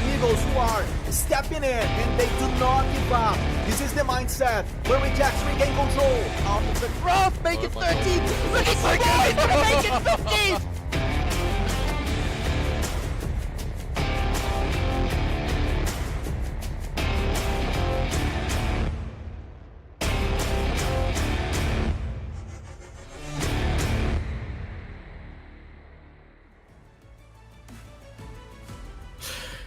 amigos who are stepping in and they do not give up. This is the mindset where we just regain control out of the growth, make it 13, look at my guys, gonna make it 15!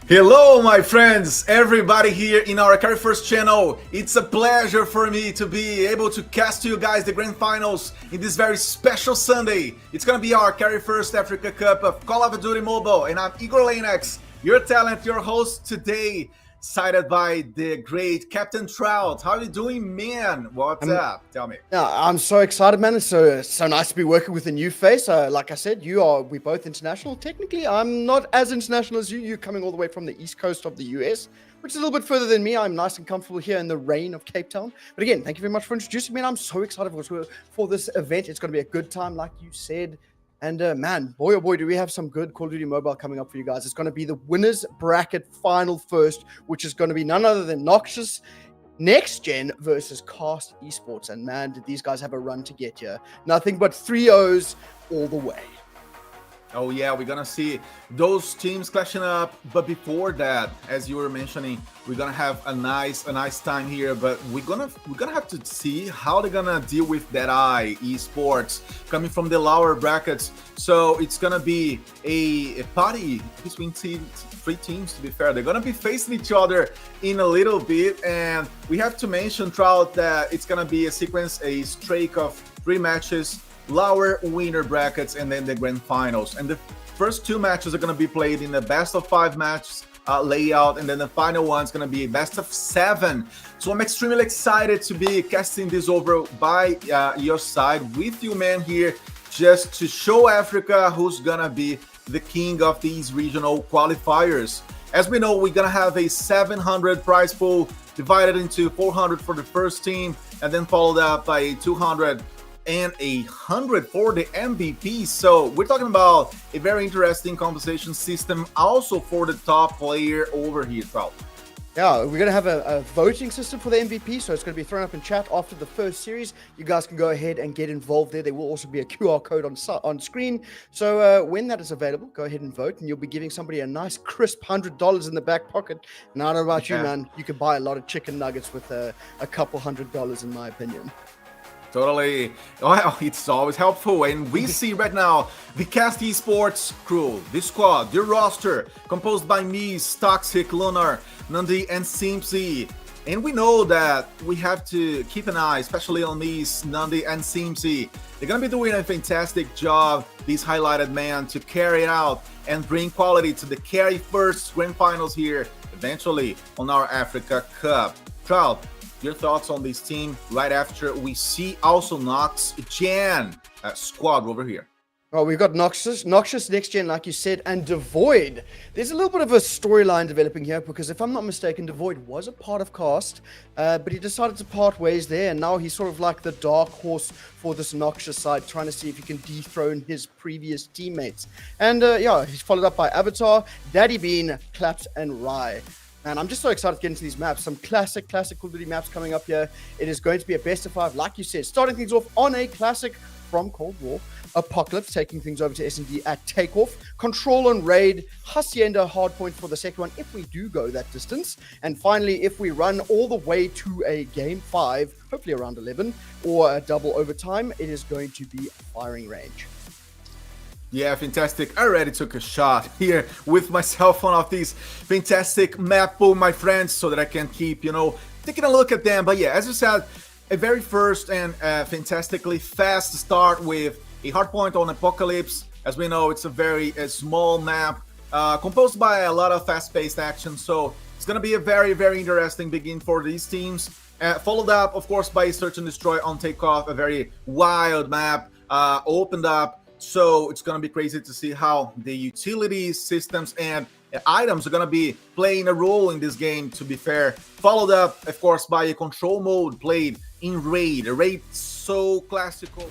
Hello my friends, everybody here in our CARRY1ST channel. It's a pleasure for me to be able to cast to you guys the grand finals in this very special Sunday. It's gonna be our CARRY1ST Africa Cup of Call of Duty Mobile, and I'm Igor Lanex, your talent, your host today, cited by the great Captain Trout. How you doing, man? What's up? Tell me. Yeah, I'm so excited, man. It's so nice to be working with a new face. Like I said, we're both international. Technically, I'm not as international as you. You're coming all the way from the east coast of the US, which is a little bit further than me. I'm nice and comfortable here in the rain of Cape Town. But again, thank you very much for introducing me. And I'm so excited for this event. It's going to be a good time, like you said. And man, boy oh boy, do we have some good Call of Duty Mobile coming up for you guys. It's going to be the winners bracket final first, which is going to be none other than Noxious Next Gen versus Cast Esports. And man, did these guys have a run to get here. Nothing but 3-0s all the way. Oh yeah, we're gonna see those teams clashing up, but before that, as you were mentioning, we're gonna have a nice time here, but we're gonna have to see how they're gonna deal with that esports coming from the lower brackets. So it's gonna be a party between three teams, to be fair. They're gonna be facing each other in a little bit, and we have to mention, Trout, that it's gonna be a streak of 3 matches, lower winner brackets, and then the grand finals. And the first 2 matches are going to be played in the best of 5 match layout, and then the final one's going to be best of 7. So I'm extremely excited to be casting this over by your side with you, man, here, just to show Africa who's going to be the king of these regional qualifiers. As we know, we're going to have a 700 prize pool divided into 400 for the first team, and then followed up by a 200 and 100 for the MVP. So we're talking about a very interesting compensation system also for the top player over here, Trout. Yeah, we're going to have a voting system for the MVP, so it's going to be thrown up in chat after the first series. You guys can go ahead and get involved there. There will also be a QR code on screen. So when that is available, go ahead and vote, and you'll be giving somebody a nice crisp $100 in the back pocket. And I don't know about you, man. You can buy a lot of chicken nuggets with a couple $100, in my opinion. Totally. Well, it's always helpful. And we see right now the Cast Esports crew, the squad, the roster, composed by Mies, Toxic, Lunar, Nandi, and Simpsy. And we know that we have to keep an eye, especially on Mies, Nandi, and Simpsy. They're going to be doing a fantastic job, these highlighted men, to carry it out and bring quality to the CARRY1ST grand finals here, eventually on our Africa Cup. Trout, your thoughts on this team right after we see also Nox Gen squad over here? Well, we've got Noxious Next Gen, like you said, and Devoid. There's a little bit of a storyline developing here because, if I'm not mistaken, Devoid was a part of Cast, but he decided to part ways there, and now he's sort of like the dark horse for this Noxious side, trying to see if he can dethrone his previous teammates. And yeah, he's followed up by Avatar, Daddy Bean, Claps, and Rye. And I'm just so excited to get into these maps. Some classic Call of Duty maps coming up here. It is going to be a best of 5, like you said, starting things off on a classic from Cold War. Apocalypse taking things over to S&D at takeoff. Control and Raid. Hacienda hardpoint for the second one, if we do go that distance. And finally, if we run all the way to a game 5, hopefully around 11, or a double overtime, it is going to be firing range. Yeah, fantastic. I already took a shot here with my cell phone of this fantastic map pool, my friends, so that I can keep, taking a look at them. But yeah, as you said, a very first and fantastically fast start with a hardpoint on Apocalypse. As we know, it's a very small map composed by a lot of fast-paced action. So it's going to be a very, very interesting begin for these teams. Followed up, of course, by Search and Destroy on Takeoff, a very wild map opened up. So it's going to be crazy to see how the utilities, systems, and items are going to be playing a role in this game, to be fair. Followed up, of course, by a control mode played in Raid. A Raid so classical.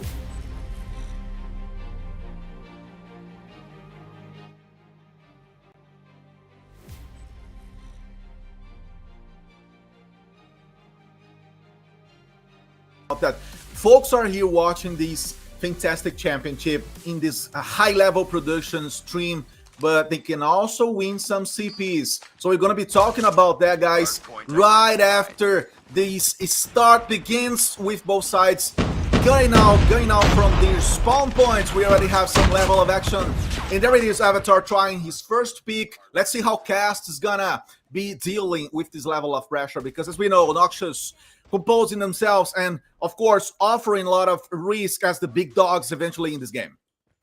that folks are here watching this fantastic championship in this high-level production stream, but they can also win some CPs. So we're going to be talking about that, guys, right after the start begins, with both sides going out from their spawn points. We already have some level of action, and there it is, Avatar trying his first pick. Let's see how Cast is gonna be dealing with this level of pressure, because as we know, Noxious composing themselves and of course offering a lot of risk as the big dogs eventually in this game.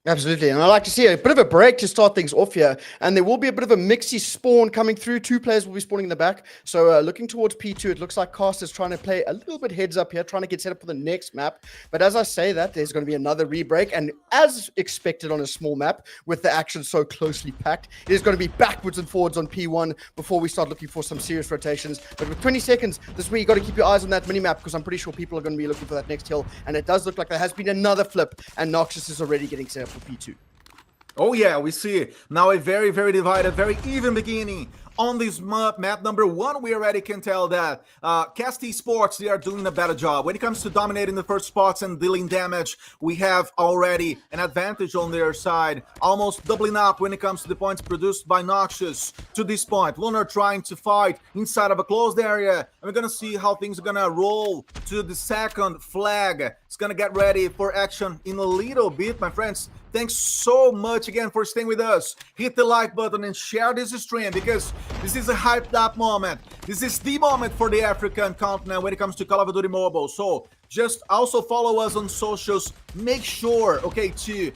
Absolutely, and I like to see a bit of a break to start things off here, and there will be a bit of a mixy spawn coming through. 2 players will be spawning in the back, so looking towards P2, it looks like Cast is trying to play a little bit heads up here, trying to get set up for the next map. But as I say that, there's going to be another re-break, and as expected on a small map, with the action so closely packed, it is going to be backwards and forwards on P1 before we start looking for some serious rotations. But with 20 seconds, this is where you got to keep your eyes on that mini-map, because I'm pretty sure people are going to be looking for that next hill, and it does look like there has been another flip, and Noxious is already getting set up for P2. Oh yeah, we see now a very, very divided, very even beginning on this map number 1. We already can tell that CARRY1ST Esports, they are doing a better job. When it comes to dominating the first spots and dealing damage, we have already an advantage on their side, almost doubling up when it comes to the points produced by Noxious to this point. Lunar trying to fight inside of a closed area, and we're gonna see how things are gonna roll to the second flag. It's gonna get ready for action in a little bit, my friends. Thanks so much again for staying with us. Hit the like button and share this stream, because this is a hyped up moment. This is the moment for the African continent when it comes to Call of Duty Mobile. So just also follow us on socials. Make sure, okay, to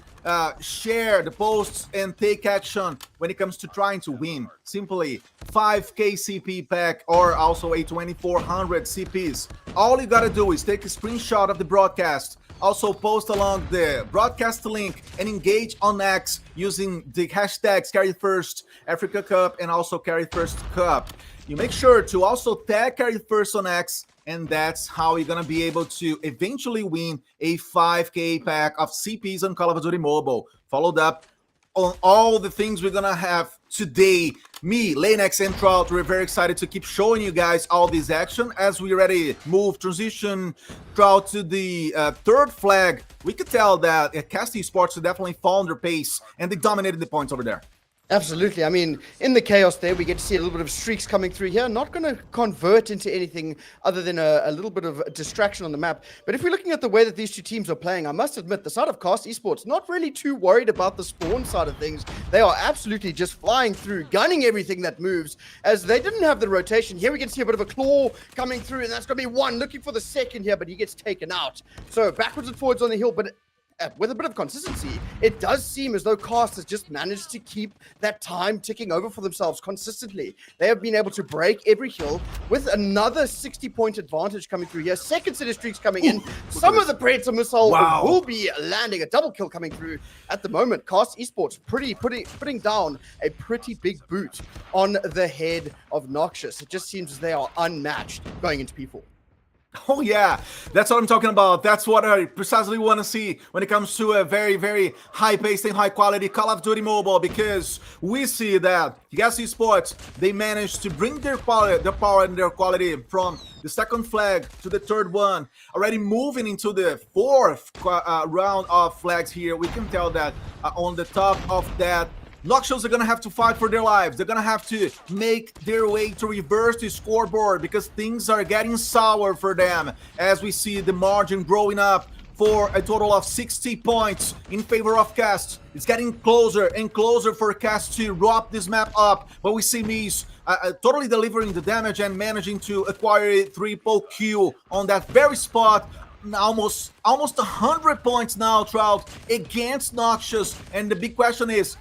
share the posts and take action when it comes to trying to win. Simply 5k CP pack or also a 2400 CPs. All you gotta do is take a screenshot of the broadcast. Also post along the broadcast link and engage on X using the hashtags CARRY1ST Africa Cup and also CARRY1ST Cup. You make sure to also tag CARRY1ST on X, and that's how you're gonna be able to eventually win a 5k pack of CPs on Call of Duty Mobile. Followed up on all the things we're gonna have today. Me, Lanex, and Trout, we're very excited to keep showing you guys all this action as we already transition Trout to the third flag. We could tell that CARRY1ST Esports definitely found their pace, and they dominated the points over there. Absolutely. I mean, in the chaos there, we get to see a little bit of streaks coming through here. Not going to convert into anything other than a little bit of distraction on the map. But if we're looking at the way that these two teams are playing, I must admit, the side of CARRY1ST Esports, not really too worried about the spawn side of things. They are absolutely just flying through, gunning everything that moves, as they didn't have the rotation. Here we can see a bit of a claw coming through, and that's going to be one looking for the second here, but he gets taken out. So backwards and forwards on the hill, but with a bit of consistency, it does seem as though CARRY1ST has just managed to keep that time ticking over for themselves consistently. They have been able to break every hill with another 60-point advantage coming through here. Second set of streaks coming in. Some of the Predator missile will be landing. A double kill coming through at the moment. CARRY1ST Esports putting down a pretty big boot on the head of Noxious. It just seems as they are unmatched going into P4. Oh yeah, that's what I'm talking about. That's what I precisely want to see when it comes to a very, very high-paced and high-quality Call of Duty Mobile, because we see that CARRY1ST Esports, they managed to bring their power and their quality from the second flag to the third one. Already moving into the fourth round of flags here, we can tell that on the top of that, Noxious are going to have to fight for their lives. They're going to have to make their way to reverse the scoreboard, because things are getting sour for them as we see the margin growing up for a total of 60 points in favor of CARRY1ST. It's getting closer and closer for CARRY1ST to wrap this map up, but we see Mies totally delivering the damage and managing to acquire a triple kill on that very spot. Almost 100 points now, Trout, against Noxious, and the big question is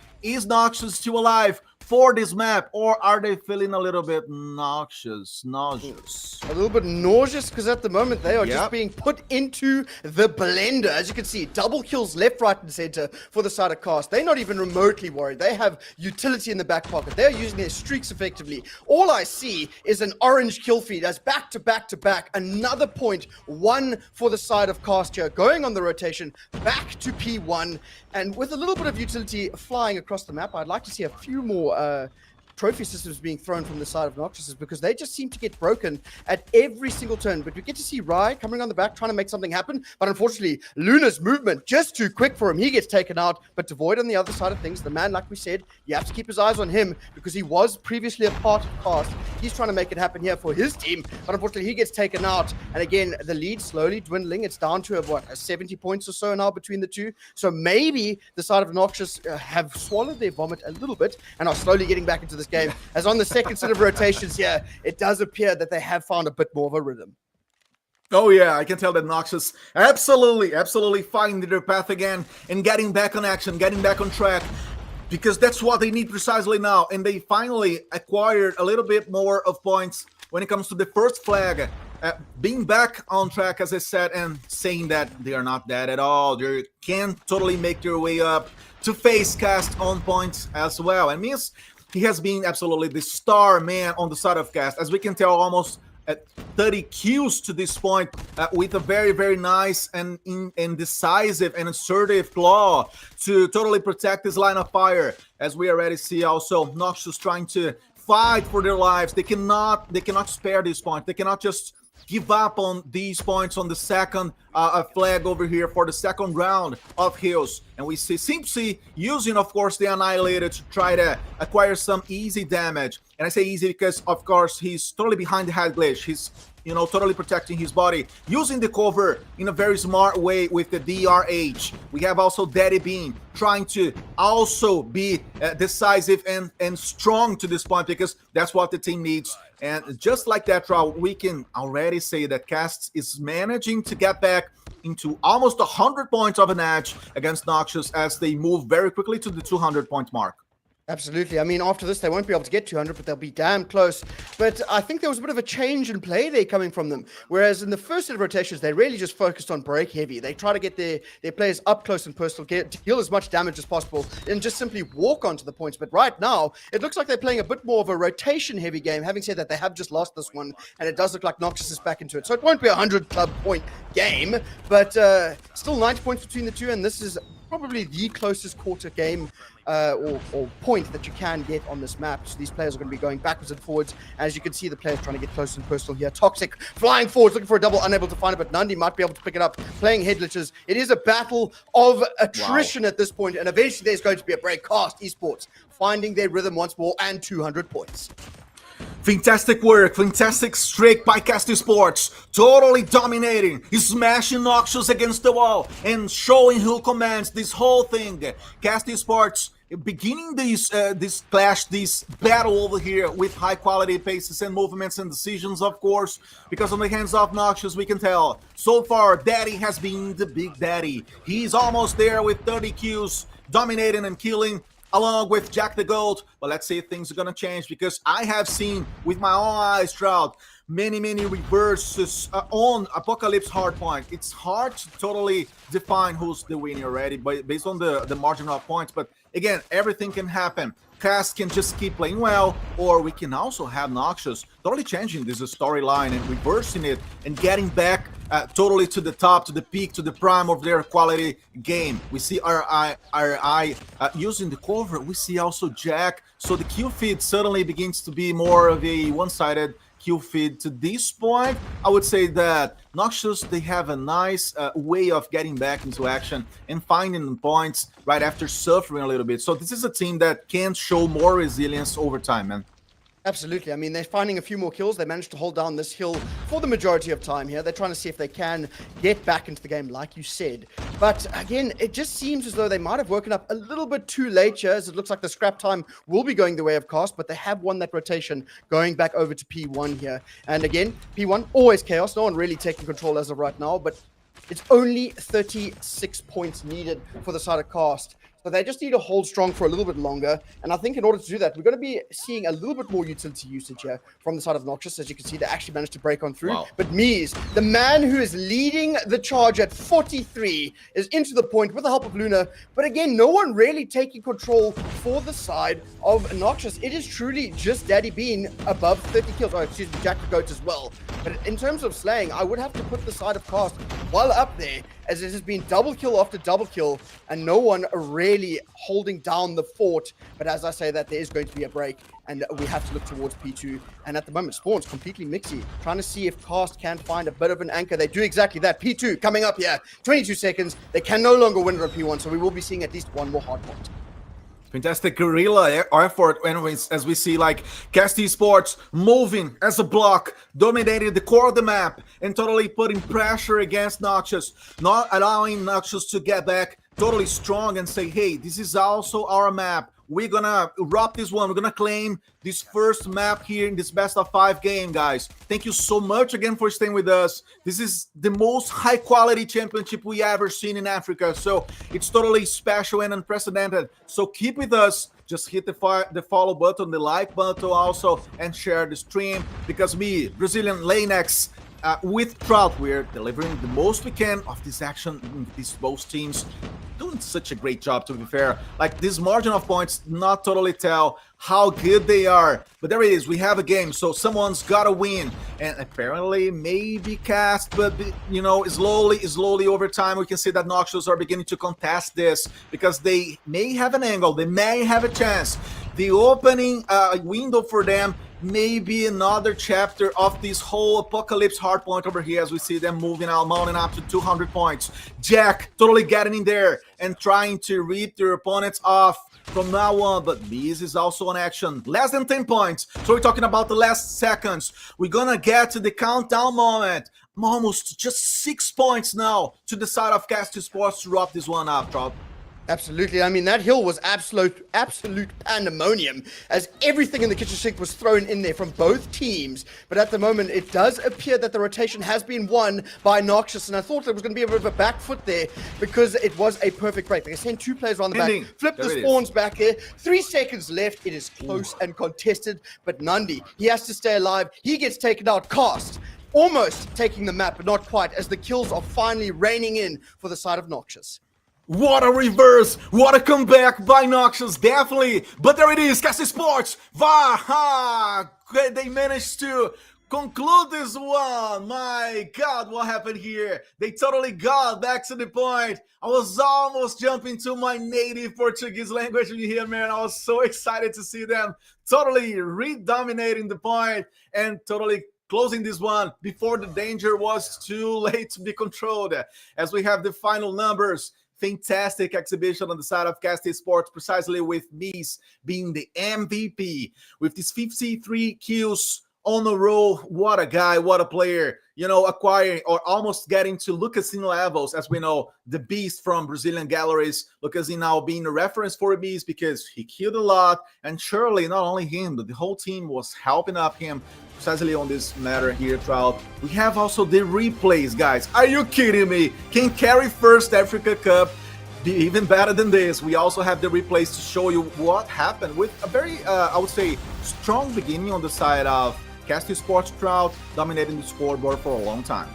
Noxious still alive for this map, or are they feeling a little bit nauseous? A little bit nauseous, because at the moment they are just being put into the blender. As you can see, double kills left, right, and center for the side of CARRY1ST. They're not even remotely worried. They have utility in the back pocket. They're using their streaks effectively. All I see is an orange kill feed as back to back to back. Another point, one for the side of CARRY1ST here, going on the rotation back to P1. And with a little bit of utility flying across the map, I'd like to see a few more trophy systems being thrown from the side of Noxious is because they just seem to get broken at every single turn. But we get to see Rye coming on the back, trying to make something happen. But unfortunately, Luna's movement just too quick for him. He gets taken out. But Devoid on the other side of things, the man, like we said, you have to keep his eyes on him because he was previously a part of Cast. He's trying to make it happen here for his team. But unfortunately, he gets taken out. And again, the lead slowly dwindling. It's down to, 70 points or so now between the two. So maybe the side of Noxious have swallowed their vomit a little bit and are slowly getting back into this game. As on the second set of rotations here, it does appear that they have found a bit more of a rhythm. Oh yeah, I can tell that Noxious absolutely finding their path again and getting back on action, getting back on track, because that's what they need precisely now. And they finally acquired a little bit more of points when it comes to the first flag. Being back on track, as I said, and saying that they are not dead at all. They can totally make their way up to face Cast on points as well. And means he has been absolutely the star man on the side of Cast. As we can tell, almost at 30 kills to this point, with a very nice and decisive and assertive claw to totally protect this line of fire. As we already see also, Noxious trying to fight for their lives. They cannot spare these points. They cannot just give up on these points on the second flag over here for the second round of heals. And we see Simpsy using, of course, the Annihilator to try to acquire some easy damage. And I say easy because, of course, he's totally behind the head glitch. He's, totally protecting his body, using the cover in a very smart way with the DRH. We have also Daddy Bean trying to also be decisive and strong to this point, because that's what the team needs. And just like that, Raul, we can already say that Cast is managing to get back into almost 100 points of an edge against Noxious as they move very quickly to the 200-point mark. Absolutely. I mean, after this, they won't be able to get 200, but they'll be damn close. But I think there was a bit of a change in play there coming from them. Whereas in the first set of rotations, they really just focused on break heavy. They try to get their players up close and personal, deal as much damage as possible, and just simply walk onto the points. But right now, it looks like they're playing a bit more of a rotation heavy game. Having said that, they have just lost this one, and it does look like Noxious is back into it. So it won't be a 100-club point game, but still 90 points between the two, and this is probably the closest quarter game or point that you can get on this map. So these players are going to be going backwards and forwards. As you can see, the players trying to get close and personal here. Toxic flying forwards, looking for a double, unable to find it, but Nandi might be able to pick it up, playing head glitches. It is a battle of attrition at this point, and eventually there's going to be a break. Cast Esports finding their rhythm once more and 200 points. Fantastic work, fantastic streak by Cast Esports, totally dominating, smashing Noxious against the wall and showing who commands this whole thing. Cast Esports beginning this clash, this battle over here with high quality paces and movements and decisions, of course, because on the hands of Noxious we can tell so far Daddy has been the big daddy. He's almost there with 30 kills, dominating and killing, along with Jack the Goat. But let's see if things are gonna change, because I have seen with my own eyes, Trout, many reverses on Apocalypse Hardpoint. It's hard to totally define who's the winner already, but based on the margin of points. But again, everything can happen. Cast can just keep playing well, or we can also have Noxious totally changing this storyline and reversing it and getting back totally to the top, to the peak, to the prime of their quality game. We see RI using the cover. We see also Jack. So the kill feed suddenly begins to be more of a one-sided kill feed. To this point, I would say that Noxious, they have a nice way of getting back into action and finding points right after suffering a little bit. So this is a team that can show more resilience over time, man. Absolutely. I mean, they're finding a few more kills. They managed to hold down this hill for the majority of time here. They're trying to see if they can get back into the game, like you said. But again, it just seems as though they might have woken up a little bit too late here, as it looks like the scrap time will be going the way of Cast, but they have won that rotation going back over to P1 here. And again, P1, always chaos. No one really taking control as of right now, but it's only 36 points needed for the side of Cast. So they just need to hold strong for a little bit longer. And I think in order to do that, we're going to be seeing a little bit more utility usage here from the side of Noxious. As you can see, they actually managed to break on through. Wow. But Mies, the man who is leading the charge at 43, is into the point with the help of Luna. But again, no one really taking control for the side of Noxious. It is truly just Daddy Bean above 30 kills. Oh, excuse me, Jack the Goat as well. But in terms of slaying, I would have to put the side of Cast well up there. as it has been double kill after double kill, and no one really holding down the fort. But as I say that, there is going to be a break, and we have to look towards P2. And at the moment, Spawn's completely mixy, trying to see if Cast can find a bit of an anchor. They do exactly that. P2 coming up here, 22 seconds. They can no longer win it on P1, so we will be seeing at least one more hard point. Fantastic guerrilla effort, anyways, as we see like CARRY1ST Esports moving as a block, dominating the core of the map, and totally putting pressure against Noxious, not allowing Noxious to get back totally strong and say, hey, this is also our map. We're gonna rob this one. We're gonna claim this first map here in this best of 5 game, guys. Thank you so much again for staying with us. This is the most high quality championship we ever seen in Africa, so it's totally special and unprecedented. So keep with us. Just hit the follow button, the like button also, and share the stream, because me, Brazilian Lanex, with Trout, we're delivering the most we can of this action in these both teams. Doing such a great job, to be fair. Like, this margin of points not totally tell how good they are, but there it is. We have a game, so someone's gotta win, and apparently maybe Cast, but you know, slowly over time we can see that Noxious are beginning to contest this, because they may have an angle, they may have a chance. The opening window for them may be another chapter of this whole apocalypse hardpoint over here, as we see them moving out, mounting up to 200 points. Jack totally getting in there and trying to read their opponents off from now on, but Bees is also on action. Less than 10 points, so we're talking about the last seconds. We're gonna get to the countdown moment. Almost just 6 points now to the side of CARRY1ST Esports to wrap this one up, Trout. Absolutely. I mean, that hill was absolute pandemonium, as everything in the kitchen sink was thrown in there from both teams. But at the moment, it does appear that the rotation has been won by Noxious, and I thought there was going to be a bit of a back foot there, because it was a perfect break. They sent 2 players around the back, flip the spawns back there. 3 seconds left. It is close and contested, but Nandi, he has to stay alive. He gets taken out. Cast almost taking the map, but not quite, as the kills are finally raining in for the side of Noxious. What a reverse! What a comeback by Noxious, definitely! But there it is, CARRY1ST Esports! Vaha! They managed to conclude this one! My God, what happened here? They totally got back to the point. I was almost jumping to my native Portuguese language here, man. I was so excited to see them totally re-dominating the point and totally closing this one before the danger was too late to be controlled. As we have the final numbers, fantastic exhibition on the side of CARRY1ST Esports, precisely with Bees being the MVP with these 53 kills on a roll. What a guy, what a player, you know, acquiring or almost getting to Lucasin levels. As we know, the beast from Brazilian galleries, Lucasin now being a reference for Beast because he killed a lot, and surely not only him, but the whole team was helping up him precisely on this matter here, Trout. We have also the replays, guys. Are you kidding me? Can CARRY1ST Africa Cup be even better than this? We also have the replays to show you what happened with a very, I would say, strong beginning on the side of CARRY1ST Esports, Trout, dominating the scoreboard for a long time.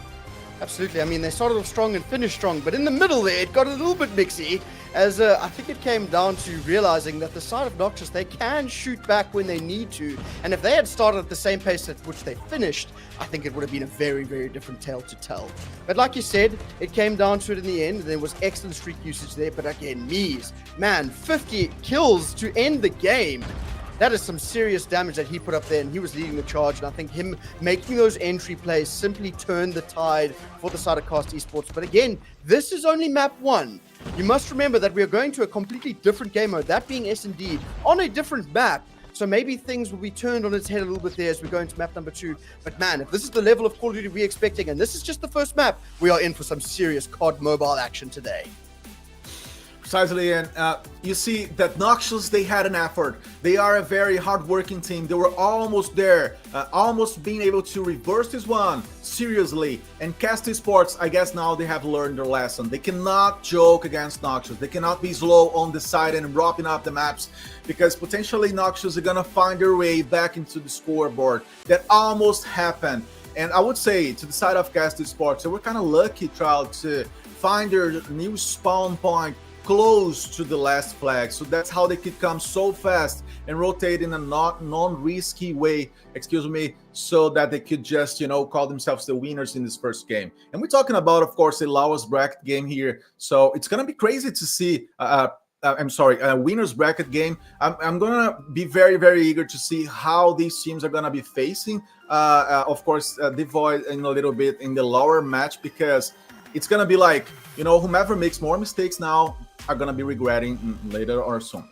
Absolutely. I mean, they started off strong and finished strong, but in the middle there, it got a little bit mixy, as I think it came down to realizing that the side of Noxious, they can shoot back when they need to, and if they had started at the same pace at which they finished, I think it would have been a very, very different tale to tell. But like you said, it came down to it in the end. There was excellent streak usage there, but again, Mies, man, 50 kills to end the game. That is some serious damage that he put up there, and he was leading the charge, and I think him making those entry plays simply turned the tide for the side of CARRY1ST Esports. But again, this is only map 1. You must remember that we are going to a completely different game mode, that being S&D, on a different map. So maybe things will be turned on its head a little bit there as we go into map number 2. But man, if this is the level of Call of Duty we're expecting, and this is just the first map, we are in for some serious COD mobile action today. Precisely, and you see that Noxious, they had an effort. They are a very hard-working team. They were almost there, almost being able to reverse this one, seriously. And CARRY1ST Esports, I guess now they have learned their lesson. They cannot joke against Noxious. They cannot be slow on the side and wrapping up the maps, because potentially Noxious are gonna find their way back into the scoreboard. That almost happened. And I would say, to the side of CARRY1ST Esports, they were kind of lucky, Trout, to find their new spawn point close to the last flag. So that's how they could come so fast and rotate in a non-risky way, excuse me, so that they could just, you know, call themselves the winners in this first game. And we're talking about, of course, a lowest bracket game here. So it's going to be crazy to see a winners bracket game. I'm gonna be very, very eager to see how these teams are gonna be facing. Of course, Devoid in a little bit in the lower match, because it's gonna be like, you know, whomever makes more mistakes now are gonna be regretting later or soon.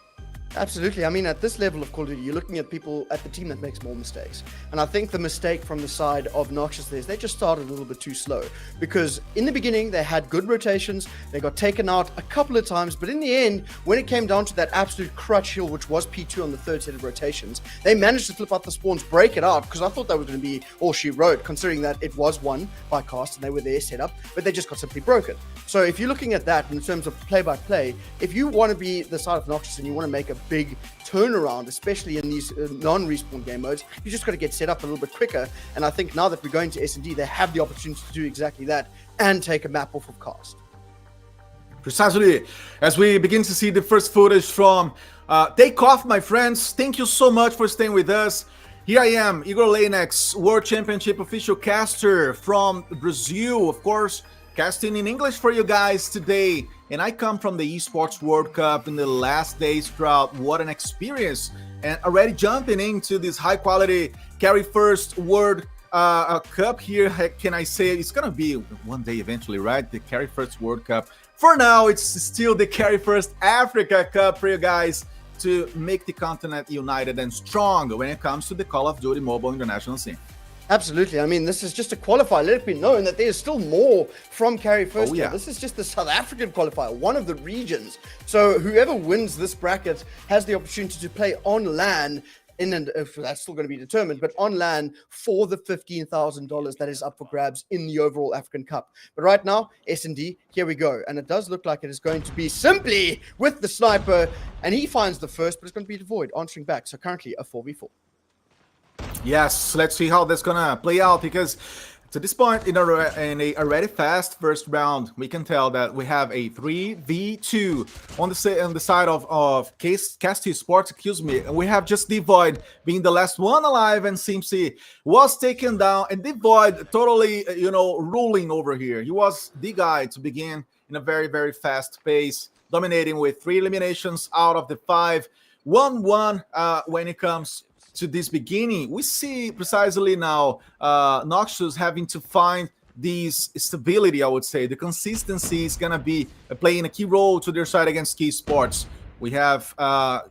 Absolutely. I mean, at this level of Call of Duty, you're looking at people at the team that makes more mistakes. And I think the mistake from the side of Noxious is they just started a little bit too slow, because in the beginning they had good rotations, they got taken out a couple of times, but in the end, when it came down to that absolute crutch hill, which was P2 on the third set of rotations, they managed to flip out the spawns, break it out, because I thought that was going to be all she wrote, considering that it was won by Cast and they were there set up, but they just got simply broken. So if you're looking at that in terms of play-by-play, if you want to be the side of Noxious and you want to make a big turnaround, especially in these non-respawn game modes, you just got to get set up a little bit quicker. And I think now that we're going to S&D, they have the opportunity to do exactly that and take a map off of Cast. Precisely. As we begin to see the first footage from Takeoff, my friends, thank you so much for staying with us. Here I am, Igor Lanex, World Championship official caster from Brazil, of course, casting in English for you guys today. And I come from the Esports World Cup in the last days throughout. What an experience. And already jumping into this high quality CARRY1ST World Cup here. Can I say it's going to be one day eventually, right? The CARRY1ST World Cup. For now, it's still the CARRY1ST Africa Cup for you guys to make the continent united and strong when it comes to the Call of Duty mobile international scene. Absolutely. I mean, this is just a qualifier. Let it be known that there's still more from CARRY1ST. Oh, yeah. This is just the South African qualifier, one of the regions. So whoever wins this bracket has the opportunity to play on LAN, if that's still going to be determined, but on LAN for the $15,000 that is up for grabs in the overall African Cup. But right now, S&D, here we go. And it does look like it is going to be simply with the sniper, and he finds the first, but it's going to be Devoid answering back. So currently a 4v4. Yes, let's see how that's gonna play out, because to this point in a already fast first round, we can tell that we have a 3v2 on the side of CARRY1ST Sports, excuse me, and we have just Devoid being the last one alive, and Simpsy was taken down, and Devoid totally, you know, ruling over here. He was the guy to begin in a very, very fast pace, dominating with 3 eliminations out of the 5, 1-1 when it comes to this beginning. We see precisely now Noxious having to find this stability, I would say. The consistency is going to be playing a key role to their side against Key Sports. We have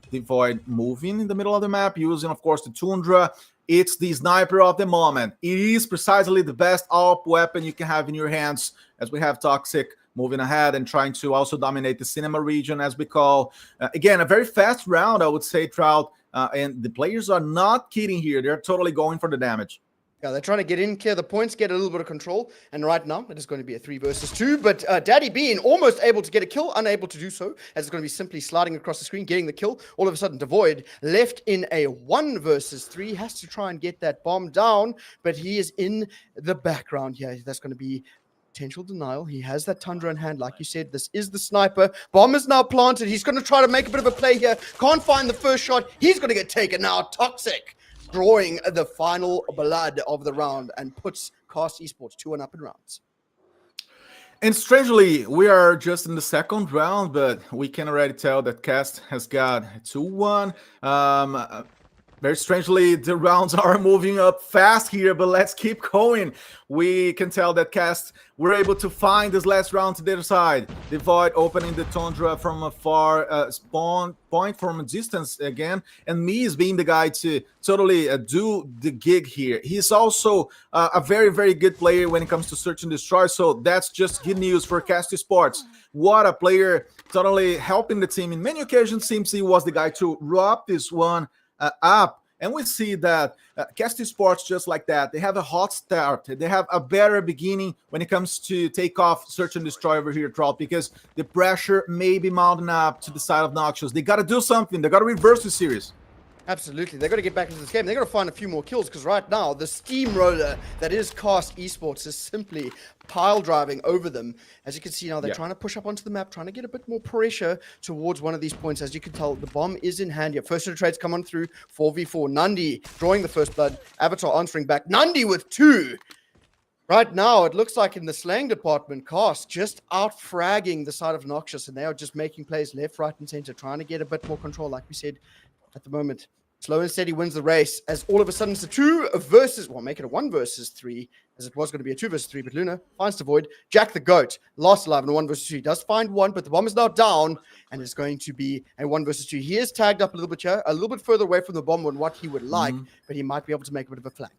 Devoid moving in the middle of the map, using, of course, the Tundra. It's the sniper of the moment. It is precisely the best AWP weapon you can have in your hands, as we have Toxic moving ahead and trying to also dominate the cinema region, as we call. Again, a very fast round, I would say, Trout. And the players are not kidding here. They're totally going for the damage. Yeah, they're trying to get in, clear the points, get a little bit of control. And right now, it is going to be a 3 versus 2. But Daddy Bean almost able to get a kill, unable to do so, as it's going to be simply sliding across the screen, getting the kill. All of a sudden, Devoid left in a 1 versus 3. Has to try and get that bomb down, but he is in the background here. That's going to be potential denial. He has that Tundra in hand. Like you said, this is the sniper. Bomb is now planted. He's going to try to make a bit of a play here. Can't find the first shot. He's going to get taken out. Toxic drawing the final blood of the round and puts CARRY1ST Esports 2-1 up in rounds. And strangely, we are just in the second round, but we can already tell that CARRY1ST has got 2-1. Very strangely, the rounds are moving up fast here, but let's keep going. We can tell that CARRY1ST were able to find this last round to their side. Devoid opening the Tundra from a far spawn point from a distance again, and me is being the guy to totally do the gig here. He's also a very, very good player when it comes to search and destroy, so that's just good news for CARRY1ST Sports. What a player, totally helping the team. In many occasions, seems he was the guy to wrap this one up, and we see that CARRY1ST Sports, just like that, they have a hot start. They have a better beginning when it comes to take off search and destroy over here, Trout, because the pressure may be mounting up to the side of Noxious. They got to do something. They got to reverse the series. Absolutely. They've got to get back into this game. They've got to find a few more kills because right now, the steamroller that is CARRY1ST Esports is simply pile driving over them. As you can see now, they're trying to push up onto the map, trying to get a bit more pressure towards one of these points. As you can tell, the bomb is in hand here. First of the trades come on through, 4v4. Nandi drawing the first blood. Avatar answering back. Nandi with 2. Right now, it looks like in the slaying department, CARRY1ST just out-fragging the side of Noxious, and they are just making plays left, right, and center, trying to get a bit more control, like we said at the moment. Slow and steady wins the race, as all of a sudden it's a 2 versus, well, make it a 1 versus 3, as it was going to be a 2 versus 3, but Luna finds Devoid. Jack the Goat, last alive in a 1 versus 3, does find one, but the bomb is now down, and it's going to be a 1 versus 2. He is tagged up a little bit here, a little bit further away from the bomb than what he would like, but he might be able to make a bit of a flank.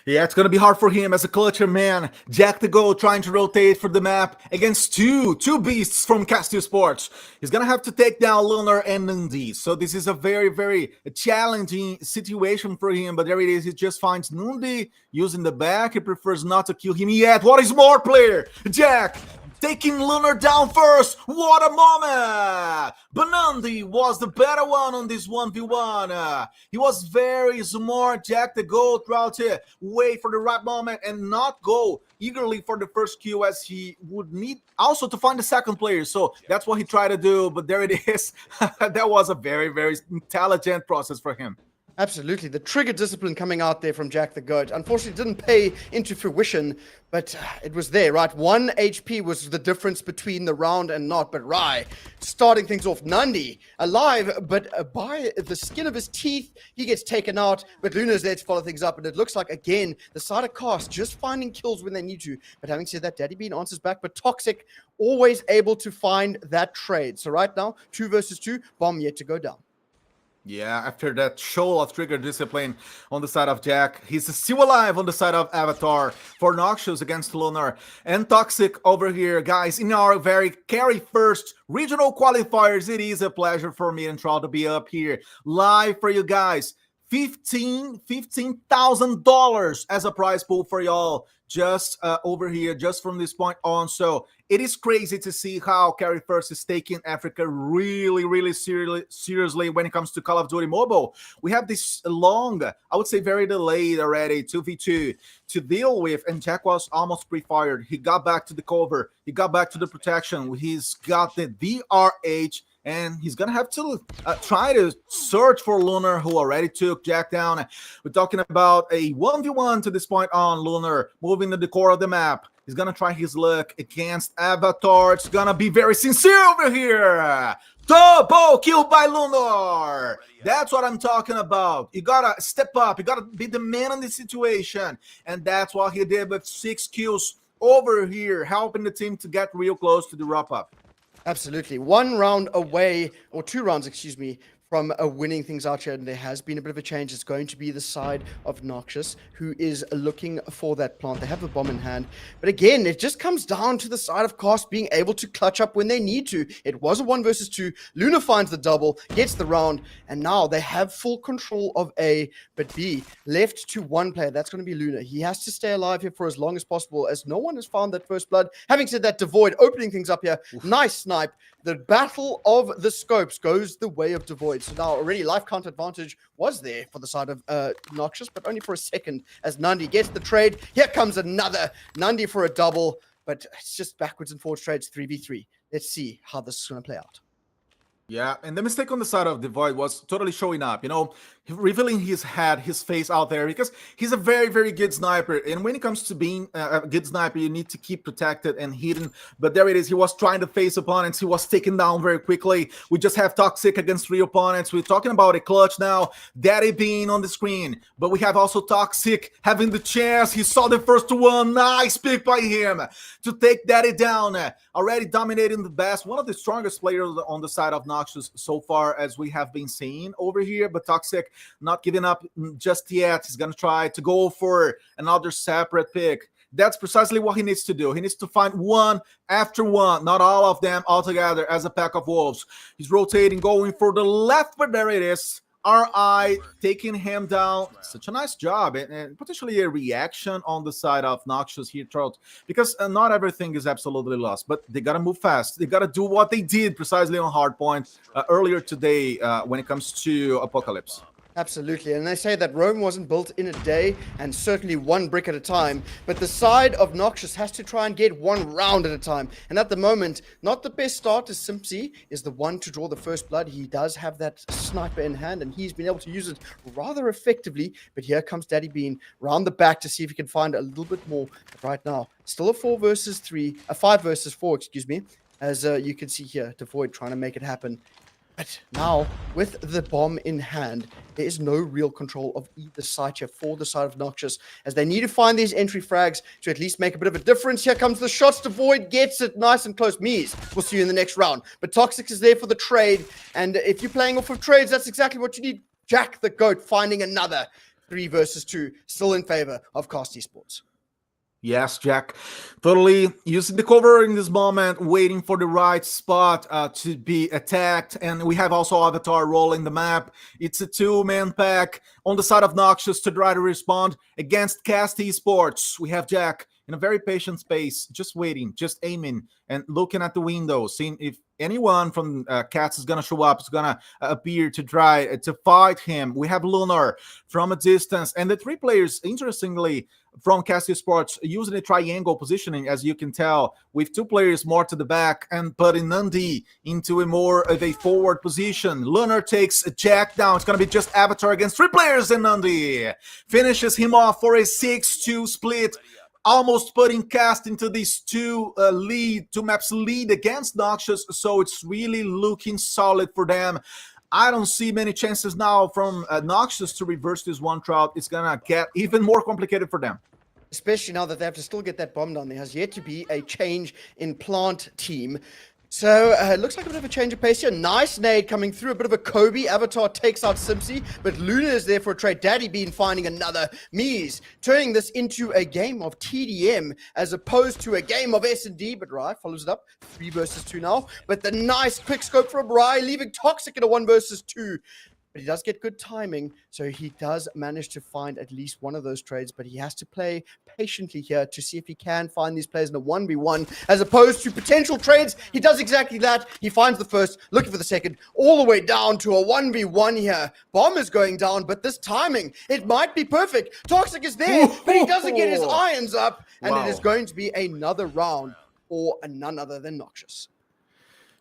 Yeah, it's going to be hard for him as a clutcher, man. Jack the Goat trying to rotate for the map against two beasts from CARRY1ST Sports. He's going to have to take down Lunar and Nundi. So this is a very, very challenging situation for him. But there it is. He just finds Nundi using the back. He prefers not to kill him yet. What is more, player? Jack taking Lunar down first. What a moment! Benandi was the better one on this 1v1. He was very smart. Jack the Goat throughout to wait for the right moment and not go eagerly for the first kill, as he would need also to find the second player. So that's what he tried to do. But there it is. That was a very, very intelligent process for him. Absolutely. The trigger discipline coming out there from Jack the Goat. Unfortunately, didn't pay into fruition, but it was there, right? 1 HP was the difference between the round and not. But Rai starting things off. Nandi alive, but by the skin of his teeth, he gets taken out. But Luna's there to follow things up. And it looks like, again, the side of CARRY1ST just finding kills when they need to. But having said that, Daddy Bean answers back. But Toxic always able to find that trade. So right now, 2 versus 2, bomb yet to go down. Yeah, after that show of trigger discipline on the side of Jack, he's still alive on the side of Avatar for Noxious against Lunar. And Toxic over here, guys, in our very CARRY1ST regional qualifiers. It is a pleasure for me and Troll to be up here live for you guys. $15,000 as a prize pool for y'all just over here, just from this point on. So it is crazy to see how CARRY1ST is taking Africa really, really seriously when it comes to Call of Duty Mobile. We have this long, I would say very delayed already, 2v2 to deal with, and Jack was almost pre-fired. He got back to the cover. He got back to the protection. He's got the DRH, and he's going to have to try to search for Lunar, who already took Jack down. We're talking about a 1v1 to this point on. Lunar moving to the core of the map. He's going to try his luck against Avatar. It's going to be very sincere over here. Double kill by Lunar. That's what I'm talking about. You got to step up. You got to be the man in the situation. And that's what he did with 6 kills over here, helping the team to get real close to the wrap-up. Absolutely. 1 round away, or 2 rounds, excuse me, from winning things out here, and there has been a bit of a change. It's going to be the side of Noxious, who is looking for that plant. They have the bomb in hand. But again, it just comes down to the side of CARRY1ST being able to clutch up when they need to. It was a 1 versus 2. Luna finds the double, gets the round, and now they have full control of A, but B, left to 1 player. That's going to be Luna. He has to stay alive here for as long as possible, as no one has found that first blood. Having said that, Devoid opening things up here. Oof. Nice snipe. The battle of the scopes goes the way of Devoid. So now already life count advantage was there for the side of Noxious, but only for a second as Nandi gets the trade. Here comes another Nandi for a double, but it's just backwards and forwards trades, 3v3. Let's see how this is going to play out. Yeah, and the mistake on the side of Devoid was totally showing up, you know, revealing his head, his face out there, because he's a very, very good sniper. And when it comes to being a good sniper, you need to keep protected and hidden. But there it is. He was trying to face opponents. He was taken down very quickly. We just have Toxic against 3 opponents. We're talking about a clutch now. Daddy being on the screen. But we have also Toxic having the chance. He saw the first one. Nice pick by him to take Daddy down. Already dominating the best. One of the strongest players on the side of Noxious so far, as we have been seeing over here. But Toxic not giving up just yet. He's going to try to go for another separate pick. That's precisely what he needs to do. He needs to find one after one, not all of them all together as a pack of wolves. He's rotating, going for the left, but there it is. RI taking him down. Such a nice job, and potentially a reaction on the side of Noxious here, Trout, because not everything is absolutely lost, but they gotta move fast. They gotta do what they did precisely on Hardpoint earlier today when it comes to Apocalypse. Absolutely, and they say that Rome wasn't built in a day, and certainly one brick at a time, but the side of Noxious has to try and get one round at a time, and at the moment, not the best start as Simpsy is the one to draw the first blood. He does have that sniper in hand, and he's been able to use it rather effectively, but here comes Daddy Bean round the back to see if he can find a little bit more, but right now, still a 5 versus 4, excuse me, as you can see here, Devoid trying to make it happen. But now, with the bomb in hand, there is no real control of either side here for the side of Noxious, as they need to find these entry frags to at least make a bit of a difference. Here comes the shots. Devoid gets it nice and close. Mies, we'll see you in the next round. But Toxic is there for the trade, and if you're playing off of trades, that's exactly what you need. Jack the Goat finding another 3 versus 2, still in favor of CARRY1ST Esports. Yes, Jack. Totally using the cover in this moment, waiting for the right spot to be attacked. And we have also Avatar rolling the map. It's a 2-man pack on the side of Noxious to try to respond against CARRY1ST Esports. We have Jack in a very patient space, just waiting, just aiming and looking at the window, seeing if anyone from Cats is going to show up, is going to appear to try to fight him. We have Lunar from a distance. And the 3 players, interestingly, from CARRY1ST Esports using a triangle positioning, as you can tell, with 2 players more to the back and putting Nandi into a more of a forward position. Lunar takes Jack down. It's going to be just Avatar against 3 players, and Nandi finishes him off for a 6-2 split, almost putting Cast into these 2 maps lead against Noxious. So it's really looking solid for them. I don't see many chances now from Noxious to reverse this one, Trout. It's gonna get even more complicated for them. Especially now that they have to still get that bomb down. There has yet to be a change in plant team. So it looks like a bit of a change of pace here. Nice nade coming through, a bit of a Kobe. Avatar takes out Simpsy, but Luna is there for a trade. Daddy Bean finding another. Mies turning this into a game of TDM as opposed to a game of S&D, but Rai follows it up. 3 versus 2 now, but the nice quick scope from Rai, leaving Toxic in a 1 versus 2. But he does get good timing, so he does manage to find at least one of those trades, but he has to play patiently here to see if he can find these players in a 1v1 as opposed to potential trades. He does exactly that. He finds the first, looking for the second, all the way down to a 1v1 here. Bomb is going down, but this timing, it might be perfect. Toxic is there, but he doesn't get his irons up, and it is going to be another round for none other than Noxious.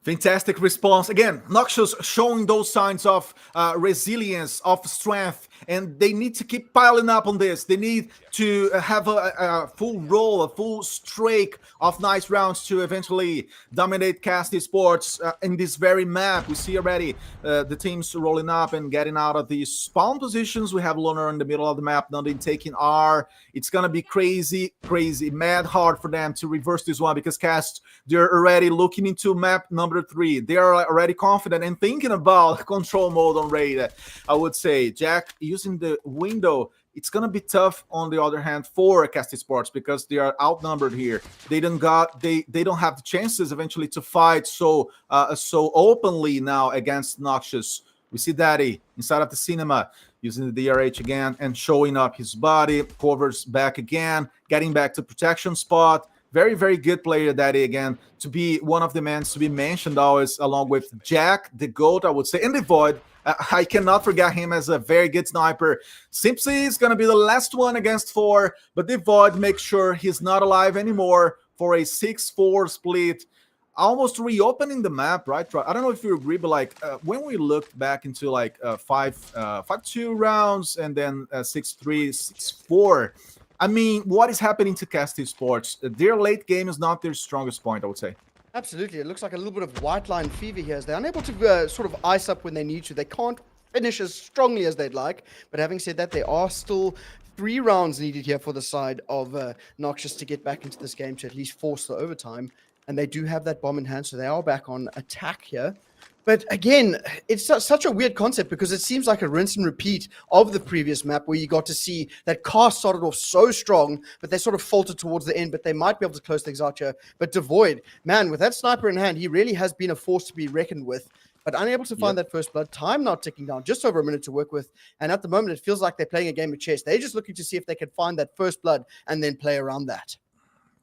Fantastic response. Again, Noxious showing those signs of resilience, of strength, and they need to keep piling up on this. They need to have a full roll, a full streak of nice rounds to eventually dominate CARRY1ST Esports in this very map. We see already the teams rolling up and getting out of these spawn positions. We have Lunar in the middle of the map, Nandin taking R. It's going to be crazy, mad hard for them to reverse this one because CARRY1ST, they're already looking into map number 3. They are already confident and thinking about control mode on raid. I would say Jack using the window, it's gonna be tough on the other hand for CARRY1ST Esports because they are outnumbered here. They don't have the chances eventually to fight so openly now against Noxious. We see Daddy inside of the cinema using the DRH again and showing up his body, covers back again, getting back to protection spot. Very, very good player, Daddy, again, to be one of the men to be mentioned always, along with Jack, the GOAT, I would say, and the Void. I cannot forget him as a very good sniper. Simpsy is going to be the last one against 4, but the Void makes sure he's not alive anymore for a 6-4 split. Almost reopening the map, right? I don't know if you agree, but like when we looked back into like 5-2 rounds and then 6-3, 6-4, I mean, what is happening to CARRY1ST Esports? Their late game is not their strongest point, I would say. Absolutely. It looks like a little bit of white line fever here as they're unable to sort of ice up when they need to. They can't finish as strongly as they'd like. But having said that, there are still 3 rounds needed here for the side of Noxious to get back into this game to at least force the overtime. And they do have that bomb in hand, so they are back on attack here. But again, it's such a weird concept because it seems like a rinse and repeat of the previous map where you got to see that CARRY1ST started off so strong, but they sort of faltered towards the end, but they might be able to close things out here. But Devoid, man, with that sniper in hand, he really has been a force to be reckoned with. but unable to find that first blood. Time now ticking down, just over a minute to work with. And at the moment, it feels like they're playing a game of chess. They're just looking to see if they can find that first blood and then play around that.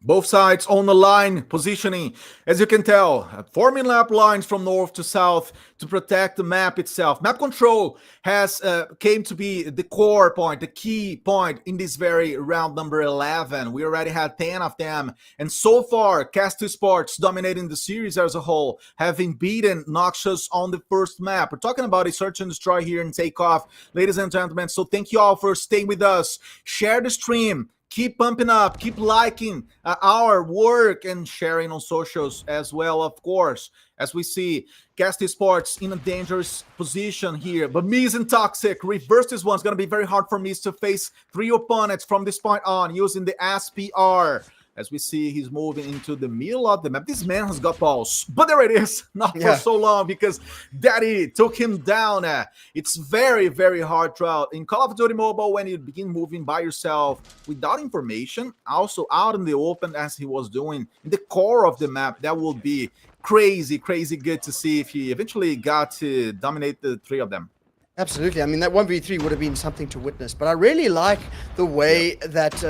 Both sides on the line, positioning, as you can tell, forming lap lines from north to south to protect the map itself. Map control has came to be the core point, the key point in this very round number 11. We already had 10 of them, and so far, CARRY1ST Sports dominating the series as a whole, having beaten Noxious on the first map. We're talking about a search and destroy here and take off, ladies and gentlemen. So thank you all for staying with us. Share the stream. Keep pumping up, keep liking our work and sharing on socials as well, of course, as we see CARRY1ST Sports in a dangerous position here. But Miz and Toxic reverse this one. It's going to be very hard for Miz to face 3 opponents from this point on using the SPR. As we see, he's moving into the middle of the map. This man has got balls, but there it is. Not for so long because Daddy took him down. It's very, very hard throughout. In Call of Duty Mobile, when you begin moving by yourself without information, also out in the open as he was doing in the core of the map, that will be crazy, crazy good to see if he eventually got to dominate the 3 of them. Absolutely. I mean, that 1v3 would have been something to witness. But I really like the way that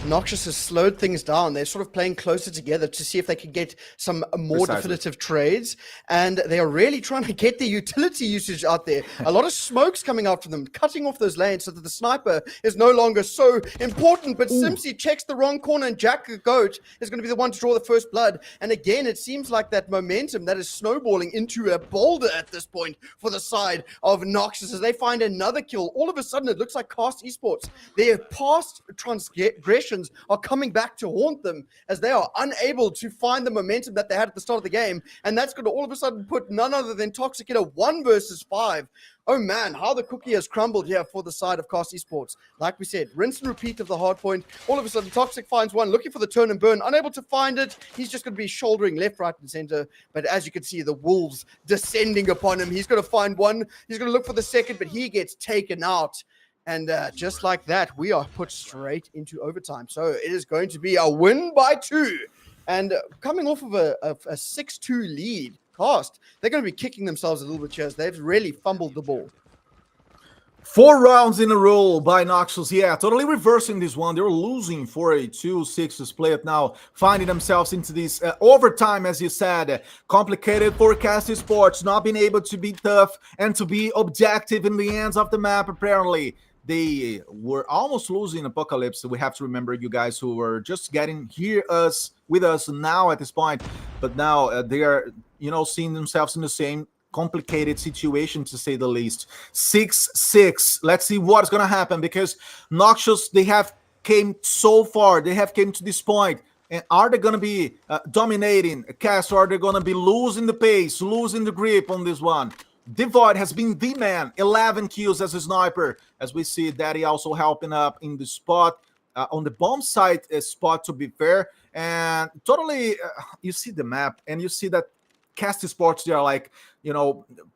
Noxious has slowed things down. They're sort of playing closer together to see if they can get some more definitive trades. And they are really trying to get the utility usage out there. A lot of smoke's coming out from them, cutting off those lanes so that the sniper is no longer so important. But Simpsy checks the wrong corner, and Jack the Goat is going to be the one to draw the first blood. And again, it seems like that momentum that is snowballing into a boulder at this point for the side of Noxious. As they find another kill, all of a sudden it looks like CARRY1ST Esports, their past transgressions are coming back to haunt them as they are unable to find the momentum that they had at the start of the game, and that's going to all of a sudden put none other than Toxic in a 1 versus 5. Oh man, how the cookie has crumbled here for the side of CARRY1ST Esports. Like we said, rinse and repeat of the hard point. All of a sudden, Toxic finds one, looking for the turn and burn, unable to find it. He's just going to be shouldering left, right, and center. But as you can see, the wolves descending upon him. He's going to find one. He's going to look for the second, but he gets taken out. And just like that, we are put straight into overtime. So it is going to be a win by 2. And coming off of a 6-2 lead, CARRY1ST, they're going to be kicking themselves a little bit here as they've really fumbled the ball. 4 rounds in a row by Noxious. Yeah, totally reversing this one. They were losing for a 2-6 split now, finding themselves into this overtime, as you said. Complicated for CARRY1ST Sports, not being able to be tough and to be objective in the ends of the map, apparently. They were almost losing Apocalypse. We have to remember, you guys who were just getting here with us now at this point, but now they are, seeing themselves in the same complicated situation, to say the least. 6-6. Let's see what's gonna happen, because Noxious, they have came so far. They have came to this point. And are they gonna be dominating CARRY1ST, or are they gonna be losing the pace, losing the grip on this one? Devoid has been the man, 11 kills as a sniper, as we see Daddy also helping up in the spot, on the bomb site spot, to be fair. And totally, you see the map, and you see that CARRY1ST Sports, they are like,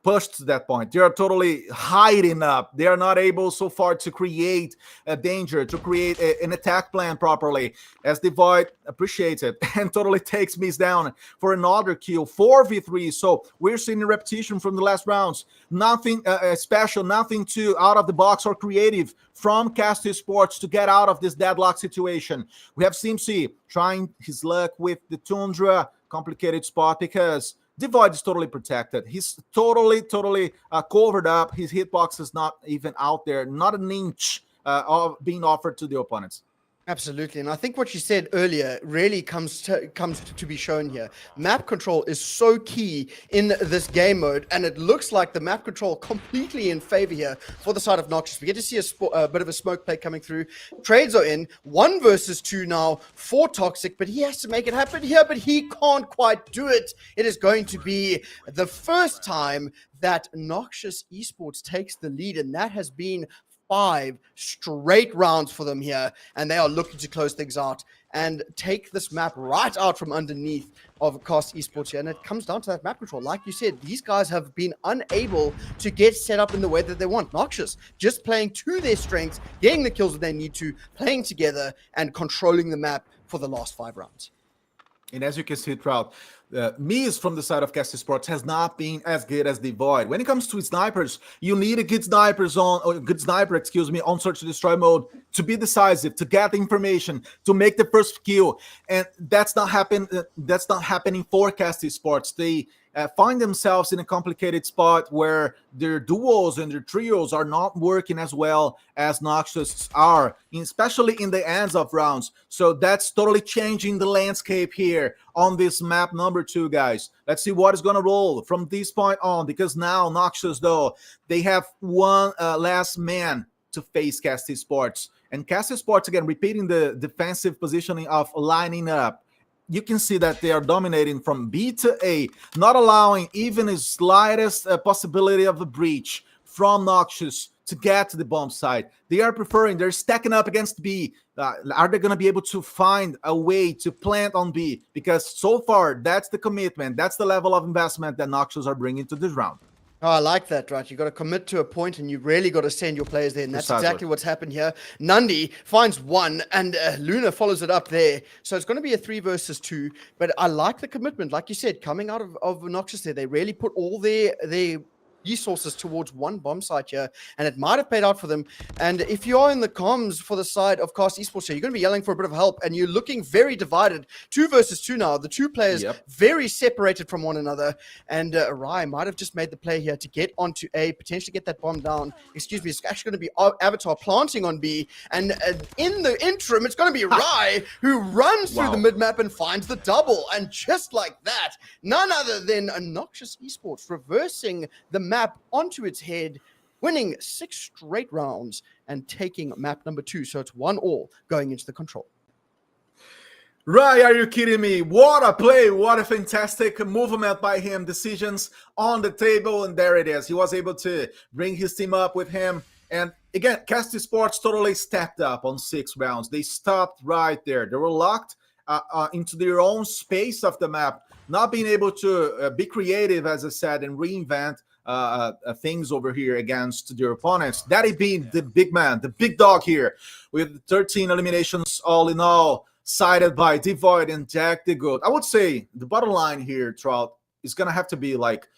pushed to that point. They are totally hiding up. They are not able so far to create a danger, to create an attack plan properly, as Devoid appreciates it and totally takes Miz down for another kill, 4v3. So we're seeing a repetition from the last rounds. Nothing special, nothing too out of the box or creative from CARRY1ST Sports to get out of this deadlock situation. We have Simpsy trying his luck with the Tundra, complicated spot, because Devoid is totally protected. He's totally covered up. His hitbox is not even out there. Not an inch of being offered to the opponents. Absolutely, and I think what you said earlier really comes to be shown here. Map control is so key in this game mode, and it looks like the map control completely in favor here for the side of Noxious. We get to see a bit of a smoke play coming through. Trades are in, 1 versus 2 now for Toxic, but he has to make it happen here, but he can't quite do it. It is going to be the first time that Noxious Esports takes the lead, and that has been 5 straight rounds for them here, and they are looking to close things out and take this map right out from underneath of CARRY1ST Esports here. And it comes down to that map control. Like you said, these guys have been unable to get set up in the way that they want. Noxious just playing to their strengths, getting the kills that they need to, playing together and controlling the map for the last 5 rounds. And as you can see throughout, Miz from the side of Cast Sports has not been as good as Devoid. When it comes to snipers, you need a good sniper, on search and destroy mode to be decisive, to get the information, to make the first kill, and that's not happening for Cast Sports. They find themselves in a complicated spot where their duos and their trios are not working as well as Noxious are, especially in the ends of rounds. So that's totally changing the landscape here on this map number 2, guys. Let's see what is going to roll from this point on, because now Noxious, though, they have one last man to face Cast Sports. And Cast Sports, again, repeating the defensive positioning of lining up. You can see that they are dominating from B to A, not allowing even the slightest possibility of a breach from Noxious to get to the bomb site. They're stacking up against B. Are they going to be able to find a way to plant on B? Because so far, that's the commitment, that's the level of investment that Noxious are bringing to this round. Oh, I like that, right? You got to commit to a point, and you really got to send your players there, and that's exactly what's happened here. Nandi finds one, and Luna follows it up there. So it's going to be a 3 versus 2, but I like the commitment. Like you said, coming out of Noxious there, they really put all their resources towards one bomb site here, and it might have paid out for them. And if you are in the comms for the side of Cast Esports here, you're going to be yelling for a bit of help, and you're looking very divided. 2 versus 2 now. The two players very separated from one another, and Rai might have just made the play here to get onto A, potentially get that bomb down. Excuse me, it's actually going to be Avatar planting on B, and in the interim, it's going to be Rai who runs through the mid-map and finds the double, and just like that, none other than Noxious Esports reversing the map onto its head, winning 6 straight rounds and taking map number 2. So it's 1-1 going into the control. Right, are you kidding me? What a play, what a fantastic movement by him. Decisions on the table, and there it is. He was able to bring his team up with him. And again, Cast Sports totally stepped up on 6 rounds. They stopped right there. They were locked into their own space of the map, not being able to be creative, as I said, and reinvent things over here against their opponents. Daddy being the big man, the big dog here, with 13 eliminations all in all, sided by Devoid and Jack the Goat. I would say the bottom line here, Trout, is going to have to be like,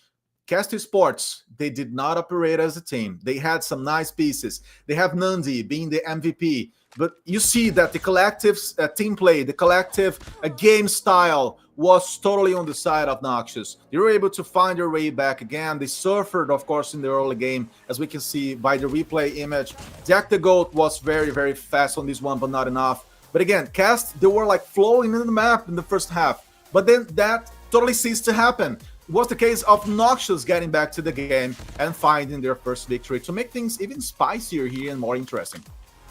Cast Sports, they did not operate as a team. They had some nice pieces. They have Nandi being the MVP. But you see that the collective team play, the collective game style was totally on the side of Noxious. They were able to find their way back again. They suffered, of course, in the early game, as we can see by the replay image. Jack the Goat was very, very fast on this one, but not enough. But again, Cast, they were like flowing in the map in the first half. But then that totally ceased to happen. It was the case of Noxious getting back to the game and finding their first victory to make things even spicier here and more interesting.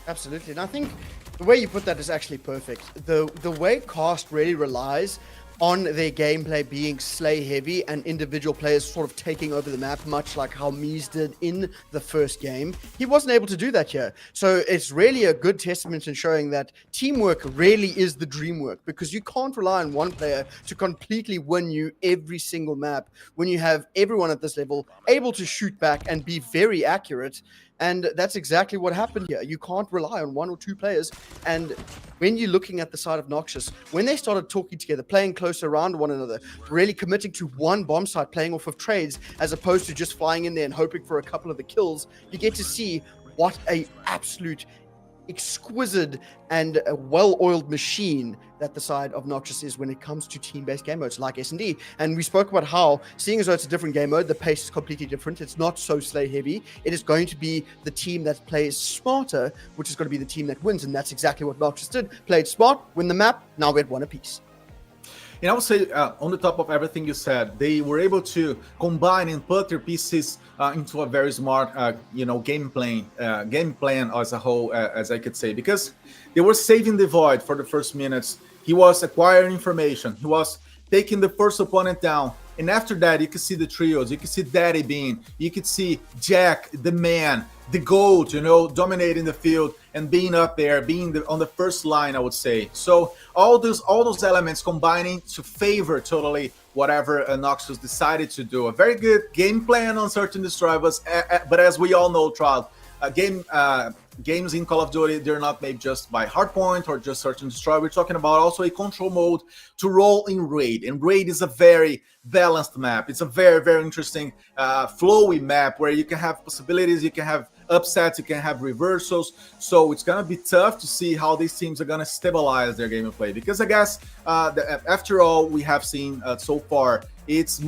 Absolutely, and I think the way you put that is actually perfect. The way Cast really relies on their gameplay being slay heavy and individual players sort of taking over the map, much like how Mies did in the first game. He wasn't able to do that here. So it's really a good testament in showing that teamwork really is the dream work, because you can't rely on one player to completely win you every single map when you have everyone at this level able to shoot back and be very accurate. And that's exactly what happened here. You can't rely on 1 or 2 players. And when you're looking at the side of Noxious, when they started talking together, playing closer around one another, really committing to one bomb site, playing off of trades, as opposed to just flying in there and hoping for a couple of the kills, you get to see what a absolute exquisite and a well-oiled machine that the side of Noxious is when it comes to team-based game modes like S&D. And we spoke about how, seeing as though it's a different game mode, the pace is completely different. It's not so slay-heavy. It is going to be the team that plays smarter, which is going to be the team that wins. And that's exactly what Noxious did. Played smart, win the map, now we had 1 apiece. And I would say, on the top of everything you said, they were able to combine and put their pieces into a very smart, game plan as a whole, as I could say, because they were saving the void for the first minutes. He was acquiring information. He was taking the first opponent down. And after that, you could see the trios. You could see Daddy Bean. You could see Jack, the man, the GOAT, dominating the field and being up there, being on the first line, I would say. So all those elements combining to favor totally whatever Noxious decided to do. A very good game plan on certain destroyers, but as we all know, Trout, games in Call of Duty, they're not made just by hardpoint or just search and destroy. We're talking about also a control mode to roll in Raid. And Raid is a very balanced map. It's a very, very interesting flowy map where you can have possibilities, you can have upsets, you can have reversals. So it's going to be tough to see how these teams are going to stabilize their gameplay, because I guess after all we have seen so far, it's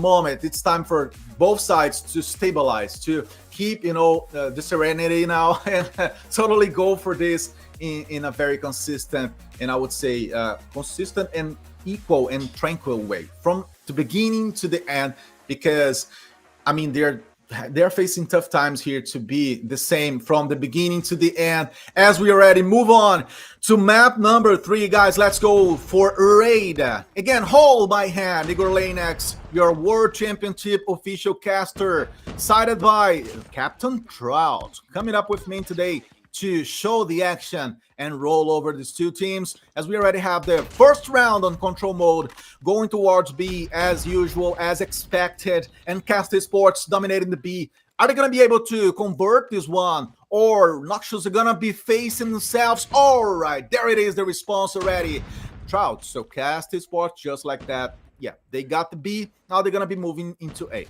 time for both sides to stabilize, to keep the serenity now and totally go for this in a very consistent, and I would say consistent and equal and tranquil way from the beginning to the end, because I mean they're facing tough times here to be the same from the beginning to the end. As we already move on to map number 3, guys, let's go for Raid. Again, hold my hand, Igor Lanex, your World Championship official caster, sided by Captain Trout, coming up with me today to show the action and roll over these two teams, as we already have the first round on control mode going towards B as usual, as expected, and CARRY1ST Sports dominating the B. Are they going to be able to convert this one, or Noxious are going to be facing themselves? All right, there it is, the response already. Trout, so CARRY1ST Sports, just like that. Yeah, they got the B, now they're going to be moving into A.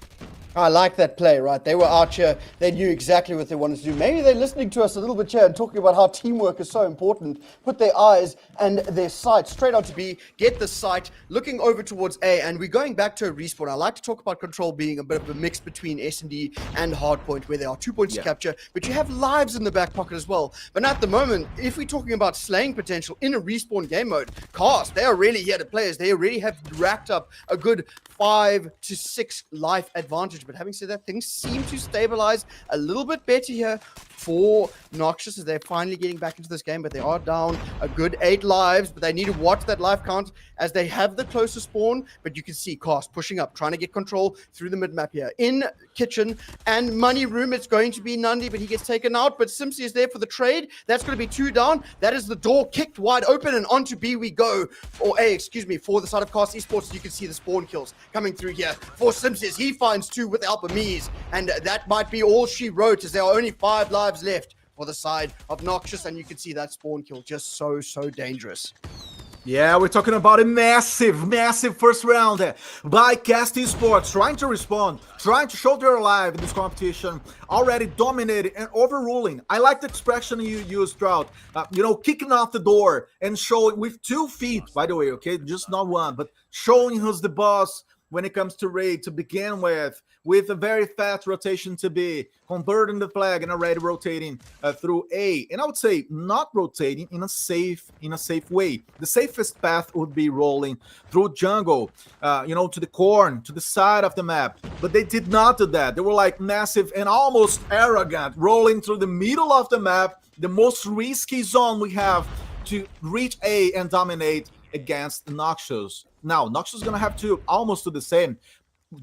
I like that play, right? They were out here. They knew exactly what they wanted to do. Maybe they're listening to us a little bit here and talking about how teamwork is so important. Put their eyes and their sight straight onto B, get the sight, looking over towards A, and we're going back to a respawn. I like to talk about control being a bit of a mix between S&D and hardpoint, where there are 2 points to capture, but you have lives in the back pocket as well. But at the moment, if we're talking about slaying potential in a respawn game mode, CARRY1ST, they are really here to play, as they already have racked up a good 5 to 6 life advantage. But having said that, things seem to stabilize a little bit better here for Noxious, as they're finally getting back into this game, but they are down a good 8 lives, but they need to watch that life count as they have the closer spawn. But you can see CARRY1ST pushing up, trying to get control through the mid-map here. In kitchen and money room, it's going to be Nundy, but he gets taken out, but Simpsy is there for the trade. That's going to be 2 down. That is the door kicked wide open, and onto B we go, or A, excuse me, for the side of CARRY1ST Esports. You can see the spawn kills coming through here for Simpsy. He finds 2 with the help of Mies, and that might be all she wrote, as there are only 5 lives left for the side of Noxious, and you can see that spawn kill just so dangerous. Yeah, we're talking about a massive first round by CARRY1ST Sports, trying to respond, trying to show they're alive in this competition, already dominating and overruling. I like the expression you used, Trout, kicking off the door and showing with 2 feet, by the way, okay, just not one, but showing who's the boss when it comes to Raid to begin with a very fast rotation to B, converting the flag and already rotating through A. And I would say not rotating in a safe way. The safest path would be rolling through jungle, to the corn, to the side of the map. But they did not do that. They were like massive and almost arrogant, rolling through the middle of the map, the most risky zone we have to reach A and dominate against Noxious. Now, Noxious is going to have to almost do the same.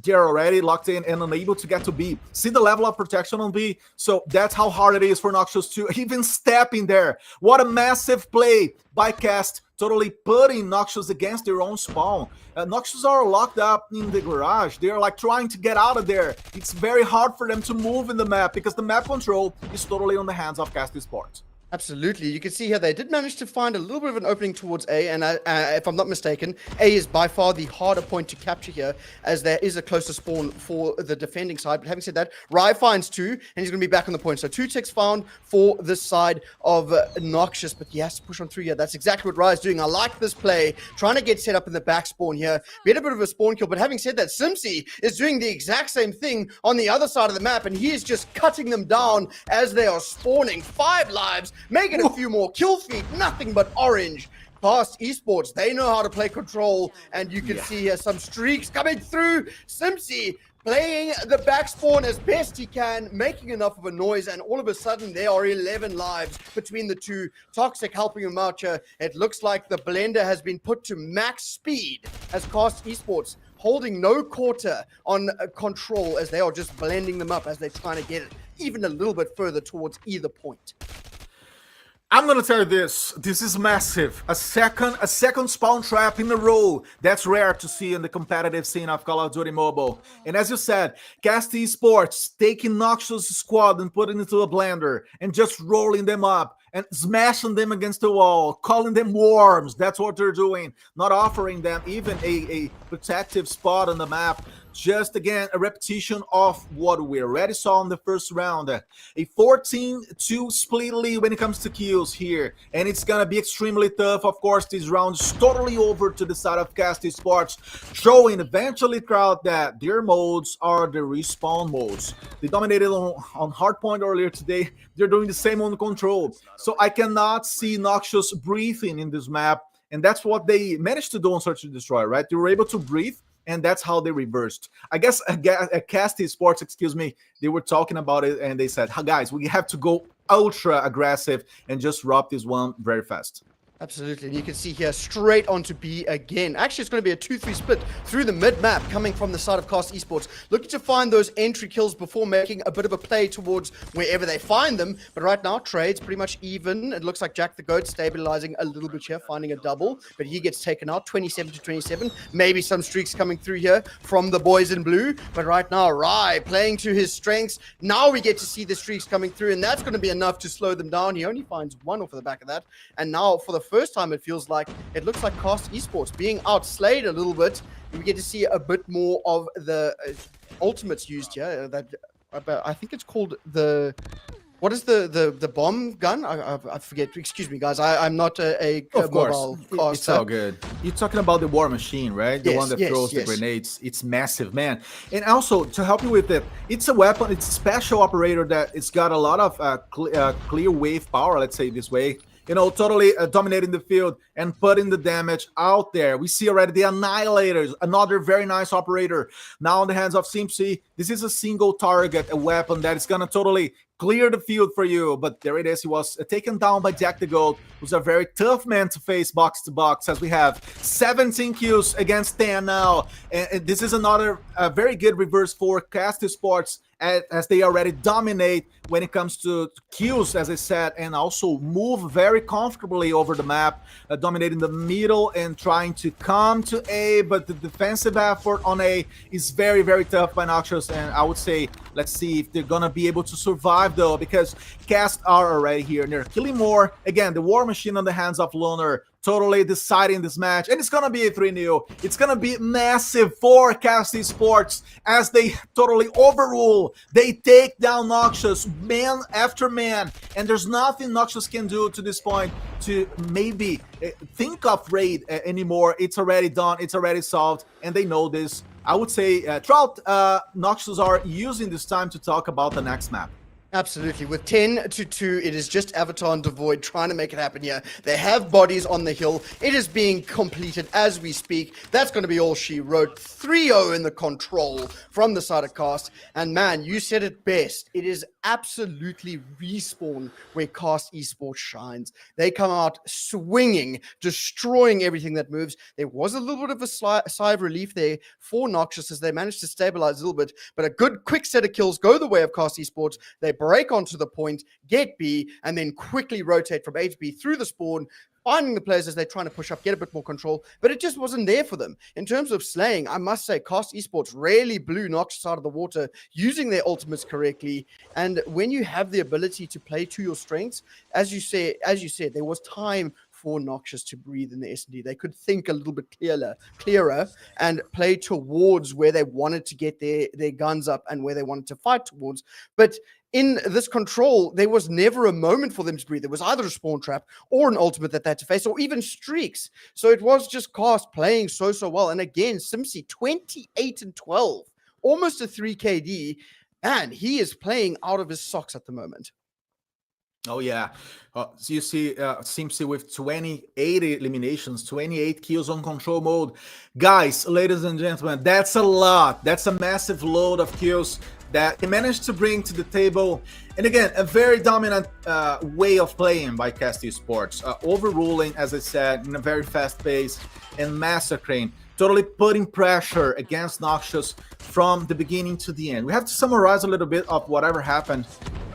They're already locked in and unable to get to B. See the level of protection on B? So that's how hard it is for Noxious to even step in there. What a massive play by CARRY1ST, totally putting Noxious against their own spawn. Noxious are locked up in the garage. They're like trying to get out of there. It's very hard for them to move in the map because the map control is totally on the hands of CARRY1ST Sports. Absolutely. You can see here they did manage to find a little bit of an opening towards A, and if I'm not mistaken, A is by far the harder point to capture here, as there is a closer spawn for the defending side. But having said that, Rai finds 2, and he's going to be back on the point. So 2 ticks found for this side of Noxious, but he has to push on through here. That's exactly what Rai is doing. I like this play, trying to get set up in the back spawn here. We had a bit of a spawn kill, but having said that, Simpsy is doing the exact same thing on the other side of the map, and he is just cutting them down as they are spawning. 5 lives, making a few more kill feed, nothing but orange. CARRY1ST Esports, they know how to play control, and you can see here some streaks coming through. Simpsy playing the back spawn as best he can, making enough of a noise, and all of a sudden there are 11 lives between the 2. Toxic helping him out here. It looks like the blender has been put to max speed as CARRY1ST Esports holding no quarter on control, as they are just blending them up as they're trying to get it even a little bit further towards either point. I'm gonna tell you this. This is massive. A second spawn trap in a row. That's rare to see in the competitive scene of Call of Duty Mobile. And as you said, CARRY1ST Esports taking Noxious squad and putting it into a blender and just rolling them up and smashing them against the wall, calling them worms. That's what they're doing. Not offering them even a protective spot on the map. Just again a repetition of what we already saw in the first round, a 14-2 split lead when it comes to kills here, and it's gonna be extremely tough. Of course, this round is totally over to the side of CARRY1ST Esports, showing eventually crowd that their modes are the respawn modes. They dominated on hardpoint earlier today. They're doing the same on control, so I cannot see Noxious breathing in this map, and that's what they managed to do on Search and Destroy, right? They were able to breathe, and that's how they reversed. I guess at CARRY1ST Esports, excuse me, they were talking about it and they said, guys, we have to go ultra aggressive and just rob this one very fast. Absolutely, and you can see here straight onto B again. Actually, it's going to be a 2-3 split through the mid-map coming from the side of CARRY1ST Esports. Looking to find those entry kills before making a bit of a play towards wherever they find them. But right now, trade's pretty much even. It looks like Jack the Goat stabilizing a little bit here, finding a double. But he gets taken out, 27-27. Maybe some streaks coming through here from the boys in blue. But right now, Rai playing to his strengths. Now we get to see the streaks coming through, and that's going to be enough to slow them down. He only finds one off of the back of that. And now, for the first time, it looks like CARRY1ST Esports being outslayed a little bit. We get to see a bit more of the ultimates used here. I think it's called the... What is the bomb gun? I forget. Excuse me, guys. I'm not a mobile caster. It's all good. You're talking about the war machine, right? The one that throws the grenades. It's massive, man. And also, to help you with it, it's a weapon. It's a special operator that it's got a lot of clear wave power, let's say this way. You know, totally dominating the field and putting the damage out there. We see already the Annihilators, another very nice operator. Now in the hands of supremacy. This is a single target, a weapon that is going to totally clear the field for you. But there it is. He was taken down by Jack the Goat, who's a very tough man to face box to box, as we have 17 kills against 10 now. And this is another very good reverse for CARRY1ST Esports, as they already dominate when it comes to kills, as I said, and also move very comfortably over the map, dominating the middle and trying to come to A, but the defensive effort on A is very, very tough by Noxious, and I would say, let's see if they're gonna be able to survive though, because CARRY1ST are already here, and they're killing more. Again, the war machine on the hands of Lunar, totally deciding this match, and it's gonna be a 3-0. It's gonna be massive for CARRY1ST Esports as they totally overrule. They take down Noxious man after man, and there's nothing Noxious can do to this point to maybe think of raid anymore. It's already done, it's already solved, and they know this. I would say throughout Noxious are using this time to talk about the next map. Absolutely. With 10-2, it is just Avatar and Devoid trying to make it happen here. They have bodies on the hill. It is being completed as we speak. That's going to be all she wrote. 3-0 in the control from the side of CARRY1ST. And man, you said it best. It is absolutely Respawn where CARRY1ST Esports shines. They come out swinging, destroying everything that moves. There was a little bit of a sigh of relief there for Noxious as they managed to stabilize a little bit, but a good quick set of kills go the way of CARRY1ST Esports. They break onto the point, get B, and then quickly rotate from A to B through the spawn, finding the players as they're trying to push up, get a bit more control, but it just wasn't there for them. In terms of slaying, I must say, CARRY1ST Esports really blew Noxious out of the water, using their ultimates correctly. And when you have the ability to play to your strengths, as you said, there was time for Noxious to breathe in the S&D. They could think a little bit clearer and play towards where they wanted to get their guns up and where they wanted to fight towards. But in this control, there was never a moment for them to breathe. There was either a spawn trap or an ultimate that they had to face, or even streaks. So it was just CARRY1ST playing so well. And again, supremacy 28-12, almost a 3 KD, and he is playing out of his socks at the moment. Oh yeah, so you see supremacy with 28 eliminations, 28 kills on control mode. Guys, ladies and gentlemen, that's a lot. That's a massive load of kills that he managed to bring to the table. And again, a very dominant way of playing by CARRY1ST Esports, overruling, as I said, in a very fast pace and massacring, totally putting pressure against Noxious from the beginning to the end. We have to summarize a little bit of whatever happened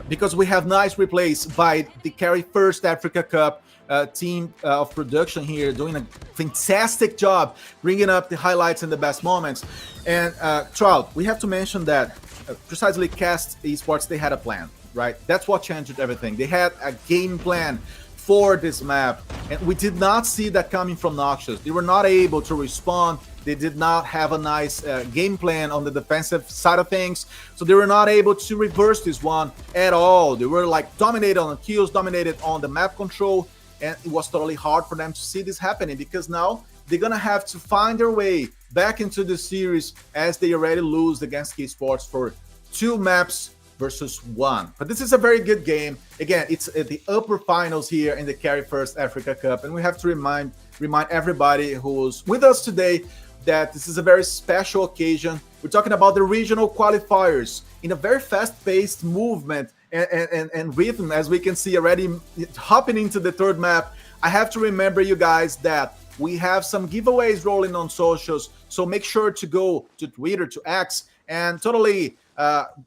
because we have nice replays by the CARRY1ST Africa Cup team of production here, doing a fantastic job bringing up the highlights and the best moments. And Trout, we have to mention that precisely Cast Esports, they had a plan, right? That's what changed everything. They had a game plan for this map, and we did not see that coming from Noxious. They were not able to respond. They did not have a nice game plan on the defensive side of things, so they were not able to reverse this one at all. They were like dominated on the kills, dominated on the map control, and it was totally hard for them to see this happening, because now they're gonna have to find their way back into the series, as they already lose against Esports for 2 maps versus 1. But this is a very good game. Again, it's the upper finals here in the CARRY1ST Africa Cup, and we have to remind everybody who's with us today that this is a very special occasion. We're talking about the regional qualifiers in a very fast-paced movement and rhythm, as we can see already hopping into the 3rd map. I have to remember you guys that we have some giveaways rolling on socials, so make sure to go to Twitter, to X, and totally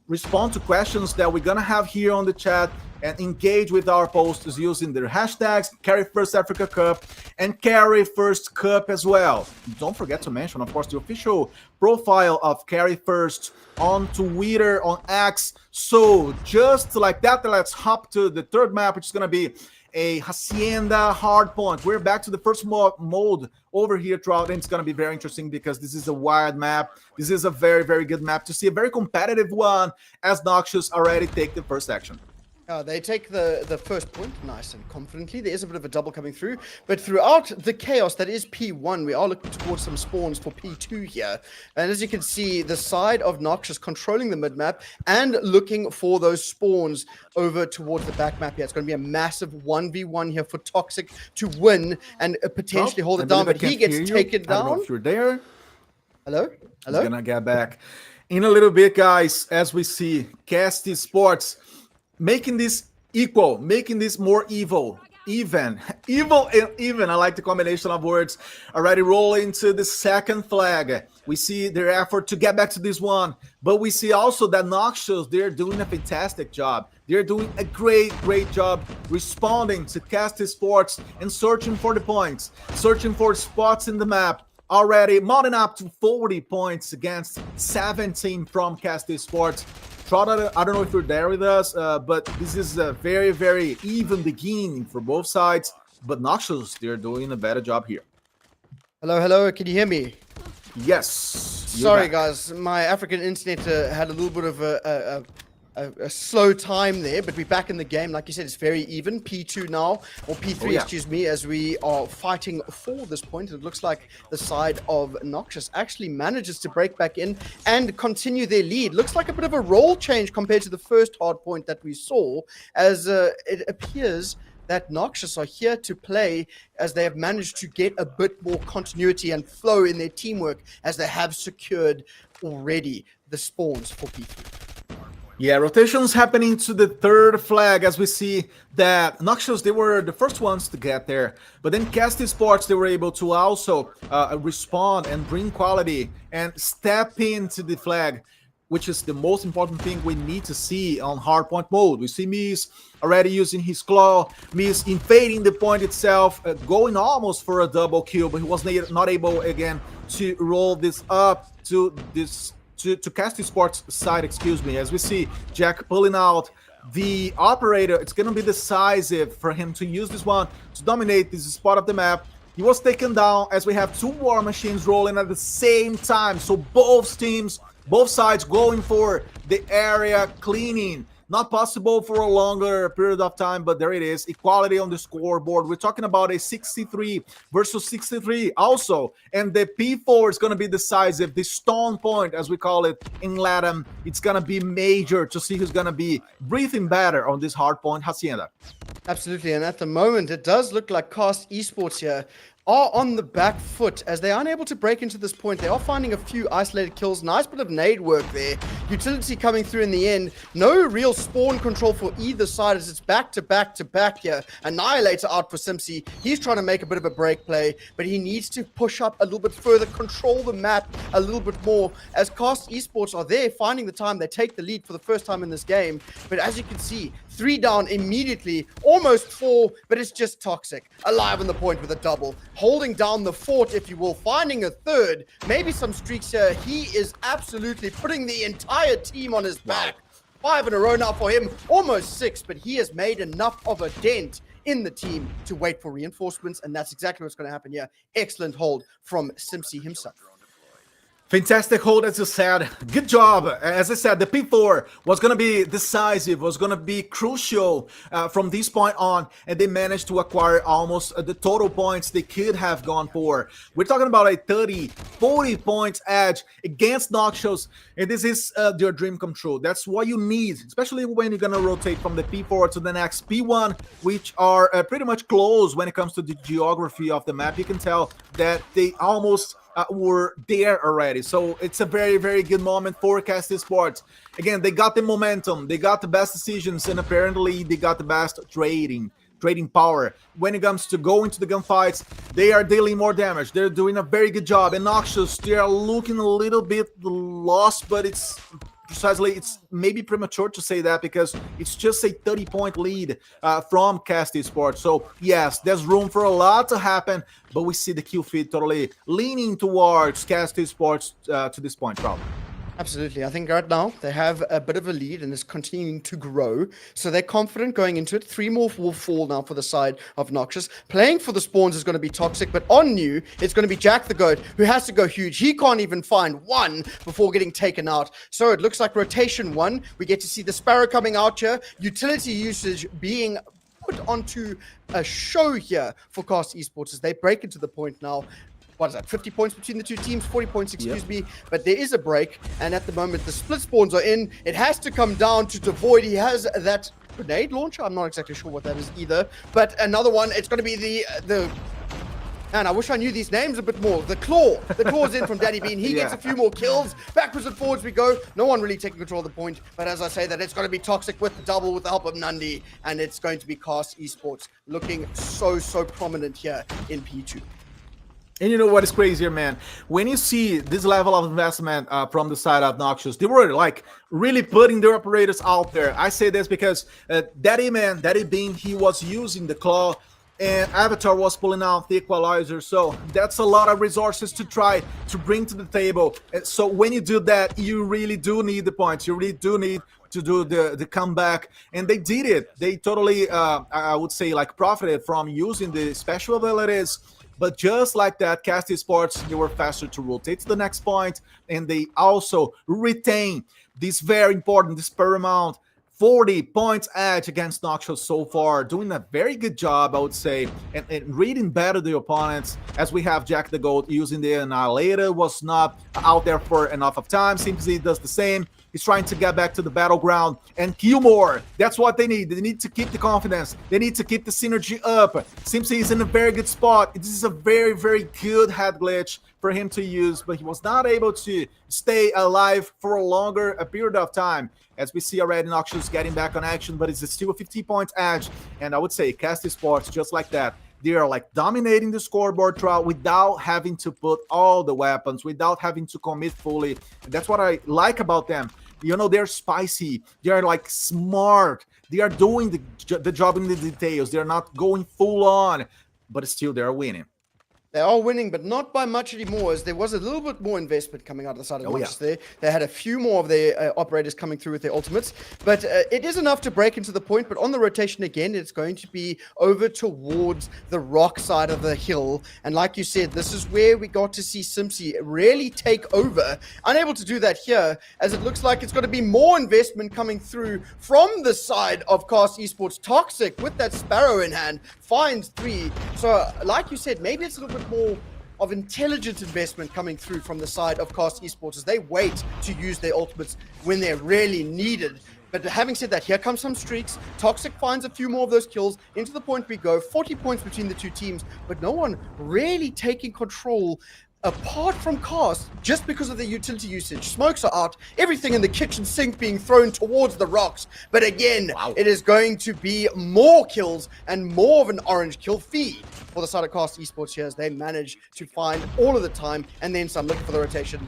respond to questions that we're gonna have here on the chat, and engage with our posts using their hashtags CARRY1ST Africa Cup and CARRY1ST Cup as well. Don't forget to mention, of course, the official profile of CARRY1ST on Twitter, on X. So just like that, let's hop to the 3rd map, which is gonna be a Hacienda hardpoint. We're back to the first mode over here, Trout, and it's going to be very interesting because this is a wild map. This is a very, very good map to see, a very competitive one, as Noxious already take the first action. They take the first point nice and confidently. There is a bit of a double coming through, but throughout the chaos that is P1, we are looking towards some spawns for P2 here. And as you can see, the side of Noxious controlling the mid-map and looking for those spawns over towards the back map here. It's going to be a massive 1v1 here for Toxic to win and potentially hold it down, but he gets taken down. I don't know if you're there. Hello? He's going to get back in a little bit, guys, as we see Cast Esports making this equal, making this more evil and even. I like the combination of words. Already rolling to the 2nd flag. We see their effort to get back to this one, but we see also that Noxious, they're doing a fantastic job. They're doing a great job responding to Cast Esports and searching for the points, searching for spots in the map. Already mounting up to 40 points against 17 from Cast Esports. I don't know if you're there with us, but this is a very, very even beginning for both sides. But Noxious, they're doing a better job here. Hello, can you hear me? Yes. Sorry, guys, my African internet had a little bit of a slow time there, but we're back in the game. Like you said, it's very even. P2 now, or P3, excuse me, as we are fighting for this point. It looks like the side of Noxious actually manages to break back in and continue their lead. Looks like a bit of a role change compared to the first hard point that we saw, as it appears that Noxious are here to play, as they have managed to get a bit more continuity and flow in their teamwork, as they have secured already the spawns for P3. Yeah, rotations happening to the 3rd flag, as we see that Noxious, they were the first ones to get there. But then Cast Esports, they were able to also respond and bring quality and step into the flag, which is the most important thing we need to see on hardpoint mode. We see Miz already using his claw, Miz invading the point itself, going almost for a double kill, but he was not able again to roll this up to this to Cast Esports side, excuse me, as we see Jack pulling out the operator. It's going to be decisive for him to use this one to dominate this spot of the map. He was taken down, as we have 2 war machines rolling at the same time. So both teams, both sides going for the area cleaning. Not possible for a longer period of time, but there it is. Equality on the scoreboard. We're talking about a 63 versus 63 also. And the P4 is going to be decisive. The stone point, as we call it in Latin, it's going to be major to see who's going to be breathing better on this hard point, Hacienda. Absolutely. And at the moment, it does look like Cast Esports here are on the back foot as they are unable to break into this point. They are finding a few isolated kills. Nice bit of nade work there. Utility coming through in the end. No real spawn control for either side as it's back to back to back here. Annihilator out for Simpsy. He's trying to make a bit of a break play, but he needs to push up a little bit further, control the map a little bit more. As Cast Esports are there, finding the time, they take the lead for the first time in this game. But as you can see, 3 down immediately, almost 4, but it's just Toxic. Alive on the point with a double. Holding down the fort, if you will, finding a third. Maybe some streaks here. He is absolutely putting the entire team on his back. 5 in a row now for him, almost 6, but he has made enough of a dent in the team to wait for reinforcements, and that's exactly what's going to happen here. Excellent hold from Simpsy himself. Fantastic hold, as you said. Good job. As I said, the P4 was going to be decisive, was going to be crucial from this point on, and they managed to acquire almost the total points they could have gone for. We're talking about a 30, 40 points edge against Noxious, and this is their dream come true. That's what you need, especially when you're going to rotate from the P4 to the next P1, which are pretty much close when it comes to the geography of the map. You can tell that they almost were there already. So it's a very, very good moment for CARRY1ST Esports. Again, they got the momentum, they got the best decisions, and apparently they got the best trading power. When it comes to going to the gunfights, they are dealing more damage. They're doing a very good job. And Noxious, they are looking a little bit lost, but it's maybe premature to say that because it's just a 30-point lead from CARRY1ST Esports. So yes, there's room for a lot to happen, but we see the kill feed totally leaning towards CARRY1ST Esports to this point, probably. Absolutely. I think right now they have a bit of a lead and it's continuing to grow. So they're confident going into it. 3 more will fall now for the side of Noxious. Playing for the spawns is going to be Toxic, but on new, it's going to be Jack the Goat, who has to go huge. He can't even find one before getting taken out. So it looks like rotation 1. We get to see the Sparrow coming out here. Utility usage being put onto a show here for CARRY1ST Esports as they break into the point now. What is that, 50 points between the two teams, 40 points, excuse me, but there is a break, and at the moment the split spawns are in. It has to come down to Devoid. He has that grenade launcher. I'm not exactly sure what that is either, but another one. It's going to be the man, I wish I knew these names a bit more. The claw's in from Daddy Bean. He gets a few more kills. Backwards and forwards we go. No one really taking control of the point, but as I say that, it's going to be Toxic with the double with the help of Nandi, and it's going to be CARRY1ST Esports looking so prominent here in P2. And you know what is crazier, man? When you see this level of investment from the side of Noxious, they were like really putting their operators out there. I say this because Daddy Bean, he was using the claw, and Avatar was pulling out the equalizer. So that's a lot of resources to try to bring to the table. And so when you do that, you really do need the points. You really do need to do the comeback, and they did it. They totally, I would say, like profited from using the special abilities. But just like that, CARRY1ST Esports, they were faster to rotate to the next point, and they also retain this very important, this paramount 40 points edge against Noxious so far, doing a very good job, I would say, and reading better the opponents, as we have Jack the Goat using the Annihilator, was not out there for enough of time. Simpsy does the same. He's trying to get back to the battleground and kill more. That's what they need. They need to keep the confidence. They need to keep the synergy up. Simpsy is in a very good spot. This is a very, very good head glitch for him to use, but he was not able to stay alive for a longer period of time. As we see already, Noxious getting back on action, but it's still a 50-point edge. And I would say CARRY1ST Esports, just like that, they are like dominating the scoreboard throughout without having to put all the weapons, without having to commit fully. And that's what I like about them. You know, they're spicy. They are like smart. They are doing the job in the details. They're not going full on, but still they are winning. They are winning, but not by much anymore, as there was a little bit more investment coming out of the side of Noxious there. They had a few more of their operators coming through with their ultimates, but it is enough to break into the point. But on the rotation again, it's going to be over towards the rock side of the hill. And like you said, this is where we got to see Simpsy really take over. Unable to do that here, as it looks like it's going to be more investment coming through from the side of CARRY1ST Esports. Toxic with that Sparrow in hand finds 3. So like you said, maybe it's a little bit more of intelligent investment coming through from the side of CARRY1ST Esports as they wait to use their ultimates when they're really needed. But having said that, here comes some streaks. Toxic finds a few more of those kills. Into the point we go. 40 points between the two teams, but no one really taking control apart from Cast, just because of the utility usage. Smokes are out, everything in the kitchen sink being thrown towards the rocks. But again, it is going to be more kills and more of an orange kill feed for the side of Cast Esports here as they manage to find all of the time and then some, looking for the rotation.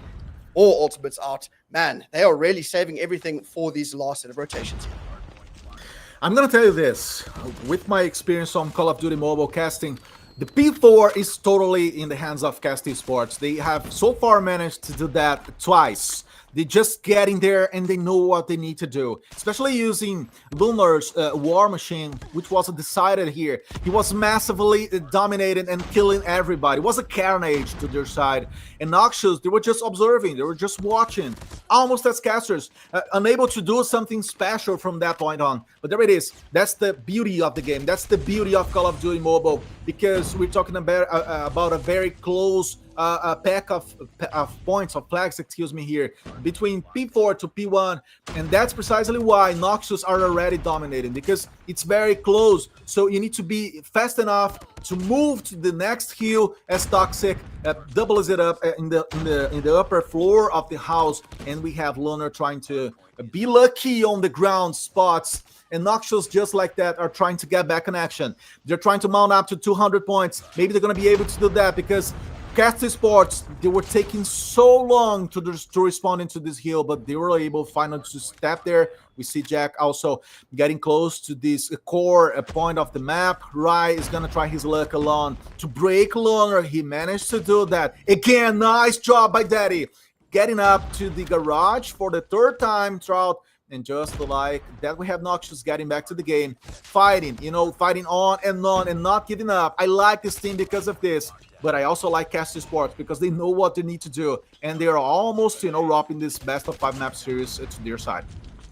All ultimates out. Man, they are really saving everything for these last set of rotations here. I'm gonna tell you this, with my experience on Call of Duty mobile casting, the P4 is totally in the hands of CARRY1ST Esports. They have so far managed to do that twice. They just get in there and they know what they need to do, especially using Lunar's War Machine, which was decided here. He was massively dominated and killing everybody. It was a carnage to their side. And Noxious, they were just observing, they were just watching, almost as casters, unable to do something special from that point on. But there it is. That's the beauty of the game. That's the beauty of Call of Duty Mobile, because we're talking about a very close a pack of points, of flags, excuse me, here between P4 to P1, and that's precisely why Noxious are already dominating, because it's very close. So you need to be fast enough to move to the next hill as Toxic doubles it up in the upper floor of the house, and we have Lunar trying to be lucky on the ground spots. And Noxious, just like that, are trying to get back in action. They're trying to mount up to 200 points. Maybe they're going to be able to do that because CARRY1ST Esports, they were taking so long to respond into this hill, but they were able finally to step there. We see Jack also getting close to this core point of the map. Rai is going to try his luck alone to break Lunar. He managed to do that. Again, nice job by Daddy. Getting up to the garage for the third time throughout. And just like that, we have Noxious getting back to the game, fighting, fighting on and not giving up. I like this team because of this, but I also like CARRY1ST Esports because they know what they need to do, and they are almost, wrapping this best of 5 map series to their side.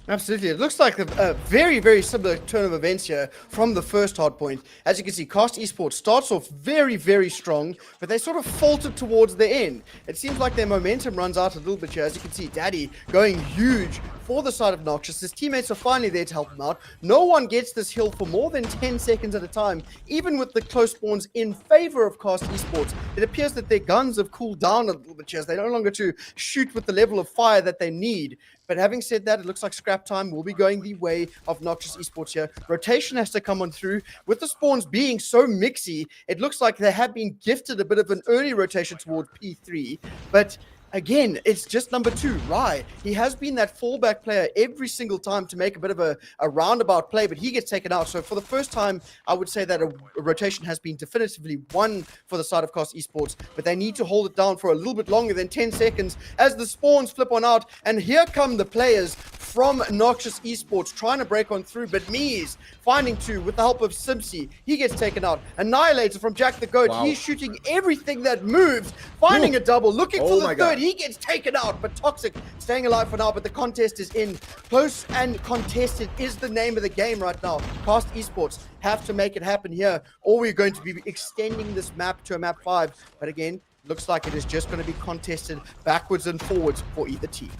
Absolutely. It looks like a very, very similar turn of events here from the first hard point. As you can see, CARRY1ST Esports starts off very, very strong, but they sort of faltered towards the end. It seems like their momentum runs out a little bit here. As you can see, Daddy going huge for the side of Noxious. His teammates are finally there to help him out. No one gets this hill for more than 10 seconds at a time, even with the close spawns in favor of CARRY1ST Esports. It appears that their guns have cooled down a little bit here. They're no longer to shoot with the level of fire that they need. But having said that, it looks like scrap time will be going the way of Noxious Esports here. Rotation has to come on through. With the spawns being so mixy, it looks like they have been gifted a bit of an early rotation towards P3. But again, it's just number 2, Rai. He has been that fallback player every single time to make a bit of a roundabout play, but he gets taken out. So for the first time, I would say that a rotation has been definitively won for the side of CARRY1ST Esports, but they need to hold it down for a little bit longer than 10 seconds as the spawns flip on out. And here come the players from Noxious Esports trying to break on through, but Mies finding 2 with the help of Simpsy. He gets taken out. Annihilator from Jack the Goat. Wow. He's shooting everything that moves, finding a double, looking for the third. He gets taken out, but Toxic staying alive for now, but the contest is in. Close and contested is the name of the game right now. CARRY1ST Esports have to make it happen here, or we're going to be extending this map to a map 5. But again, looks like it is just going to be contested backwards and forwards for either team.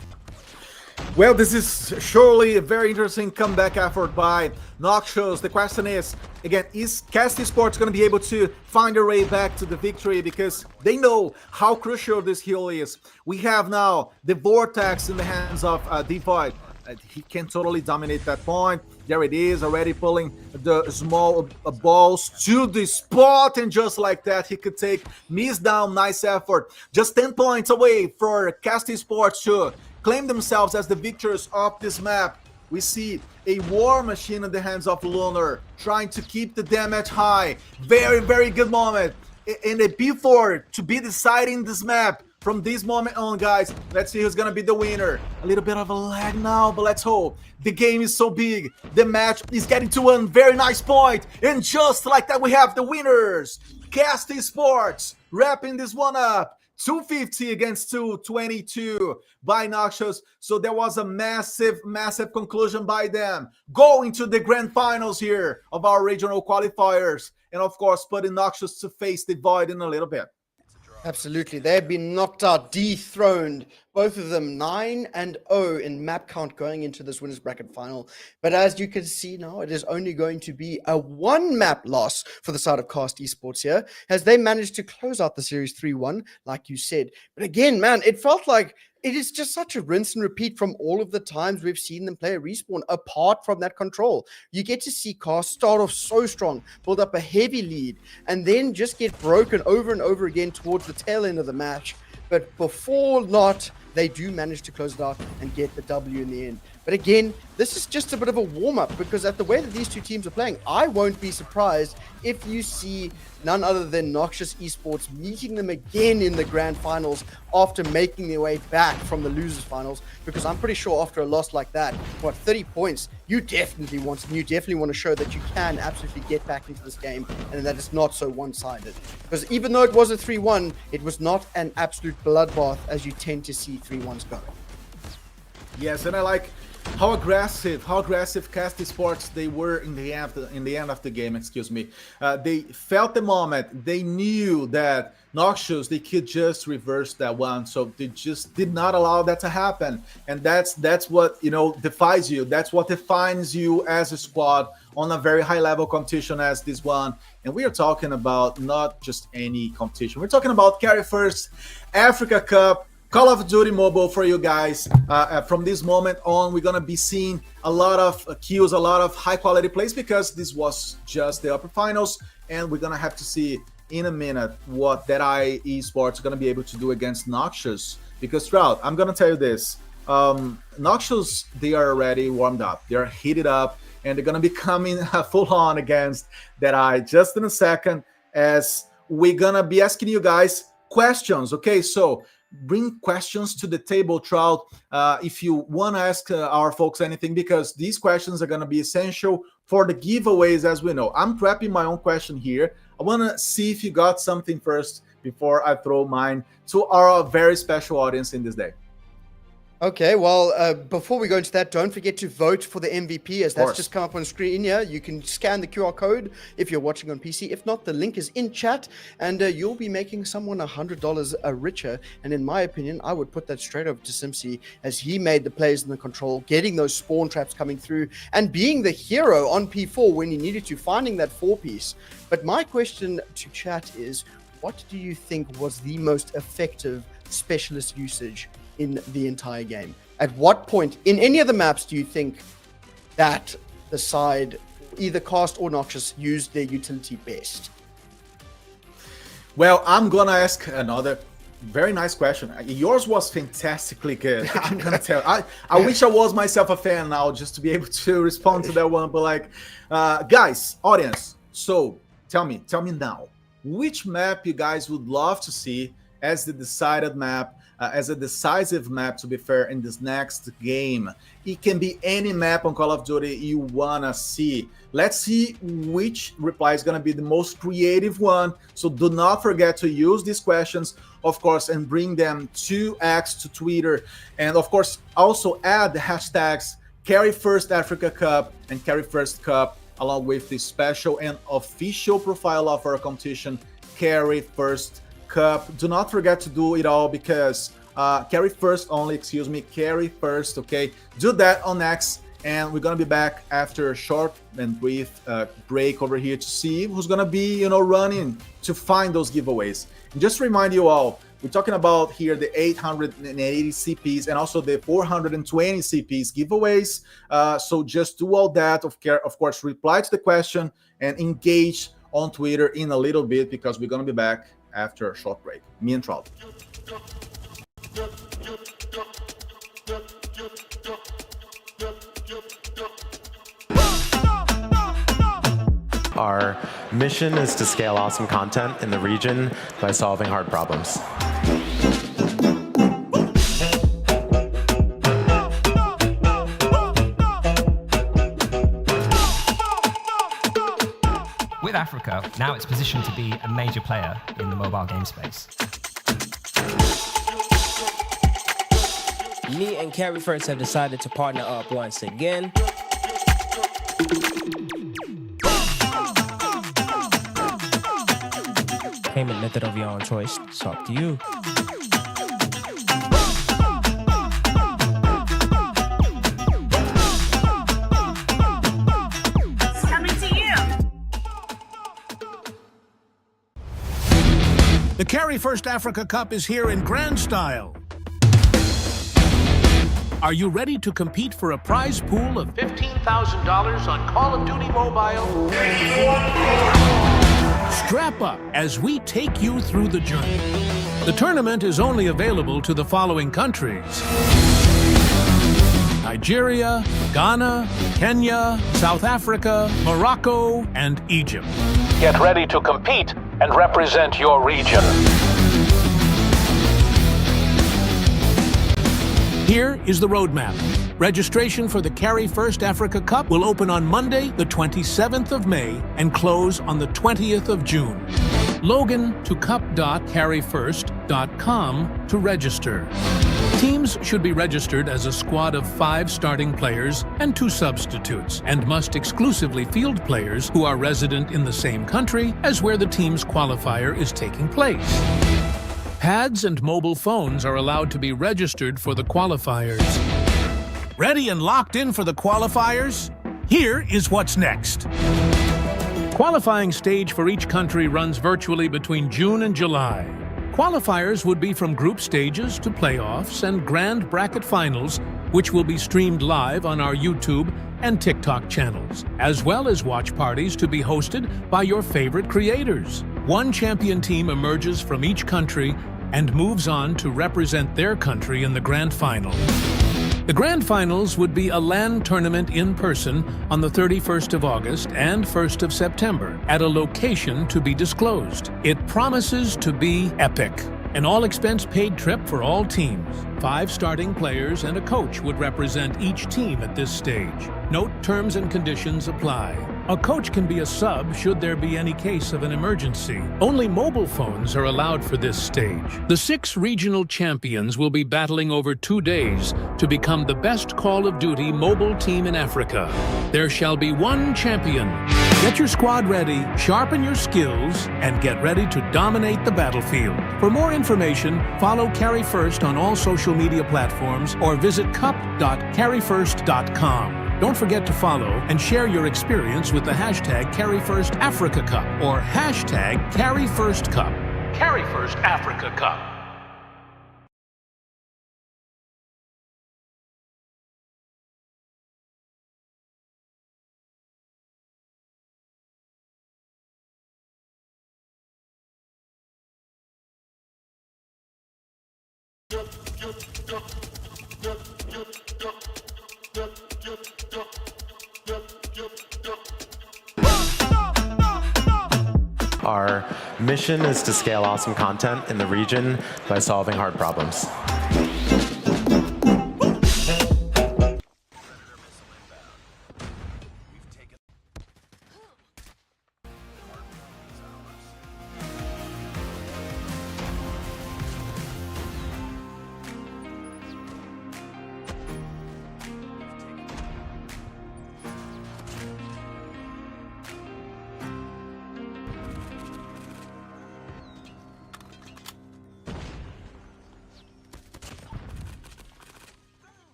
Well, this is surely a very interesting comeback effort by Noxious. The question is, again, is CARRY1ST Esports going to be able to find their way back to the victory? Because they know how crucial this hill is. We have now the Vortex in the hands of Devoid. He can totally dominate that point. There it is, already pulling the small balls to the spot, and just like that, he could take Mies down. Nice effort. Just 10 points away for CARRY1ST Esports to claim themselves as the victors of this map. We see a War Machine in the hands of Lunar, trying to keep the damage high. Very, very good moment in a P4 to be deciding this map. From this moment on, guys, let's see who's gonna be the winner. A little bit of a lag now, but let's hope. The game is so big. The match is getting to one very nice point. And just like that, we have the winners. CARRY1ST Esports wrapping this one up. 250 against 222 by Noxious. So there was a massive conclusion by them. Going to the grand finals here of our regional qualifiers. And of course, putting Noxious to face the Void in a little bit. Absolutely. They've been knocked out, dethroned. Both of them 9-0 in map count going into this winners bracket final. But as you can see now, it is only going to be a one map loss for the side of Cast Esports here, as they managed to close out the series 3-1, like you said. But again, man, it felt like it is just such a rinse and repeat from all of the times we've seen them play a respawn apart from that control. You get to see Cast start off so strong, build up a heavy lead, and then just get broken over and over again towards the tail end of the match. But before not, they do manage to close it out and get the W in the end. But again, this is just a bit of a warm-up, because at the way that these two teams are playing, I won't be surprised if you see none other than Noxious Esports meeting them again in the grand finals after making their way back from the losers finals, because I'm pretty sure after a loss like that, 30 points, you definitely want to show that you can absolutely get back into this game and that it's not so one-sided. Because even though it was a 3-1, it was not an absolute bloodbath as you tend to see 3-1s go. Yes, and I like how aggressive Cast Esports they were in the end of the game. They felt the moment. They knew that Noxious, they could just reverse that one, so they just did not allow that to happen. And that's what defies you. That's what defines you as a squad on a very high level competition as this one. And we are talking about not just any competition. We're talking about CARRY1ST Africa Cup Call of Duty Mobile for you guys. From this moment on, we're gonna be seeing a lot of kills, a lot of high quality plays, because this was just the upper finals, and we're gonna have to see in a minute what Deadeye Esports are gonna be able to do against Noxious. Because Trout, I'm gonna tell you this: Noxious, they are already warmed up, they are heated up, and they're gonna be coming full on against Deadeye just in a second, as we're gonna be asking you guys questions. Okay, so bring questions to the table, Trout, if you want to ask our folks anything, because these questions are going to be essential for the giveaways. As we know, I'm prepping my own question here. I want to see if you got something first before I throw mine to our very special audience in this day. Okay, well, before we go into that, don't forget to vote for the MVP, as that's just come up on screen here. You can scan the QR code if you're watching on PC. If not, the link is in chat, and you'll be making someone $100 richer. And in my opinion, I would put that straight over to Simpsy, as he made the plays in the control, getting those spawn traps coming through, and being the hero on P4 when he needed to, finding that 4-piece. But my question to chat is, what do you think was the most effective specialist usage in the entire game? At what point in any of the maps do you think that the side, either Cast or Noxious, used their utility best? Well, I'm gonna ask another very nice question. Yours was fantastically good. I'm gonna tell. I wish I was myself a fan now, just to be able to respond to that one. But guys, audience, so tell me now, which map you guys would love to see as the decided map, as a decisive map, to be fair, in this next game. It can be any map on Call of Duty you wanna see. Let's see which reply is gonna be the most creative one. So do not forget to use these questions, of course, and bring them to X, to Twitter, and of course also add the hashtags CARRY1ST Africa Cup and CARRY1ST Cup, along with the special and official profile of our competition, CARRY1ST Cup. Do not forget to do it all, because CARRY1ST only, CARRY1ST, okay? Do that on X, and we're gonna be back after a short and brief break over here to see who's gonna be, running to find those giveaways. And just to remind you all, we're talking about here the 880 CPs and also the 420 CPs giveaways. So just do all that, of course, reply to the question and engage on Twitter in a little bit, because we're gonna be back after a short break. Me and Trout. Our mission is to scale awesome content in the region by solving hard problems. With Africa, now it's positioned to be a major player in the mobile game space. Me and CARRY1ST have decided to partner up once again. payment method of your own choice. It's up to you. The CARRY1ST Africa Cup is here in grand style. Are you ready to compete for a prize pool of $15,000 on Call of Duty Mobile? Strap up as we take you through the journey. The tournament is only available to the following countries: Nigeria, Ghana, Kenya, South Africa, Morocco, and Egypt. Get ready to compete and represent your region. Here is the roadmap. Registration for the CARRY1ST Africa Cup will open on Monday, the 27th of May, and close on the 20th of June. Log in to cup.carry1st.com to register. Teams should be registered as a squad of 5 starting players and 2 substitutes, and must exclusively field players who are resident in the same country as where the team's qualifier is taking place. Pads and mobile phones are allowed to be registered for the qualifiers. Ready and locked in for the qualifiers? Here is what's next. Qualifying stage for each country runs virtually between June and July. Qualifiers would be from group stages to playoffs and grand bracket finals, which will be streamed live on our YouTube and TikTok channels, as well as watch parties to be hosted by your favorite creators. One champion team emerges from each country and moves on to represent their country in the grand final. The grand finals would be a LAN tournament in person on the 31st of August and 1st of September at a location to be disclosed. It promises to be epic. An all-expense-paid trip for all teams. 5 starting players and a coach would represent each team at this stage. Note terms and conditions apply. A coach can be a sub should there be any case of an emergency. Only mobile phones are allowed for this stage. The 6 regional champions will be battling over 2 days to become the best Call of Duty mobile team in Africa. There shall be one champion. Get your squad ready, sharpen your skills, and get ready to dominate the battlefield. For more information, follow CARRY1ST on all social media platforms or visit cup.carry1st.com. Don't forget to follow and share your experience with the hashtag CARRY1ST Africa Cup or hashtag CARRY1ST Cup. CARRY1ST Africa Cup. Our mission is to scale awesome content in the region by solving hard problems.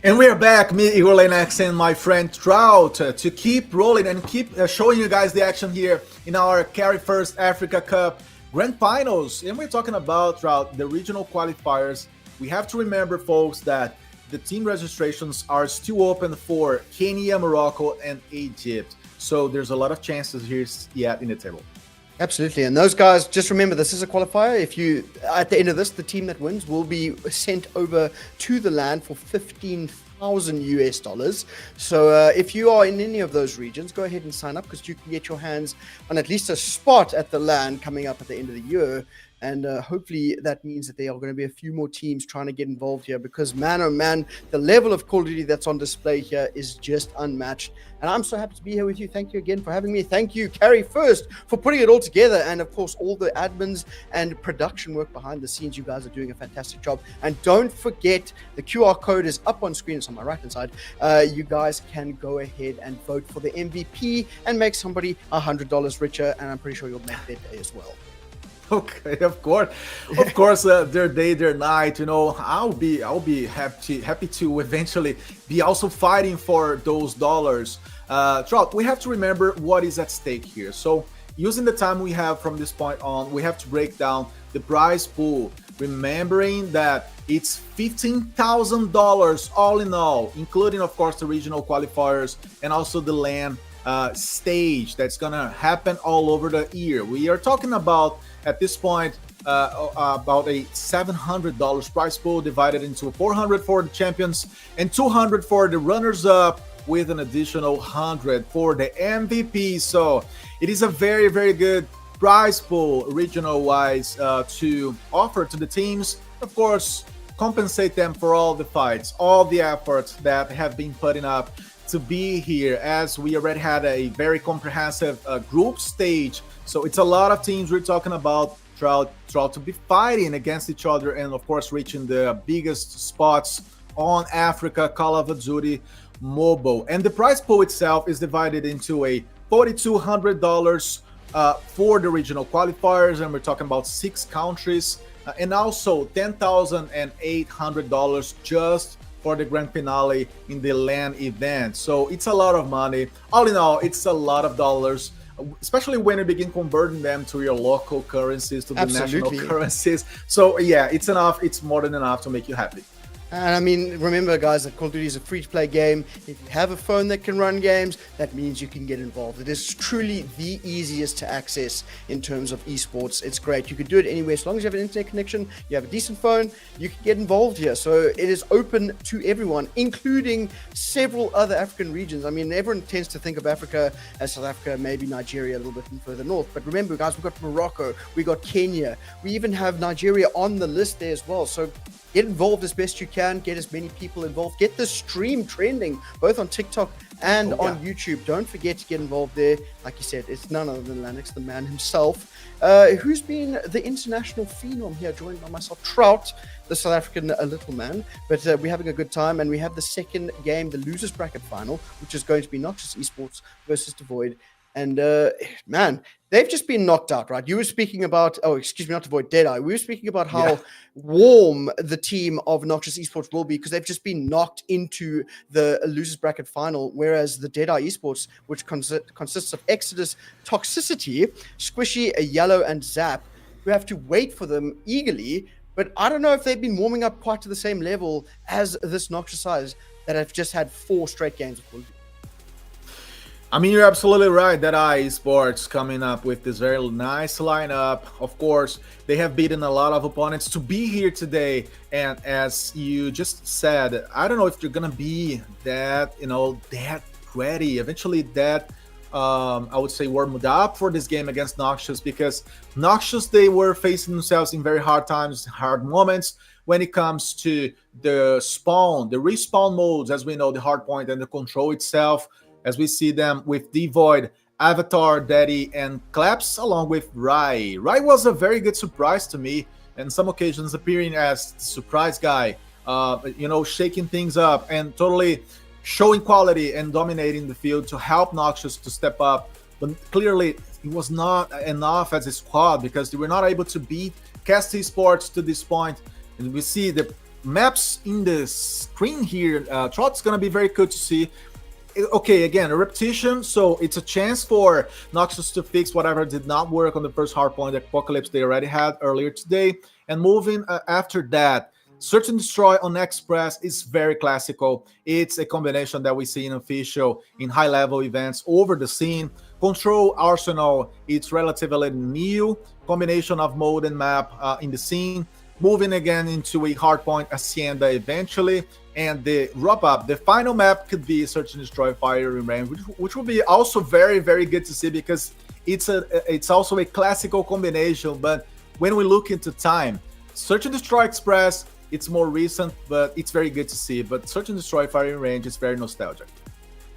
And we're back, me, Igor Lenax, and my friend Trout, to keep rolling and keep showing you guys the action here in our CARRY1ST Africa Cup Grand Finals. And we're talking about, Trout, the regional qualifiers. We have to remember, folks, that the team registrations are still open for Kenya, Morocco, and Egypt. So there's a lot of chances here yet in the table. Absolutely. And those guys, just remember, this is a qualifier. If you, at the end of this, the team that wins will be sent over to the land for 15,000 US dollars. So if you are in any of those regions, go ahead and sign up, because you can get your hands on at least a spot at the land coming up at the end of the year. And hopefully that means that there are going to be a few more teams trying to get involved here, because man, oh man, the level of Call of Duty that's on display here is just unmatched. And I'm so happy to be here with you. Thank you again for having me. Thank you, CARRY1ST, for putting it all together. And of course, all the admins and production work behind the scenes. You guys are doing a fantastic job. And don't forget, the QR code is up on screen. It's on my right-hand side. You guys can go ahead and vote for the MVP and make somebody $100 richer. And I'm pretty sure you'll make that day as well. Okay, of course, their day, their night. You know, I'll be happy to eventually be also fighting for those dollars. Trout, we have to remember what is at stake here. So, using the time we have from this point on, we have to break down the prize pool, remembering that it's $15,000 all in all, including, of course, the regional qualifiers and also the LAN stage that's gonna happen all over the year. We are talking about, at this point, about a $700 prize pool divided into $400 for the champions and $200 for the runners-up, with an additional $100 for the MVP. So it is a very, very good prize pool regional-wise to offer to the teams. Of course, compensate them for all the fights, all the efforts that have been putting up to be here, as we already had a very comprehensive group stage. So it's a lot of teams we're talking about, Trout to be fighting against each other, and of course reaching the biggest spots on Africa Call of Duty Mobile. And the prize pool itself is divided into a $4,200 for the regional qualifiers, and we're talking about 6 countries, and also $10,800 just for the grand finale in the LAN event. So it's a lot of money. All in all, it's a lot of dollars, especially when you begin converting them to your local currencies, to the national currencies. So yeah, it's enough. It's more than enough to make you happy. And I mean, remember, guys, that Call of Duty is a free-to-play game. If you have a phone that can run games, that means you can get involved. It is truly the easiest to access in terms of esports. It's great. You can do it anywhere. As long as you have an internet connection, you have a decent phone, you can get involved here. So it is open to everyone, including several other African regions. I mean, everyone tends to think of Africa as South Africa, maybe Nigeria a little bit further north. But remember, guys, we've got Morocco, we got Kenya. We even have Nigeria on the list there as well. So get involved as best you can, get as many people involved, get the stream trending, both on TikTok and on YouTube. Don't forget to get involved there. Like you said, it's none other than Lennox, the man himself, who's been the international phenom here, joined by myself, Trout, the South African little man. But we're having a good time, and we have the second game, the losers bracket final, which is going to be Noxious Esports versus Devoid. And man, they've just been knocked out, right? You were speaking about, oh, excuse me, not to avoid Deadeye. We were speaking about how warm the team of Noxious Esports will be, because they've just been knocked into the losers bracket final, whereas the Deadeye Esports, which consists of Exodus, Toxicity, Squishy, a Yellow, and Zap, we have to wait for them eagerly. But I don't know if they've been warming up quite to the same level as this Noxious Eyes that have just had 4 straight games of Call of Duty. I mean, you're absolutely right. Deadeye Esports coming up with this very nice lineup. Of course, they have beaten a lot of opponents to be here today. And as you just said, I don't know if you're gonna be that, that ready. Eventually, that I would say warmed up for this game against Noxious, because Noxious, they were facing themselves in very hard times, hard moments when it comes to the respawn modes, as we know, the hardpoint and the control itself. As we see them with Devoid, Avatar, Daddy, and Claps, along with Rai. Rai was a very good surprise to me, and some occasions appearing as the surprise guy, shaking things up and totally showing quality and dominating the field to help Noxious to step up. But clearly, it was not enough as a squad, because they were not able to beat CARRY1ST Esports to this point. And we see the maps in the screen here, Trout's gonna be very good to see. Okay, again, a repetition, so it's a chance for Noxus to fix whatever did not work on the first hardpoint Apocalypse they already had earlier today. And moving after that, Search and Destroy on Express is very classical. It's a combination that we see in official, in high-level events over the scene. Control Arsenal, it's relatively new combination of mode and map in the scene. Moving again into a hardpoint Hacienda eventually, and the wrap-up, the final map could be Search and Destroy Firing Range, which will be also very, very good to see because it's also a classical combination. But when we look into time, Search and Destroy Express, it's more recent, but it's very good to see. But Search and Destroy Firing Range is very nostalgic.